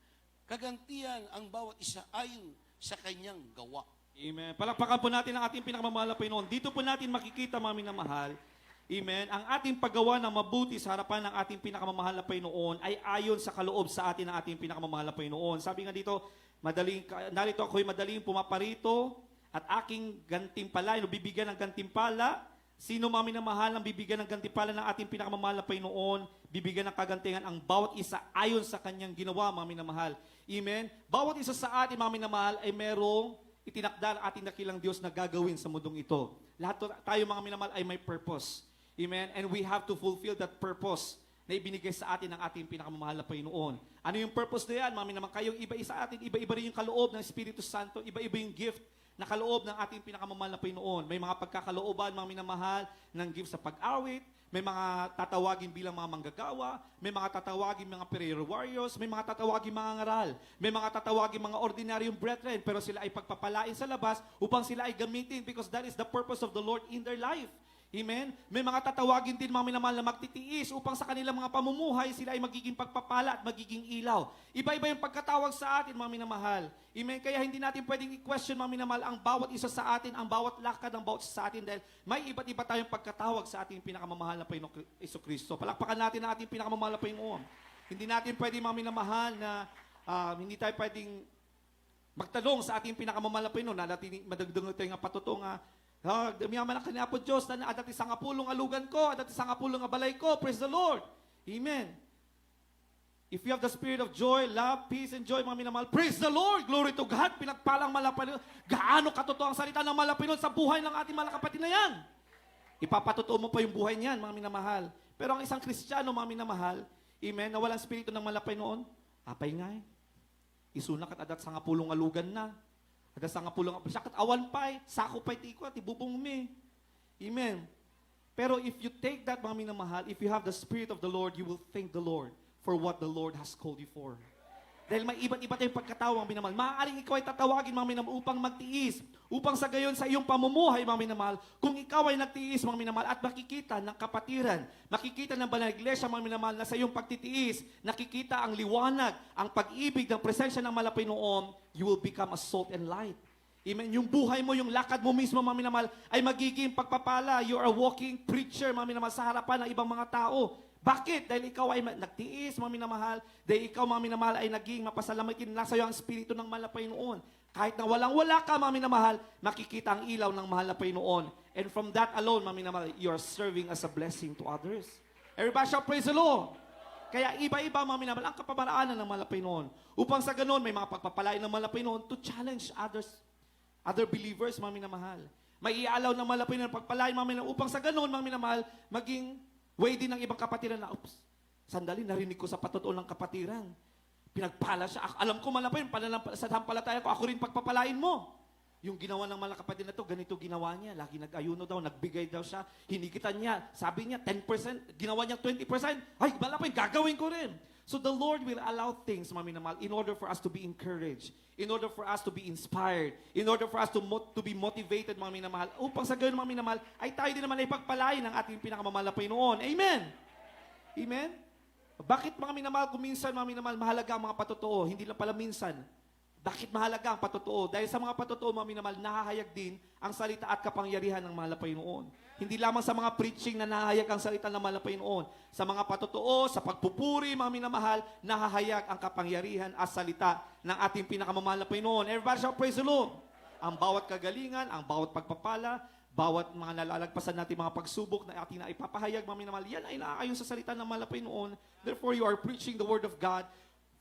kagantihan ang bawat isa ayon sa kanyang gawa. Amen. Palakpakan po natin ang ating pinakamamahal na Panginoon. Dito po natin makikita, mga minamahal, amen, ang ating paggawa ng mabuti sa harapan ng ating pinakamamahal na Panginoon ay ayon sa kaloob sa atin ng ating pinakamamahal na Panginoon. Sabi nga dito, narito ako'y madaling pumaparito at aking gantimpala, bibigyan ng gantimpala. Sino mga minamahal ang bibigyan ng gantimpala ng ating pinakamamahal na Panginoon? Bibigyan ng kagantihan ang bawat isa ayon sa kanyang ginawa, mga minamahal. Amen? Bawat isa sa atin, mga minamahal, ay merong itinakda ang ating dakilang Diyos na gagawin sa mundong ito. Lahat tayo, mga minamahal, ay may purpose. Amen? And we have to fulfill that purpose na ibinigay sa atin ng ating pinakamamahal na Panginoon. Ano yung purpose na yan, mga minamahal? Kayong iba-isa atin, iba-iba rin yung kaloob ng Espiritu Santo, iba-iba yung gift na kaloob ng ating pinakamamahal na Panginoon. May mga pagkakalooban, mga minamahal, ng gift sa pag-awit, may mga tatawagin bilang mga manggagawa, may mga tatawagin mga prayer warriors, may mga tatawagin mga ngaral, may mga tatawagin mga ordinaryong brethren, pero sila ay pagpapalain sa labas upang sila ay gamitin because that is the purpose of the Lord in their life. Amen? May mga tatawagin din, mga minamahal, na magtitiis upang sa kanilang mga pamumuhay, sila ay magiging pagpapala at magiging ilaw. Iba-iba yung pagkatawag sa atin, mga minamahal. Amen? Kaya hindi natin pwedeng i-question, mga minamahal, ang bawat isa sa atin, ang bawat lakad, ang bawat isa sa atin, dahil may iba't iba tayong pagkatawag sa ating pinakamamahal na Panginoon Jesucristo. Palakpakan natin ang ating pinakamamahal na Panginoon. Hindi natin pwedeng, mga minamahal, na hindi tayo pwedeng magtanong sa ating pinakamamahal na Panginoon, na natin madagdag tayo nga patotoo nga, miyaman ang kanya po Diyos, na adat isang apulong alugan ko, adat isang apulong abalay ko, praise the Lord. Amen. If you have the spirit of joy, love, peace, and joy, mga minamahal, praise the Lord, glory to God, pinagpalang malapanin. Gaano katotoo ang salita ng malapinon sa buhay ng ating mga kapatid na yan. Ipapatotoo mo pa yung buhay niyan, mga minamahal. Pero ang isang Kristiyano, mga minamahal, amen, na walang spirito ng malapay noon, apay nga eh. Isunak at adat isang apulong alugan na. Ada sa nga pulong siyakat awan pa'y, sako pa'y tiko at ibubong mi. Amen. Pero if you take that, mga minamahal, if you have the Spirit of the Lord, you will thank the Lord for what the Lord has called you for. Dahil may iba't iba tayong pagkatawang, mga minamahal. Maaaring ikaw ay tatawagin, mga minamahal, upang magtiis, upang sa gayon sa iyong pamumuhay, mga minamahal, kung ikaw ay nagtiis, mga minamahal, at makikita ng kapatiran, makikita ng banal na iglesia, mga minamahal, na sa iyong pagtitiis, nakikita ang liwanag, ang pag-ibig ng presensya ng malapay noon, you will become a salt and light. Amen. Yung buhay mo, yung lakad mo mismo, mga minamahal, ay magiging pagpapala. You are a walking preacher, mga minamahal, sa harapan ng ibang mga tao. Bakit? Dahil ikaw ay nagtiis, mga minamahal. Dahil ikaw, mga minamahal, ay naging mapasalamatin. Nasa iyo ang Espiritu ng mahal na Panginoon. Kahit na walang-wala ka, mga minamahal, makikita ang ilaw ng mahal na Panginoon. And from that alone, mga minamahal, you are serving as a blessing to others. Everybody shall praise the Lord. Kaya iba-iba, mga minamahal, ang kapamaraanan ng mahal na Panginoon. Upang sa ganun, may mga pagpapalain ng mahal na Panginoon to challenge other believers, mga minamahal. May ialaw ng mahal na Panginoon, pagpalain, mga minamahal, upang sa ganun, mga minamahal, maging way din ng ibang kapatiran na, sandali, narinig ko sa patotoo ng kapatiran. Pinagpala siya. Alam ko, malapay, sa sampalataya ko, ako rin pagpapalain mo. Yung ginawa ng mga kapatid na to, ganito ginawa niya. Lagi nag-ayuno daw, nagbigay daw siya. Hinigitan niya. Sabi niya, 10%. Ginawa niya 20%. Ay, malapay, gagawin ko rin. So the Lord will allow things, mga minamahal, in order for us to be encouraged, in order for us to be inspired, in order for us to be motivated, mga minamahal, upang sa gayon, mga minamahal, ay tayo din naman ay pagpalain ng ating pinakamamahal na Panginoon. Amen? Amen? Bakit, mga minamahal, kung minsan, mga minamahal, mahalaga ang mga patotoo, hindi lang pala minsan. Bakit mahalaga ang patotoo? Dahil sa mga patotoo, mga minamahal, nahahayag din ang salita at kapangyarihan ng mahal na Panginoon. Hindi lamang sa mga preaching na nahahayag ang salita ng mahal na Panginoon. Sa mga patotoo, sa pagpupuri, mga minamahal, nahahayag ang kapangyarihan at salita ng ating pinakamamahal na Panginoon. Everybody shall praise the Lord. Ang bawat kagalingan, ang bawat pagpapala, bawat mga nalalagpasan natin mga pagsubok na ating na ipapahayag, mga minamahal, yan ay naaayon sa salita ng mahal na Panginoon. Therefore, you are preaching the Word of God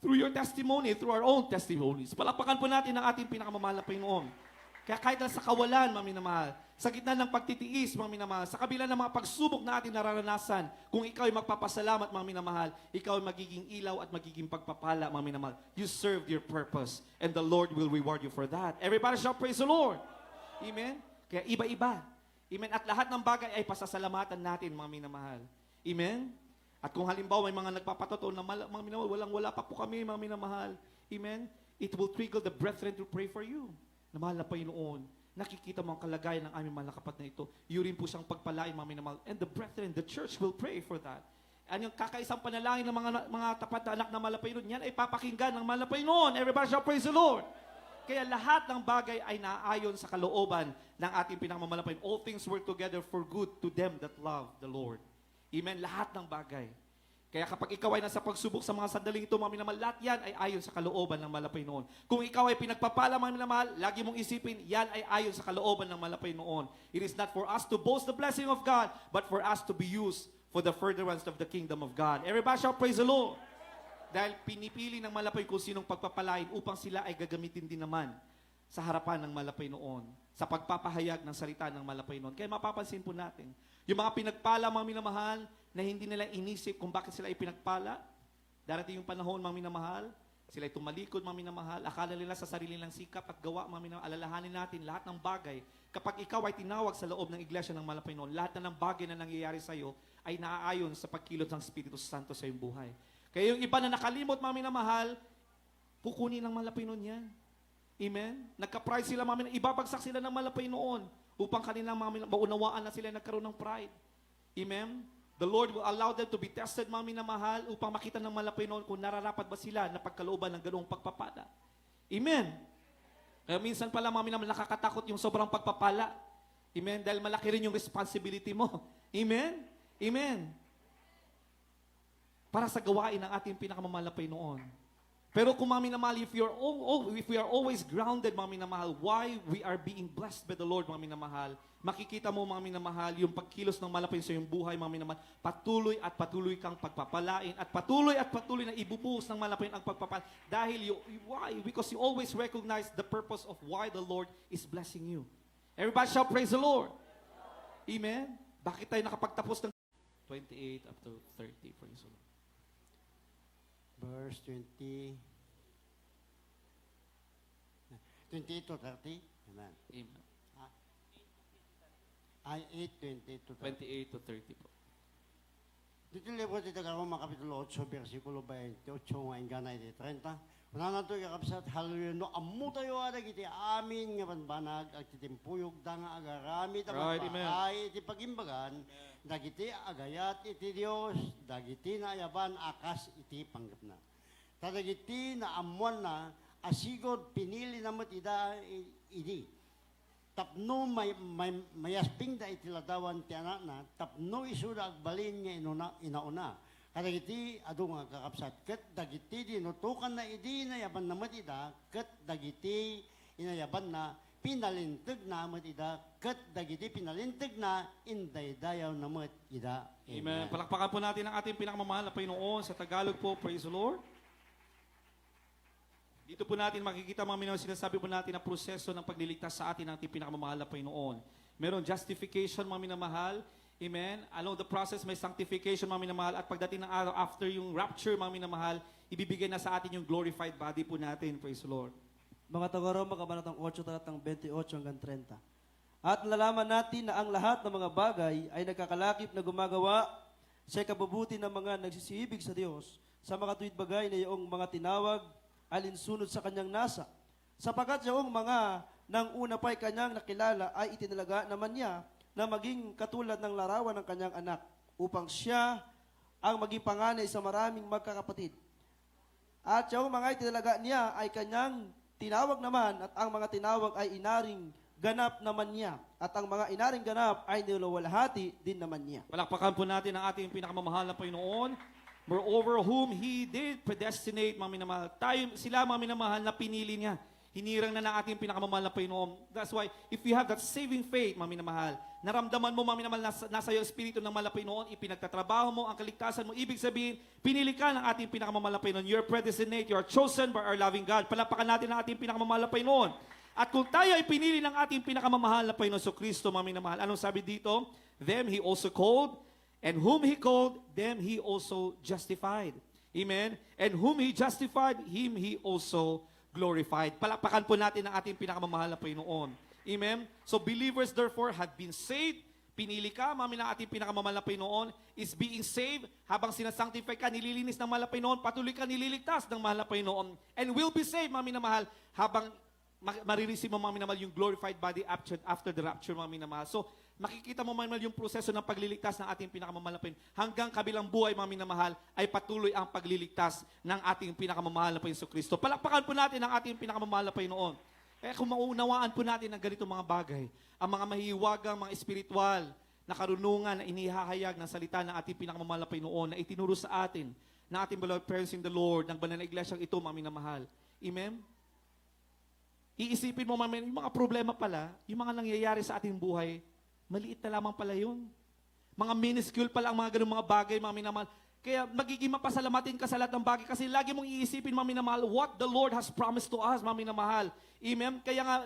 through your testimony, through our own testimonies. Palakpakan po natin ang ating pinakamamahal na Panginoon. Kaya kahit na sa kawalan, mga minamahal, sa gitna ng pagtitiis, mga minamahal, sa kabila ng mga pagsubok na ating nararanasan, kung ikaw ay magpapasalamat, mga minamahal, ikaw ay magiging ilaw at magiging pagpapala, mga minamahal. You served your purpose, and the Lord will reward you for that. Everybody shall praise the Lord. Amen? Kaya iba-iba. Amen? At lahat ng bagay ay pasasalamatan natin, mga minamahal. Amen? At kung halimbawa may mga nagpapatotoo na mga minamahal, walang-wala pa po kami, mga minamahal. Amen? It will trigger the brethren to pray for you. Na mahal na Panginoon, nakikita mo ang kalagayan ng aming mahal na kapatid na ito. Yun rin po siyang pagpalain, mga minamahal. And the brethren, the church will pray for that. Ang yung kakaisang panalangin ng mga tapat na anak na mahal na Panginoon, yan ay papakinggan ng mahal na Panginoon. Everybody shall praise the Lord. Kaya lahat ng bagay ay naaayon sa kalooban ng ating pinakamamahal na Panginoon. All things work together for good to them that love the Lord. Amen. Lahat ng bagay. Kaya kapag ikaw ay nasa pagsubok sa mga sandaling ito, mga minamahal, lahat yan ay ayon sa kalooban ng malapay noon. Kung ikaw ay pinagpapala, mga minamahal, lagi mong isipin, yan ay ayon sa kalooban ng malapay noon. It is not for us to boast the blessing of God, but for us to be used for the furtherance of the kingdom of God. Everybody shall praise the Lord. Dahil pinipili ng malapay kung sinong pagpapalain upang sila ay gagamitin din naman sa harapan ng malapay noon, sa pagpapahayag ng salita ng malapay noon. Kaya mapapansin po natin, yung mga pinagpala, mga minamahal, na hindi nila inisip kung bakit sila ay pinagpala. Darating yung panahon, mga minamahal, sila ay tumalikod, mga minamahal, akala nila sa sarili nilang sikap at gawa, mga minamahal, alalahanin natin lahat ng bagay. Kapag ikaw ay tinawag sa loob ng iglesia ng malapay noon, lahat na ng bagay na nangyayari sa iyo ay naaayon sa pagkilot ng Espiritu Santo sa iyong buhay. Kaya yung iba na nakalimot, mga minamahal, kukunin ng malapay noon yan. Amen? Nagka-pride sila, mga minamahal, ibabagsak sila ng malapay noon upang kanilang mga maunawaan na sila nagkaroon ng pride. Amen? The Lord will allow them to be tested, mga minamahal, upang makita ng malapay noon kung nararapat ba sila na pagkalooban ng ganoong pagpapala. Amen? Kaya minsan pala, mga minamahal, nakakatakot yung sobrang pagpapala. Amen? Dahil malaki rin yung responsibility mo. Amen? Amen? Para sa gawain ng ating pinakamamalapay noon. Pero kung mga minamahal, if we are always grounded, mga minamahal, why we are being blessed by the Lord, mga minamahal, makikita mo, mga minamahal, yung pagkilos ng malapay sa iyong buhay, mga minamahal, patuloy at patuloy kang pagpapalain at patuloy na ibubuhos ng malapay ang pagpapalain. Dahil, why? Because you always recognize the purpose of why the Lord is blessing you. Everybody shall praise the Lord. Amen? Bakit tayo nakapagtapos ng 28 up to 30, praise the Lord. Verse 28 to 30. Amen. Amen. Ay, 8, 28 to 30. 28 to 30 po. Dito libro di Tagaroma, Kapitulo 8, versikulo 28, hanggang 30. Unanan to kakabsat, hallelujah, no, amu tayo adag iti amin nga panbanag, at itimpuyog da nga agarami, Right, amen. ay iti pagimbagan, dagiti agayat iti Dios, dagiti na ayaban akas iti panggapna. Tadagiti na amuan na, asigod pinili na matida ini. Tapno mayasping da iti ladawan ti anak na, tapno isuda agbalin nga inauna. Kadagiti adu nga kakapsat, ket dagiti dinutukan na idi inayaban na matida, ket dagiti inayaban na pinalintag na matida, ket dagiti pinalintag na indaydayaw na matida. Amen. Palakpakan po natin ang ating pinakamamahal na Panginoon sa Tagalog po. Praise the Lord. Dito po natin makikita, mga minamahal, sinasabi po natin ang proseso ng pagliligtas sa atin ng ating pinakamamahal na Panginoon. Meron justification, mga minamahal. Amen. Along the process, may sanctification, mga minamahal. At pagdating ng araw, after yung rapture, mga minamahal, ibibigay na sa atin yung glorified body po natin. Praise the Lord. Mga Tagaroma, Kabanatang 8, talatang 28 hanggang 30. At nalaman natin na ang lahat ng mga bagay ay nagkakalakip na gumagawa sa kabubuti ng mga nagsisibig sa Diyos sa mga tuwid bagay na iyong mga tinawag alinsunod sa kanyang nasa. Sapagkat yung mga nang una pa'y kanyang nakilala ay itinalaga naman niya na maging katulad ng larawan ng kanyang anak upang siya ang maging panganay sa maraming magkakapatid. At yung mga itinalaga niya ay kanyang tinawag naman at ang mga tinawag ay inaring ganap naman niya. At ang mga inaring ganap ay niluwalhati din naman niya. Palakpakan po natin ang ating pinakamamahal na Panginoon. Moreover, whom He did predestinate, mga minamahal. Sila, mga minamahal, na pinili niya. Hinirang na ng ating pinakamamahal na Panginoon. That's why, if you have that saving faith, mga minamahal, naramdaman mo, mga minamahal, nasa iyo Espiritu ng Malapay noon, ipinagtatrabaho mo, ang kaligtasan mo, ibig sabihin, pinili ka ng ating pinakamamahal na Panginoon. You're predestinate, you're chosen by our loving God. Palakpakan natin ang ating pinakamamahal na Panginoon. At kung tayo ay pinili ng ating pinakamamahal na Panginoon, so Kristo, mga minamahal, anong sabi dito? Them He also called, and whom He called, them He also justified. Amen? And whom He justified, Him He also glorified. Palakpakan po natin ang ating pinakamamahal na Panginoon. Amen? So believers therefore have been saved Pinili ka, mga minamahal, ating pinakamamahal na Panginoon, is being saved. Habang sinasanctify ka, nililinis ng mahal na Panginoon, patuloy ka nililigtas ng mahal na Panginoon. And will be saved, mga minamahal, habang marireceive mo, mga minamahal, yung glorified body after the rapture, mga minamahal. So, makikita mo, mga minamahal, yung proseso ng pagliligtas ng ating pinakamamahal na Panginoon. Hanggang kabilang buhay, mga minamahal, ay patuloy ang pagliligtas ng ating pinakamamahal na Panginoon Kristo. Palakpakan po natin ang ating pinakamamahal na Panginoon. Kaya kung maunawaan po natin ang ganitong mga bagay, ang mga mahihiwagang, mga espiritual na karunungan na inihahayag ng salita ng ating pinakamamahal na Panginoon na itinuro sa atin, na ating beloved parents in the Lord, ng banal na iglesyang ito, mga minamahal. Amen? Iisipin mo, mga yung mga problema pala, yung mga nangyayari sa ating buhay, maliit na lamang pala yun. Mga minuscule pala ang mga ganung mga bagay, mga minamahal. Kaya magiging mapasalamatin ka sa lahat ng bagay kasi lagi mong iisipin, mga minamahal, what the Lord has promised to us, mga minamahal. Amen? Kaya nga,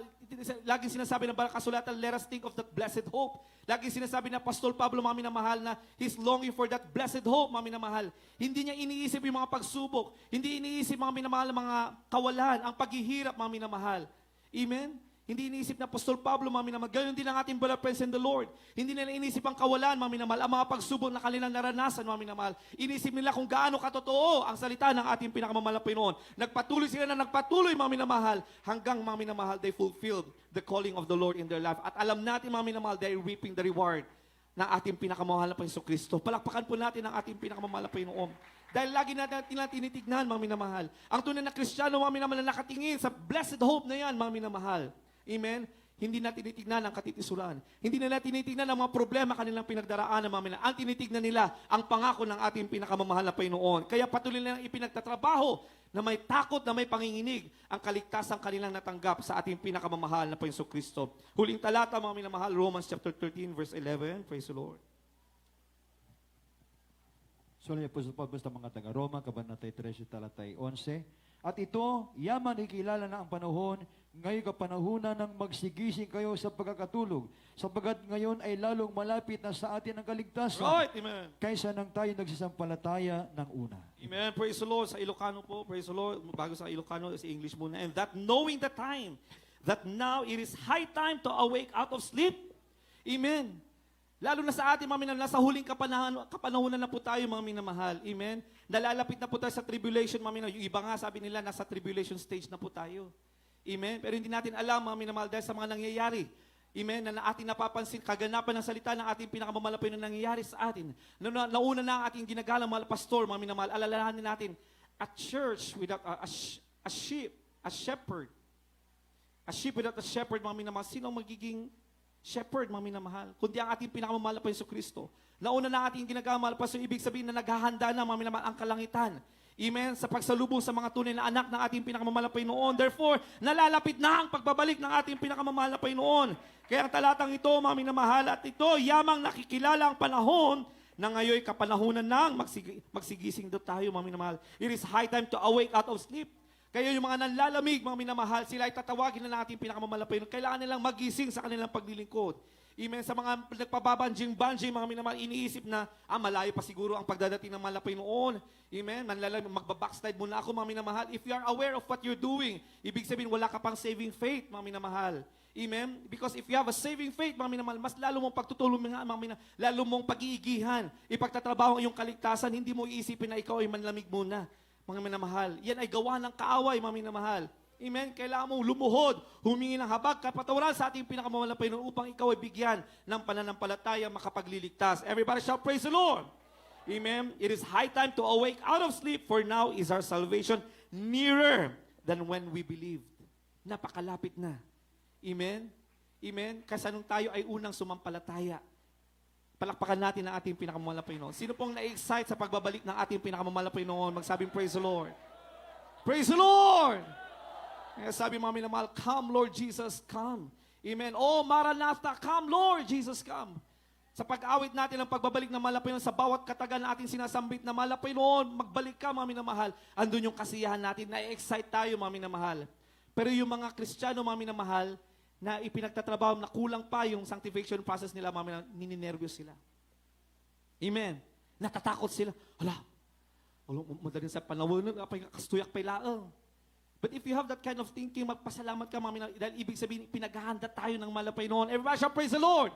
laging sinasabi ng Banal Kasulatan, let us think of that blessed hope. Laging sinasabi na Apostol Pablo, mga minamahal, na he's longing for that blessed hope, mga minamahal. Hindi niya iniisip yung mga pagsubok. Hindi iniisip, mga minamahal, mga kawalan, ang paghihirap, mga minamahal. Amen? Hindi iniisip na Apostol Pablo, mga minamahal. Gayon din ang ating beloved friends in the Lord. Hindi nila iniisip ang kawalan, mga minamahal, ang mga pagsubok na kanilang naranasan, mga minamahal. Inisip nila kung gaano katotoo ang salita ng ating pinakamamahal na Panginoon. Nagpatuloy sila na nagpatuloy, mga minamahal, hanggang, mga minamahal, they fulfilled the calling of the Lord in their life. At alam natin, mga minamahal, they're reaping the reward ng ating pinakamamahal na Panginoon Kristo. Palakpakan po natin ang ating pinakamamahal na Panginoon. Dahil lagi natin tinitignan, mga minamahal. Ang tunay na Kristiyano, mga minamahal, na nakatingin sa blessed hope na yan, mga minamahal. Amen? Hindi na tinitignan ang katitisuran. Hindi nila tinitignan ang mga problema kanilang pinagdaraanan, mga minamahal. Ang tinitignan nila ang pangako ng ating pinakamamahal na Panginoon. Kaya patuloy nilang ipinagtatrabaho na may takot, na may panginginig ang kaligtasan kanilang natanggap sa ating pinakamamahal na Panginoon Kristo. Huling talata, mga minamahal, Romans chapter 13, verse 11. Praise the Lord. Sulat ni Apostol Pablo sa mga taga-Roma, Kabanatay 13, talatay 11. At ito, yaman ikilala na ang panahon, ngayon kapanahunan ng magsigising kayo sa pagkakatulog, sapagat ngayon ay lalong malapit na sa atin ang kaligtasan, Right, amen. kaysa nang tayo nagsisampalataya ng una. Amen. Praise the Lord. Sa Ilocano po, praise the Lord. Bago sa Ilocano, sa English muna. And that knowing the time, that now it is high time to awake out of sleep. Amen. Lalo na sa atin, mga minamahal, nasa huling kapanahunan na po tayo, mga minamahal. Amen. Nalalapit na po tayo sa tribulation, mga minamahal. Yung iba nga, sabi nila, nasa tribulation stage na po tayo. Amen. Pero hindi natin alam, mga minamahal, dahil sa mga nangyayari. Amen. Na ating napapansin, kaganapan ng salita ng ating pinakamalapit na nangyayari sa atin. Nauna na ang ating ginagalang mga pastor, mga minamahal. Alalahanin natin, a church without a shepherd without a shepherd, mga minamahal, sino ang magiging shepherd, mga minamahal? Kundi ang ating pinakamamahal na Panginoon Kristo. Nauna na ating ginagawa, pastor, ibig sabihin na naghahanda na, mga minamahal, ang kalangitan. Amen? Sa pagsalubong sa mga tunay na anak ng ating pinakamamahal na Panginoon. Therefore, nalalapit na ang pagbabalik ng ating pinakamamahal na Panginoon. Kaya ang talatang ito, mga minamahal, at ito, yamang nakikilala ang panahon na ngayon kapanahunan ng magsigising do tayo, mga minamahal. It is high time to awake out of sleep. Kaya yung mga nanlalamig, mga minamahal, sila ay tatawagin na natin pinakamamahal na Panginoon. Kailangan nilang magising sa kanilang paglilingkod. Amen. Sa mga nagpababanjing-banjing, mga minamahal, iniisip na, malayo pa siguro ang pagdadating ng mahal na Panginoon. Amen. Magbabackslide muna ako, mga minamahal. If you are aware of what you're doing, ibig sabihin, wala ka pang saving faith, mga minamahal. Amen? Because if you have a saving faith, mga minamahal, mas lalo mong pagtutulungan, mga minamahal, lalo mong pag-iigihan, ipagtatrabaho ang iyong kaligtasan, hindi mo iisipin na ikaw ay manlamig muna. Mga minamahal, yan ay gawa ng kaaway, mga minamahal. Amen? Kailangan mong lumuhod, humingi ng habag, kapatawaran sa ating pinakamamahal na Panginoon upang ikaw ay bigyan ng pananampalataya makapagliligtas. Everybody shall praise the Lord. Amen? It is high time to awake out of sleep, for now is our salvation nearer than when we believed. Napakalapit na. Amen? Amen? Kasi nung tayo ay unang sumampalataya, palakpakan natin ang ating pinakamamahal na Panginoon. Sino pong na-excite sa pagbabalik ng ating pinakamamahal na Panginoon? Magsabing, praise the Lord. Praise the Lord! Kaya sabi, mga minamahal, come Lord Jesus, come. Amen. Oh, Maranatha, come Lord Jesus, come. Sa pag-awit natin ang pagbabalik ng mahal na Panginoon, sa bawat katagan na ating sinasambit na mahal na Panginoon, magbalik ka, mga minamahal. Andun yung kasiyahan natin, na-excite tayo, mga minamahal. Pero yung mga Kristiyano, mga minamahal, na ipinagtatrabaho na kulang pa yung sanctification process nila, mga nininervyos sila. Amen. Natatakot sila. Hala, madaling sa panahon, kastuyak pa ilaang. But if you have that kind of thinking, magpasalamat ka, mga minamahal, dahil ibig sabihin, pinaghahanda tayo ng mahal na Panginoon. Everybody shall praise the Lord.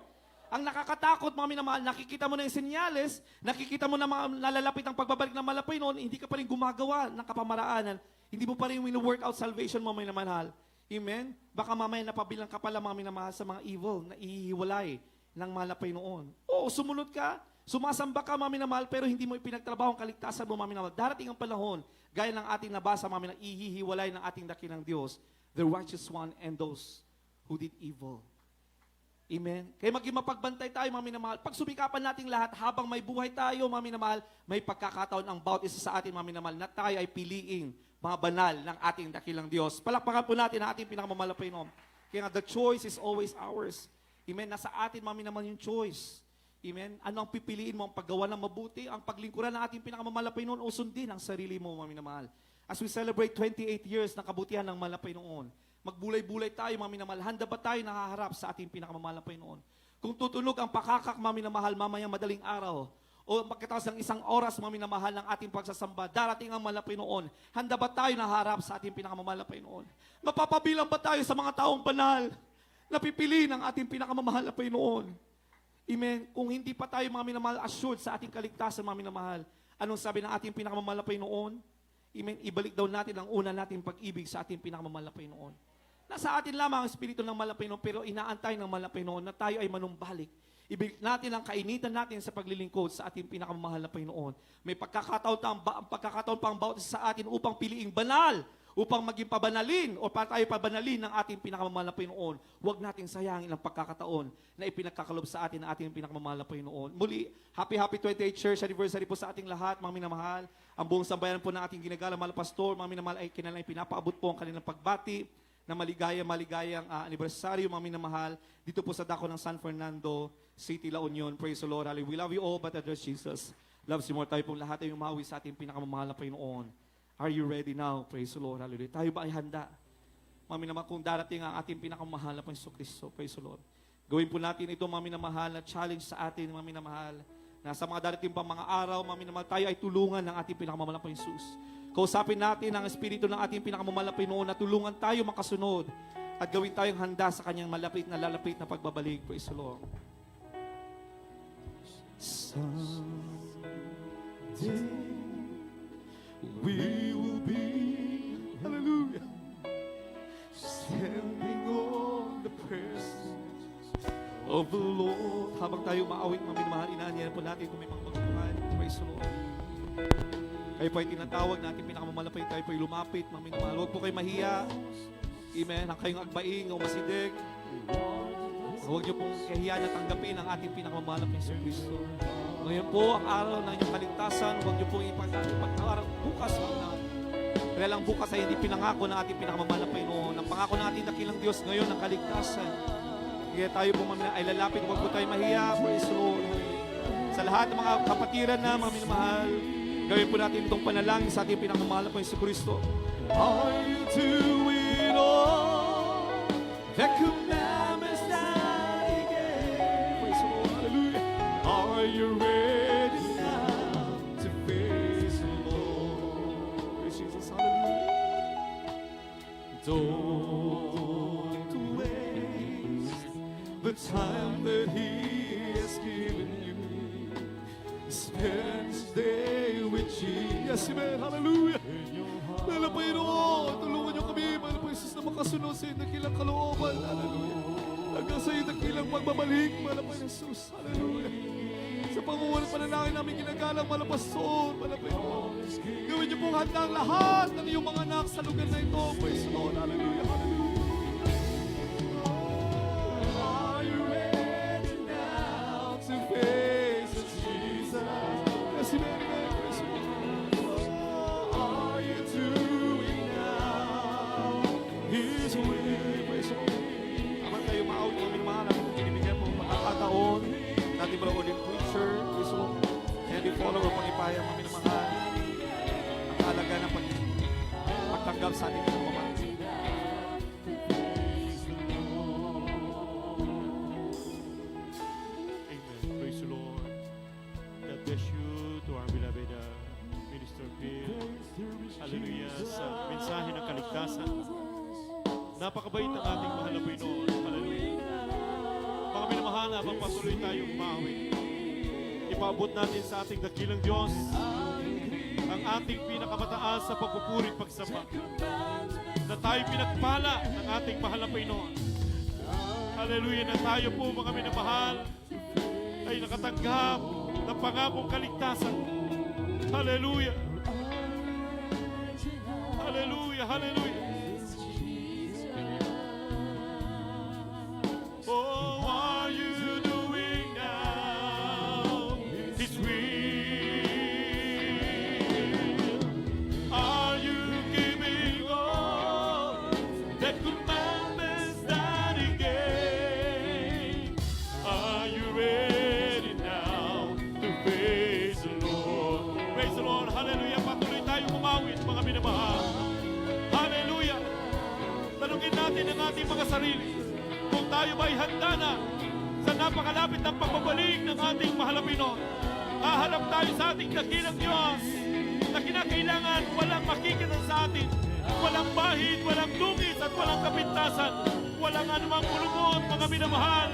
Ang nakakatakot, mga minamahal, nakikita mo na yung senyales, nakikita mo na mga nalalapit ang pagbabalik ng malapay noon, hindi ka pa rin gumagawa ng kapamaraanan, hindi mo pa rin wino-work out salvation mo, mga minamahal. Amen? Baka mamaya napabilang ka pala, mga minamahal, sa mga evil na ihiwalay ng malapay noon. Oo, sumunod ka, sumasamba ka, mga minamahal, pero hindi mo ipinagtrabaho ang kaligtasan mo, mga minamahal. Darating ang panahon, gaya ng ating nabasa, mga minamahal, ihihiwalay ng ating dakilang Diyos, the righteous one and those who did evil. Amen? Kaya maging mapagbantay tayo, mga minamahal. Pag sumikapan natin lahat, habang may buhay tayo, mga minamahal, may pagkakataon ang bawat isa sa atin, mga minamahal, na tayo ay piliing mga banal ng ating dakilang Diyos. Palakpakan po natin ang ating pinakamalapay noon. Kaya nga, the choice is always ours. Amen? Nasa atin, mga minamahal, yung choice. Amen? Ano ang pipiliin mo? Ang paggawa ng mabuti, ang paglingkuran ng ating pinakamamalapay noon, o sundin ang sarili mo, mga minamahal. As we celebrate 28 years ng kabutihan ng malapay noon, magbulay-bulay tayo, mga minamahal. Handa ba tayo nakaharap sa ating pinakamamahal noon? Kung tutunog ang pakakak, mga minamahal, mamayang madaling araw, o pagkatapos ng isang oras, mga minamahal, ng ating pagsasamba, darating ang malapay noon. Handa ba tayo naharap sa ating pinakamamahal noon? Mapapabilang ba tayo sa mga taong banal na pipili ng ating pinakamamahal noon? Amen? Kung hindi pa tayo, mga minamahal, assured sa ating kaligtasan, mga minamahal, anong sabi ng ating pinakamamahal noon? Amen? Ibalik daw natin ang una nating pag-ibig sa ating pinakamamahal noon. Nasa atin lamang ang espiritu ng malapay noon, pero inaantay ng malapay noon na tayo ay manumbalik. Ibig natin ang kainitan natin sa paglilingkod sa ating pinakamamahal na Panginoon. May pagkakataon pa ang bawat isa sa atin upang piliing banal, upang maging pabanalin o para tayo pabanalin ng ating pinakamamahal na Panginoon. Huwag natin sayangin ang pagkakataon na ipinagkakalob sa atin ng ating pinakamamahal na Panginoon. Muli, happy 28th Church Anniversary po sa ating lahat, mga minamahal. Ang buong sambayan po ng ating ginagalang mahal na pastor, mga minamahal, ay kinalang pinapaabot po ang kanilang pagbati na maligayang anibersaryo, mga minamahal, dito po sa dako ng San Fernando City, La Union. Praise the Lord. Hallelujah. We love you all, but address Jesus loves you more. Tayo pong lahat ay umawi sa ating pinakamamahal na Panginoon. Are you ready now? Praise the Lord. Hallelujah. Tayo ba ay handa? Mga minamahal, kung darating ang ating pinakamamahal na Panginoon Kristo. Praise the Lord. Gawin po natin ito, mga minamahal, na challenge sa atin, mga minamahal, na sa mga darating pang mga araw, mga minamahal, tayo ay tulungan ng ating pinakamamahal na Panginoon Jesus. Kausapin natin ang espiritu ng ating pinakamamahal na Panginoon na tulungan tayo makasunod at gawin tayong handa sa kanyang lalapit na pagbabalik. Praise the Lord. Someday we will be, hallelujah, standing on the presence of the Lord. Habang tayo maawit, mga minamahal, inaanyayan po natin kung may mga magkukuhan. Praise the Lord. Kayo po ay tinatawag natin pinakamalapay, tayo po ay lumapit, mga minamahal. Huwag po kayo mahiya. Amen. Ang kayong agbaing o masidig. Huwag niyo pong kahiyan na tanggapin ang ating pinakamalapay sa Kristo. Ngayon po, ang araw ng inyong kaligtasan, huwag niyo pong ipag-araw bukas na. Kaya lang bukas ay hindi pinangako ng ating pinakamalapay noon. Ang pangako ng ating dakilang Diyos ngayon ang kaligtasan. Kaya tayo po ay lalapit, huwag po tayo mahiya. Praise the Lord. Sa lahat ng mga kapatiran na, mga minamahal, gawin po natin itong panalangin sa ating pinakamamahal po sa Kristo. Are you doing all the commandments that He gave? Praise the Lord. Hallelujah. Are you ready now to face the Lord? Praise Jesus. Hallelujah. Don't waste the time that He has given you. Spend this day with Jesus. Yes, amen. Hallelujah. Mahal na Panginoon, tulungan niyo kami, mahal na Jesus, na makasunod sa iyong dakilang kalooban. Hallelujah. Hanggang sa iyong dakilang pagbabalik, mahal na Jesus. Hallelujah. Sa pangungunan panalangin namin ginagalang, mahal na Pastor, mahal na Panginoon. Gawin niyo pong handa ang lahat ng iyong mga anak sa lugar na ito. Praise the Lord. Hallelujah. Hallelujah. Are you ready now to face Jesus? Yes, amen. Praise the Lord. Are you doing now His way? Praise the Lord. Aman tayo maawit ng minamahal at pinibigyan mo pagkakataon natin malakod yung preacher, Praise the Lord. And the follower pang ipaya mga minamahal ang halaga ng pagtanggap sa ating minamahal. Amen. Praise the Lord. God bless you to our beloved Minister Bill. Hallelujah. Sa mensahe ng kaligtasan. Napakabait ng ating mahal na Panginoon. Hallelujah. Mga minamahal, habang patuloy tayong umawit, ipaabot natin sa ating dakilang Diyos ang ating pinakamataas sa pagpupuri at pagsamba, na tayo pinagpala ng ating mahal na Panginoon. Hallelujah, na tayo po mga minamahal ay nakatanggap ng pangakong kaligtasan. Hallelujah. Hallelujah, hallelujah. Oh, are you doing now His will? Are you giving all the commandments that He gave? Are you ready now to praise the Lord? Praise the Lord, hallelujah. Patuloy tayong umawit, mga minamahal. Hallelujah. Tanungin natin ang ating mga sarili kung tayo ba'y handa na sa napakalapit ng pagbabalik ng ating mahal na Pinoon. Haharap tayo sa ating dakilang Diyos na kinakailangan walang makikita sa atin, walang bahid, walang dungis at walang kapintasan, walang anumang ulumot, mga minamahal,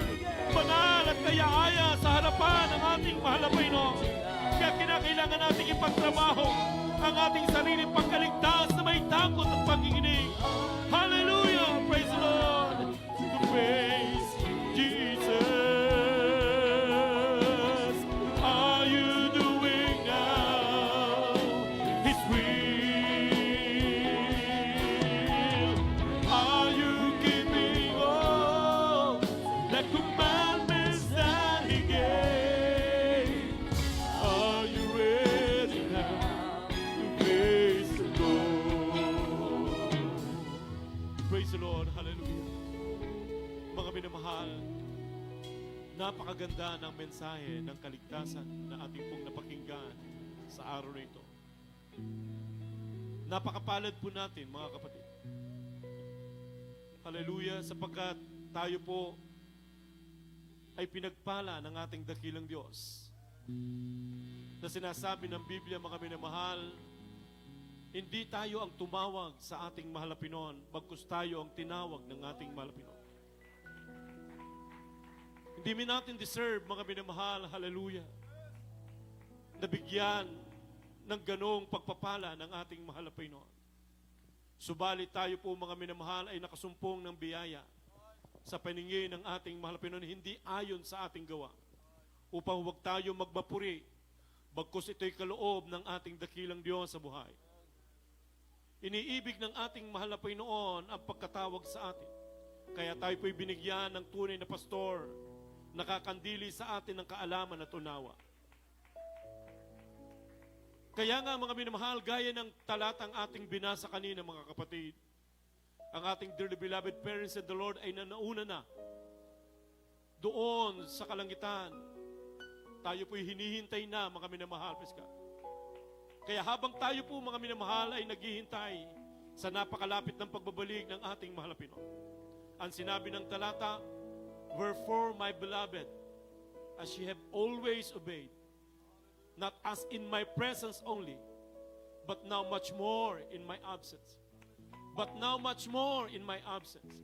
banal at kaya-aya sa harapan ng ating mahal na Pinoon. Kaya kinakailangan nating ipagtrabaho ang ating sariling pagkaligtas na may takot at panginginig. Hallelujah! Praise the Lord! Praise Jesus. Are you doing now His will? Are you keeping all the commandments that He gave? Are you ready now to praise the Lord? Praise the Lord. Hallelujah. Mga minamahal, napakaganda ng mensahe ng kaligtasan na ating pong napakinggan sa araw na ito. Napakapalad po natin, mga kapatid. Hallelujah, sapagkat tayo po ay pinagpala ng ating dakilang Diyos. Na sinasabi ng Biblia, mga minamahal, hindi tayo ang tumawag sa ating mahal na Pinoon, bagkus tayo ang tinawag ng ating mahal na Pinoon. Hindi natin deserve, mga minamahal, hallelujah, na bigyan ng ganong pagpapala ng ating mahal na Panginoon. Subalit tayo po, mga minamahal, ay nakasumpong ng biyaya sa paningin ng ating mahal na Panginoon, hindi ayon sa ating gawa, upang huwag tayo magmapuri, bagkus ito'y kaloob ng ating dakilang Diyos sa buhay. Iniibig ng ating mahal na Panginoon ang pagkatawag sa atin. Kaya tayo po'y binigyan ng tunay na pastor, nakakandili sa atin ng kaalaman at unawa. Kaya nga, mga minamahal, gaya ng talatang ating binasa kanina, mga kapatid, ang ating dearly beloved parents in the Lord ay nanauna na doon sa kalangitan. Tayo po'y hinihintay na, mga minamahal. Kaya habang tayo po, mga minamahal, ay naghihintay sa napakalapit ng pagbabalik ng ating mahal na Pinoon, ang sinabi ng talata, wherefore, my beloved, as ye have always obeyed, not as in my presence only, but now much more in my absence. But now much more in my absence.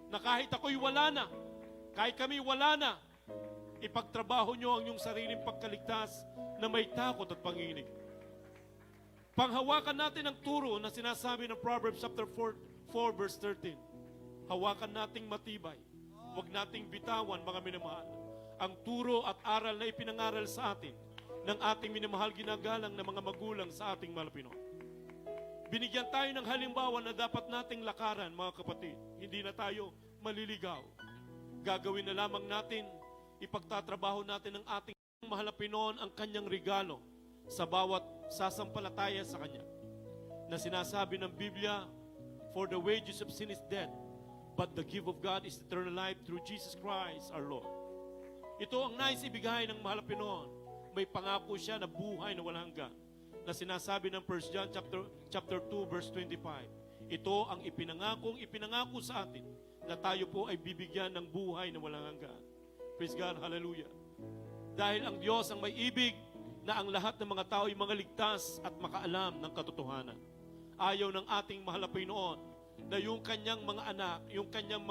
Na kahit ako'y wala na, kahit kami wala na, ipagtrabaho nyo ang inyong sariling pagkaligtas na may takot at panginig. Panghawakan natin ang turo na sinasabi ng Proverbs chapter 4 verse 13. Hawakan nating matibay. Huwag nating bitawan, mga minamahal, ang turo at aral na ipinangaral sa atin ng ating minamahal ginagalang na mga magulang sa ating mahal na Pinoon. Binigyan tayo ng halimbawa na dapat nating lakaran, mga kapatid. Hindi na tayo maliligaw. Gagawin na lamang natin, ipagtatrabaho natin ng ating mahal na Pinoon ang kanyang regalo sa bawat sasampalataya sa kanya. Na sinasabi ng Biblia, for the wages of sin is death, but the gift of God is eternal life through Jesus Christ our Lord. Ito ang nais ibigay ng mahal na Pinoon. May pangako siya na buhay na walang hanggan. Na sinasabi ng 1 John chapter 2 verse 25. Ito ang ipinangako sa atin na tayo po ay bibigyan ng buhay na walang hanggan. Praise God, hallelujah. Dahil ang Diyos ang may ibig na ang lahat ng mga tao ay mga ligtas at makaalam ng katotohanan. Ayaw ng ating mahal na Panginoon na yung kanyang mga anak, yung kanyang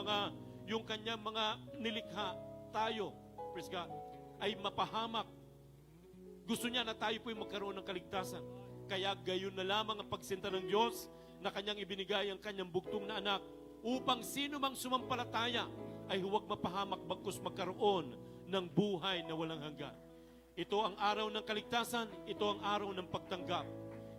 mga nilikha tayo, praise God, ay mapahamak. Gusto niya na tayo po'y magkaroon ng kaligtasan. Kaya gayon na lamang ang pagsinta ng Diyos na kanyang ibinigay ang kanyang bugtong na anak upang sino mang sumampalataya ay huwag mapahamak bagkus magkaroon ng buhay na walang hanggan. Ito ang araw ng kaligtasan, ito ang araw ng pagtanggap.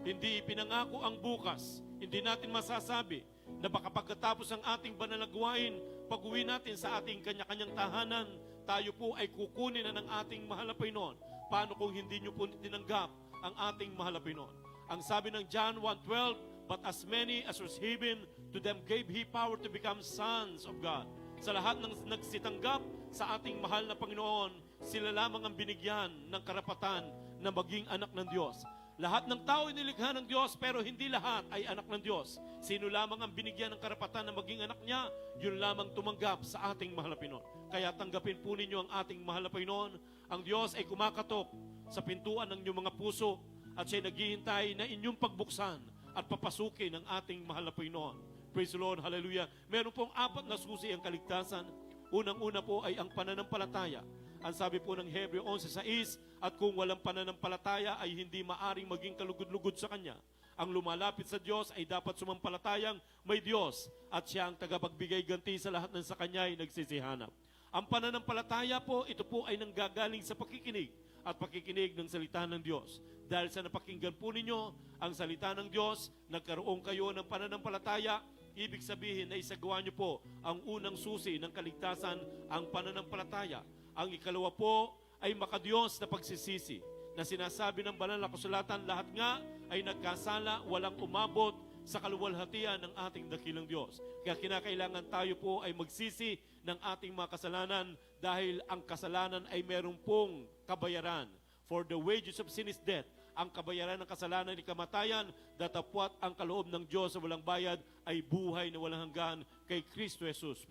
Hindi ipinangako ang bukas. Hindi natin masasabi na baka pagkatapos ang ating banal na gawain, pag-uwi natin sa ating kanya-kanyang tahanan, tayo po ay kukunin na ng ating mahal na Panginoon. Paano kung hindi nyo po tinanggap ang ating mahal na Panginoon? Ang sabi ng John 1:12, but as many as received him, to them gave he power to become sons of God. Sa lahat ng nagsitanggap sa ating mahal na Panginoon, sila lamang ang binigyan ng karapatan na maging anak ng Diyos. Lahat ng tao ay nilikha ng Diyos, pero hindi lahat ay anak ng Diyos. Sino lamang ang binigyan ng karapatan na maging anak niya, yun lamang tumanggap sa ating mahal na Panginoon. Kaya tanggapin po ninyo ang ating mahal na Panginoon. Ang Diyos ay kumakatok sa pintuan ng inyong mga puso at siya'y naghihintay na inyong pagbuksan at papasukin ng ating mahal na Panginoon. Praise the Lord, hallelujah. Meron pong 4 na susi ang kaligtasan. Unang-una po ay ang pananampalataya. Ang sabi po ng Hebreo 11:6, at kung walang pananampalataya ay hindi maaring maging kalugod-lugod sa Kanya. Ang lumalapit sa Diyos ay dapat sumampalatayang may Diyos at siya ang tagapagbigay ganti sa lahat ng sa Kanya ay nagsisihanap. Ang pananampalataya po, ito po ay nanggagaling sa pakikinig at pakikinig ng salita ng Diyos. Dahil sa napakinggan po ninyo ang salita ng Diyos, nagkaroon kayo ng pananampalataya, ibig sabihin na isagawa nyo po ang unang susi ng kaligtasan, ang pananampalataya. Ang ikalawa po ay makadiyos na pagsisisi, na sinasabi ng banal na kasulatan, lahat nga ay nagkasala, walang umabot sa kaluwalhatian ng ating dakilang Diyos. Kaya kinakailangan tayo po ay magsisi ng ating mga kasalanan dahil ang kasalanan ay meron pong kabayaran. For the wages of sin is death. Ang kabayaran ng kasalanan ay kamatayan, datapwat ang kaloob ng Diyos sa walang bayad ay buhay na walang hanggan kay Kristo Jesus.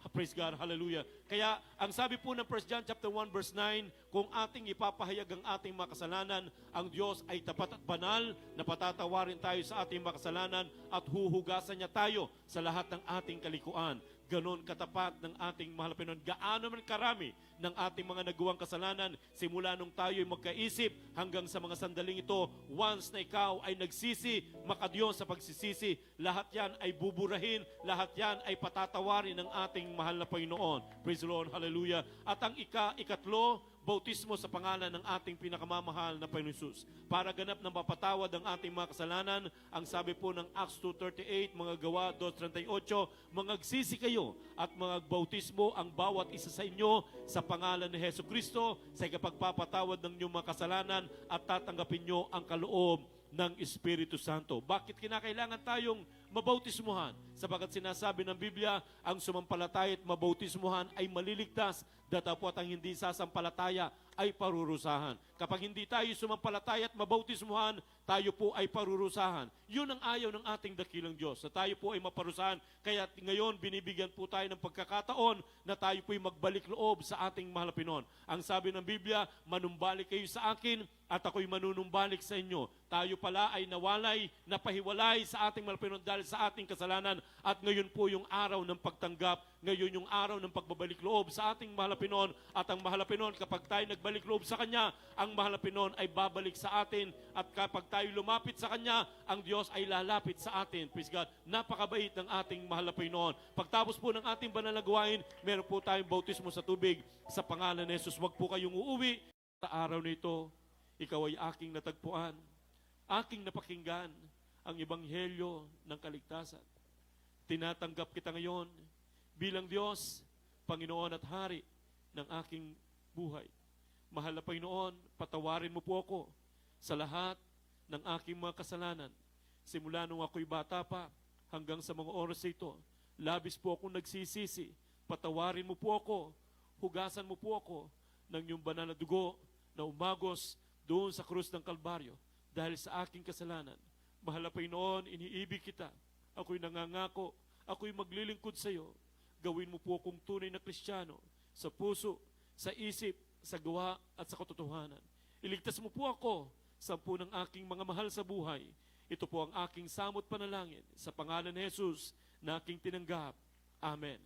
Praise God, hallelujah. Kaya ang sabi po ng 1 John chapter 1 verse 9, kung ating ipapahayag ang ating mga kasalanan, ang Diyos ay tapat at banal na patatawarin tayo sa ating mga kasalanan at huhugasan niya tayo sa lahat ng ating kalikuan. Ganon katapat ng ating mahal na Panginoon. Gaano man karami ng ating mga nagawang kasalanan simula nung tayo ay magkaisip hanggang sa mga sandaling ito, once na ikaw ay nagsisi, makadiyos sa pagsisisi, lahat yan ay buburahin, lahat yan ay patatawarin ng ating mahal na Panginoon. Praise the Lord, hallelujah. At ang ikatlo, bautismo sa pangalan ng ating pinakamamahal na Panginoon Jesus. Para ganap na mapatawad ang ating mga kasalanan, ang sabi po ng Acts 2:38, mga gawa 2:38, mangagsisi kayo at magbautismo ang bawat isa sa inyo sa pangalan ni Hesus Kristo sa ikapagpapatawad ng inyong mga kasalanan at tatanggapin nyo ang kaloob ng Espiritu Santo. Bakit kinakailangan tayong mabautismuhan? Sapagat sinasabi ng Biblia, ang sumampalataya at mabautismuhan ay maliligtas, datapwat ang hindi sasampalataya ay parurusahan. Kapag hindi tayo sumampalataya at mabautismuhan, tayo po ay parurusahan. Yun ang ayaw ng ating dakilang Diyos, na tayo po ay maparusahan. Kaya ngayon, binibigyan po tayo ng pagkakataon na tayo po ay magbalik loob sa ating mahal na Panginoon. Ang sabi ng Biblia, manumbalik kayo sa akin at ako'y manunumbalik sa inyo. Tayo pala ay nawalay, napahiwalay sa ating mahal na Panginoon dahil sa ating kasalanan. At ngayon po yung araw ng pagtanggap, ngayon yung araw ng pagbabalik loob sa ating mahal na Panginoon. At ang mahal na Panginoon, kapag tayo nagbalik loob sa Kanya, ang mahal na Panginoon ay babalik sa atin. At kapag tayo lumapit sa Kanya, ang Diyos ay lalapit sa atin. Praise God. Napakabait ng ating mahal na Panginoon. Pagtapos po ng ating banal na gawain, meron po tayong bautismo sa tubig sa pangalan ni Jesus. Huwag po kayong uuwi. Sa araw na ito, ikaw ay aking natagpuan, aking napakinggan ang ebanghelyo ng kaligtasan. Tinatanggap kita ngayon bilang Diyos, Panginoon at Hari ng aking buhay. Mahal na Panginoon, patawarin mo po ako sa lahat ng aking mga kasalanan. Simula nung ako'y bata pa hanggang sa mga oras ito, labis po akong nagsisisi. Patawarin mo po ako, hugasan mo po ako ng iyong banal na dugo na umagos doon sa krus ng Kalbaryo dahil sa aking kasalanan. Mahal na Panginoon, iniibig kita. Ako'y nangangako, ako'y maglilingkod sa iyo. Gawin mo po akong tunay na Kristiyano sa puso, sa isip, sa gawa at sa katotohanan. Iligtas mo po ako sa ng aking mga mahal sa buhay. Ito po ang aking samot panalangin sa pangalan ni Jesus na aking tinanggap. Amen.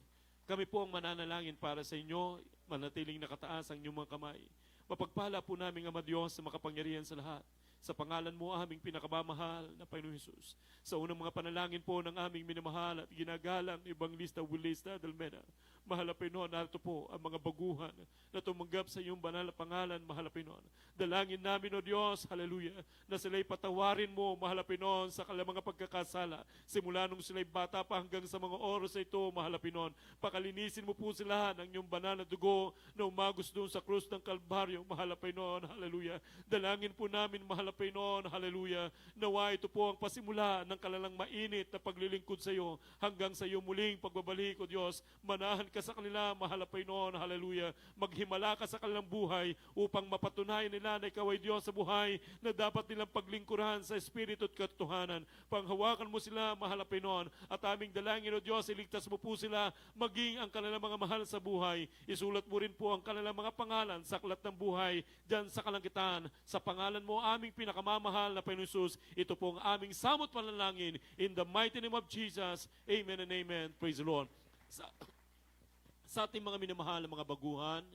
Kami po ang mananalangin para sa inyo, manatiling nakataas ang inyong mga kamay. Mapagpala po namin, Ama Diyos, sa makapangyarihan sa lahat. Sa pangalan mo, aming pinakamamahal na Panginoon Jesus. Sa unang mga panalangin po ng aming minamahal at ginagalang Evangelista Wilista Dalmena, mahal na Panginoon, narito po ang mga baguhan na tumanggap sa iyong banal na pangalan, mahal na Panginoon. Dalangin namin, O Diyos, hallelujah, na sila'y patawarin mo, mahal na Panginoon, sa kanilang mga pagkakasala. Simula nung sila'y bata pa hanggang sa mga oras na ito, mahal na Panginoon, pakalinisin mo po sila ng iyong banal na dugo na umagos doon sa krus ng Kalbaryo, mahal na Panginoon, hallelujah. Dalangin po namin, mahal na Panginoon, hallelujah, nawa ito po ang pasimula ng kalalang mainit na paglilingkod sa iyo hanggang sa iyo muling pagbabalik, O Diyos. Manahan ka sa kanila, mahal na Panginoon, hallelujah. Maghimala ka sa kanilang buhay upang mapatunayan nila na ikaw ay Diyos sa buhay na dapat nilang paglingkuran sa Espiritu at katotohanan. Panghawakan mo sila, mahal na Panginoon, at aming dalangin, O Diyos, iligtas mo po sila maging ang kanilang mga mahal sa buhay. Isulat mo rin po ang kanilang mga pangalan sa aklat ng buhay dyan sa kalangitan. Sa pangalan mo, aming pinakamamahal na Panginoon Jesus, ito po ang aming samot panalangin in the mighty name of Jesus. Amen and amen. Praise the Lord. Sa ating mga minamahal na mga baguhan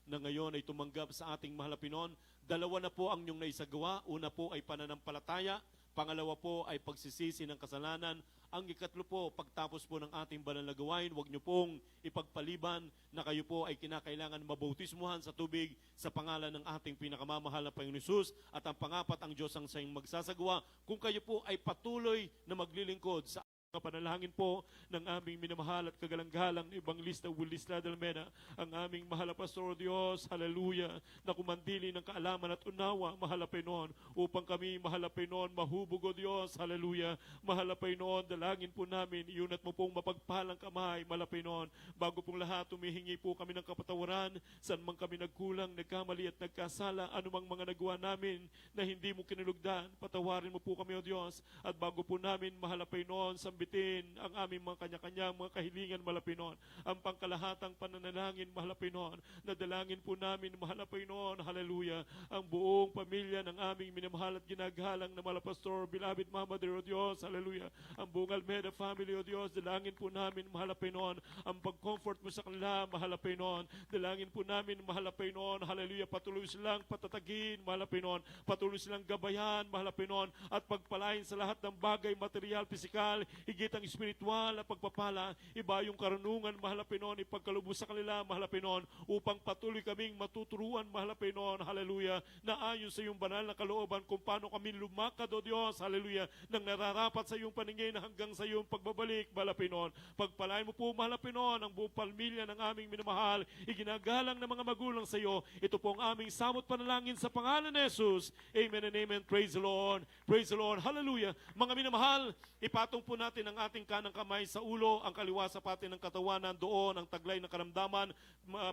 na ngayon ay tumanggap sa ating mahal na Panginoon, dalawa na po ang inyong naisagawa. Una po ay pananampalataya. Pangalawa po ay pagsisisi ng kasalanan. Ang ikatlo po, pagtapos po ng ating banal na gawain, huwag niyo pong ipagpaliban na kayo po ay kinakailangan mabautismuhan sa tubig sa pangalan ng ating pinakamamahal na Panginoon Jesus. At ang pangapat, ang Diyos ang siyang magsasagawa kung kayo po ay patuloy na maglilingkod sa panalangin po ng aming minamahal at kagalang-galang na Evangelista Wilista Dalmena, ang aming mahal na Pastor Diyos, hallelujah, na kumandili ng kaalaman at unawa, mahal na Panginoon, upang kami, mahal na Panginoon, mahubog, O Diyos, hallelujah, mahal na Panginoon, dalangin po namin, iunat mo pong mapagpalang kamay, mahal na Panginoon, bago pong lahat, humihingi po kami ng kapatawaran, saan man kami nagkulang, nagkamali at nagkasala, anumang mga nagawa namin na hindi mo kinulugdan, patawarin mo po kami, O Diyos, at bago po namin, mahal na Panginoon, bitin ang aming mga kanya-kanyang mga kahilingan, mahal na Panginoon. Ang pangkalahatang pananalangin, mahal na Panginoon, na dalangin po namin, mahal na Panginoon, hallelujah, ang buong pamilya ng aming minamahal at ginagalang na mahal na Pastor Bilabid Mamader, O Diyos, hallelujah, ang buong Almeda family, O Diyos, dalangin po namin, mahal na Panginoon, ang pag-comfort mo sa kanila, mahal na Panginoon, dalangin po namin, mahal na Panginoon, hallelujah, patuloy silang patatagin, mahal na Panginoon, patuloy silang gabayan, mahal na Panginoon, at pagpalain sa lahat ng bagay, material, pisikal, higit ang espiritual na pagpapala, iba yung karunungan, mahal na Panginoon, ipagkalubos sa kanila, mahal na Panginoon, upang patuloy kaming matuturuan, mahal na Panginoon, hallelujah, na ayon sa iyong banal na kalooban kung paano kami lumakad, O Diyos, hallelujah, nang nararapat sa iyong paningin hanggang sa iyong pagbabalik, mahal na Panginoon. Pagpalain mo po, mahal na Panginoon, ang buong pamilya ng aming minamahal, iginagalang ng mga magulang sa iyo. Ito po ang aming samot panalangin sa pangalan ni Jesus. Amen and amen. Praise the Lord. Praise the Lord. Hallelujah. Mga minamahal, ipatong po natin ang ating kanang kamay sa ulo, ang kaliwa sa pati ng katawanan, doon ang taglay ng karamdaman.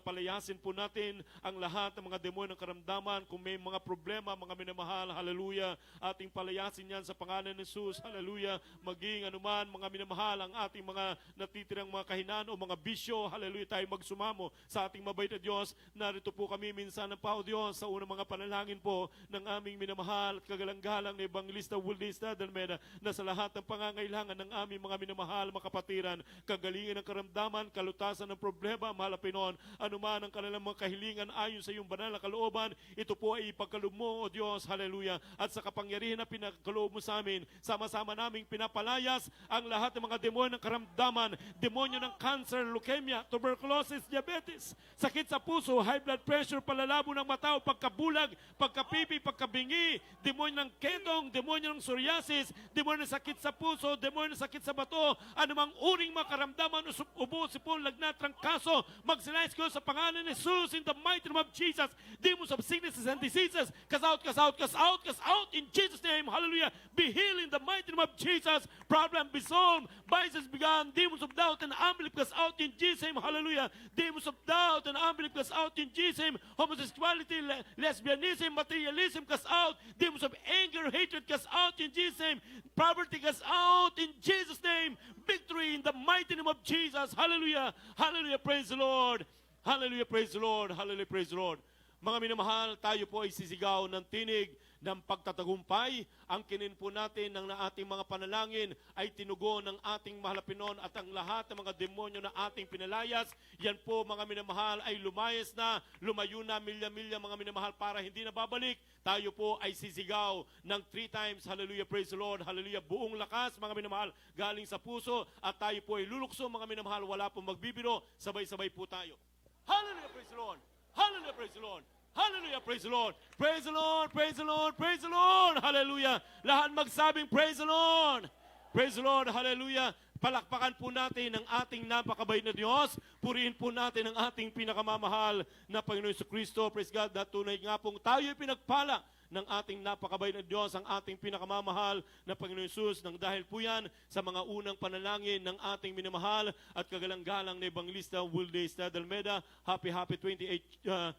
Palayasin po natin ang lahat ng mga demonyo ng karamdaman. Kung may mga problema, mga minamahal, hallelujah, ating palayasin yan sa pangalan ni Jesus, hallelujah. Maging anuman, mga minamahal, ang ating mga natitirang mga kahinaan o mga bisyo, hallelujah, tayo magsumamo sa ating mabait na Diyos. Narito po kami minsan ng Pao Diyos sa unang mga panalangin po ng aming minamahal at kagalang-galang na Evangelista Wilista Dalmena, na sa lahat ng pangangailangan ng aming mga minamahal, mga kapatiran, kagalingan ng karamdaman, kalutasan ng problema, mahal na Panginoon, anuman ang kanilang mga kahilingan ayon sa iyong banal na kalooban, ito po ay ipagkaloob mo, O Diyos, hallelujah, at sa kapangyarihan na pinagkaloob mo sa amin, sama-sama naming pinapalayas ang lahat ng mga demonyo ng karamdaman, demonyo ng cancer, leukemia, tuberculosis, diabetes, sakit sa puso, high blood pressure, palalabo ng mata o pagkabulag, pagkapipi, pagkabingi, demonyo ng kedong, demonyo ng psoriasis, demonyo ng sakit sa puso, demonyo ng sakit sa bato, anumang uring mga karamdaman, ubo, sipon, lagnat, trangkaso, magsilayas ko sa pangalan ni Jesus in the mighty name of Jesus. Demons of sicknesses and diseases, cast out, cast out, cast out, cast out in Jesus' name, hallelujah. Be healed in the mighty name of Jesus. Problem be solved, vices begun, demons of doubt and unbelief cast out in Jesus' name, hallelujah. Demons of doubt and unbelief cast out in Jesus' name. Homosexuality, lesbianism, materialism cast out. Demons of anger, hatred cast out in Jesus' name. Poverty cast out in Jesus' name. Victory in the mighty name of Jesus. Hallelujah. Hallelujah. Praise the Lord. Hallelujah. Praise the Lord. Hallelujah. Praise the Lord. Mga minamahal, tayo po ay sisigaw ng tinig ng pagtatagumpay. Ang kinin po natin ng ating mga panalangin ay tinugo ng ating mahal na Panginoon at ang lahat ng mga demonyo na ating pinalayas, yan po mga minamahal ay lumayas na, lumayo na milya-milya mga minamahal para hindi na babalik. Tayo po ay sisigaw ng 3 times, hallelujah, praise the Lord, hallelujah, buong lakas mga minamahal galing sa puso at tayo po ay lulukso mga minamahal, wala pong magbibiro, sabay-sabay po tayo. Hallelujah, praise the Lord, hallelujah, praise the Lord. Hallelujah, praise the Lord. Praise the Lord, praise the Lord, praise the Lord. Hallelujah. Lahat magsabing praise the Lord. Praise the Lord, hallelujah. Palakpakan po natin ang ating napakabait na Diyos. Purihin po natin ang ating pinakamamahal na Panginoon Jesucristo. Praise God, na tunay nga pong tayo'y pinagpala ng ating napakabait na Diyos, ang ating pinakamamahal na Panginoon Jesus. Nang dahil po yan sa mga unang panalangin ng ating minamahal at kagalang-galang na Evangelista Wilde Estrada Almeida. Happy 28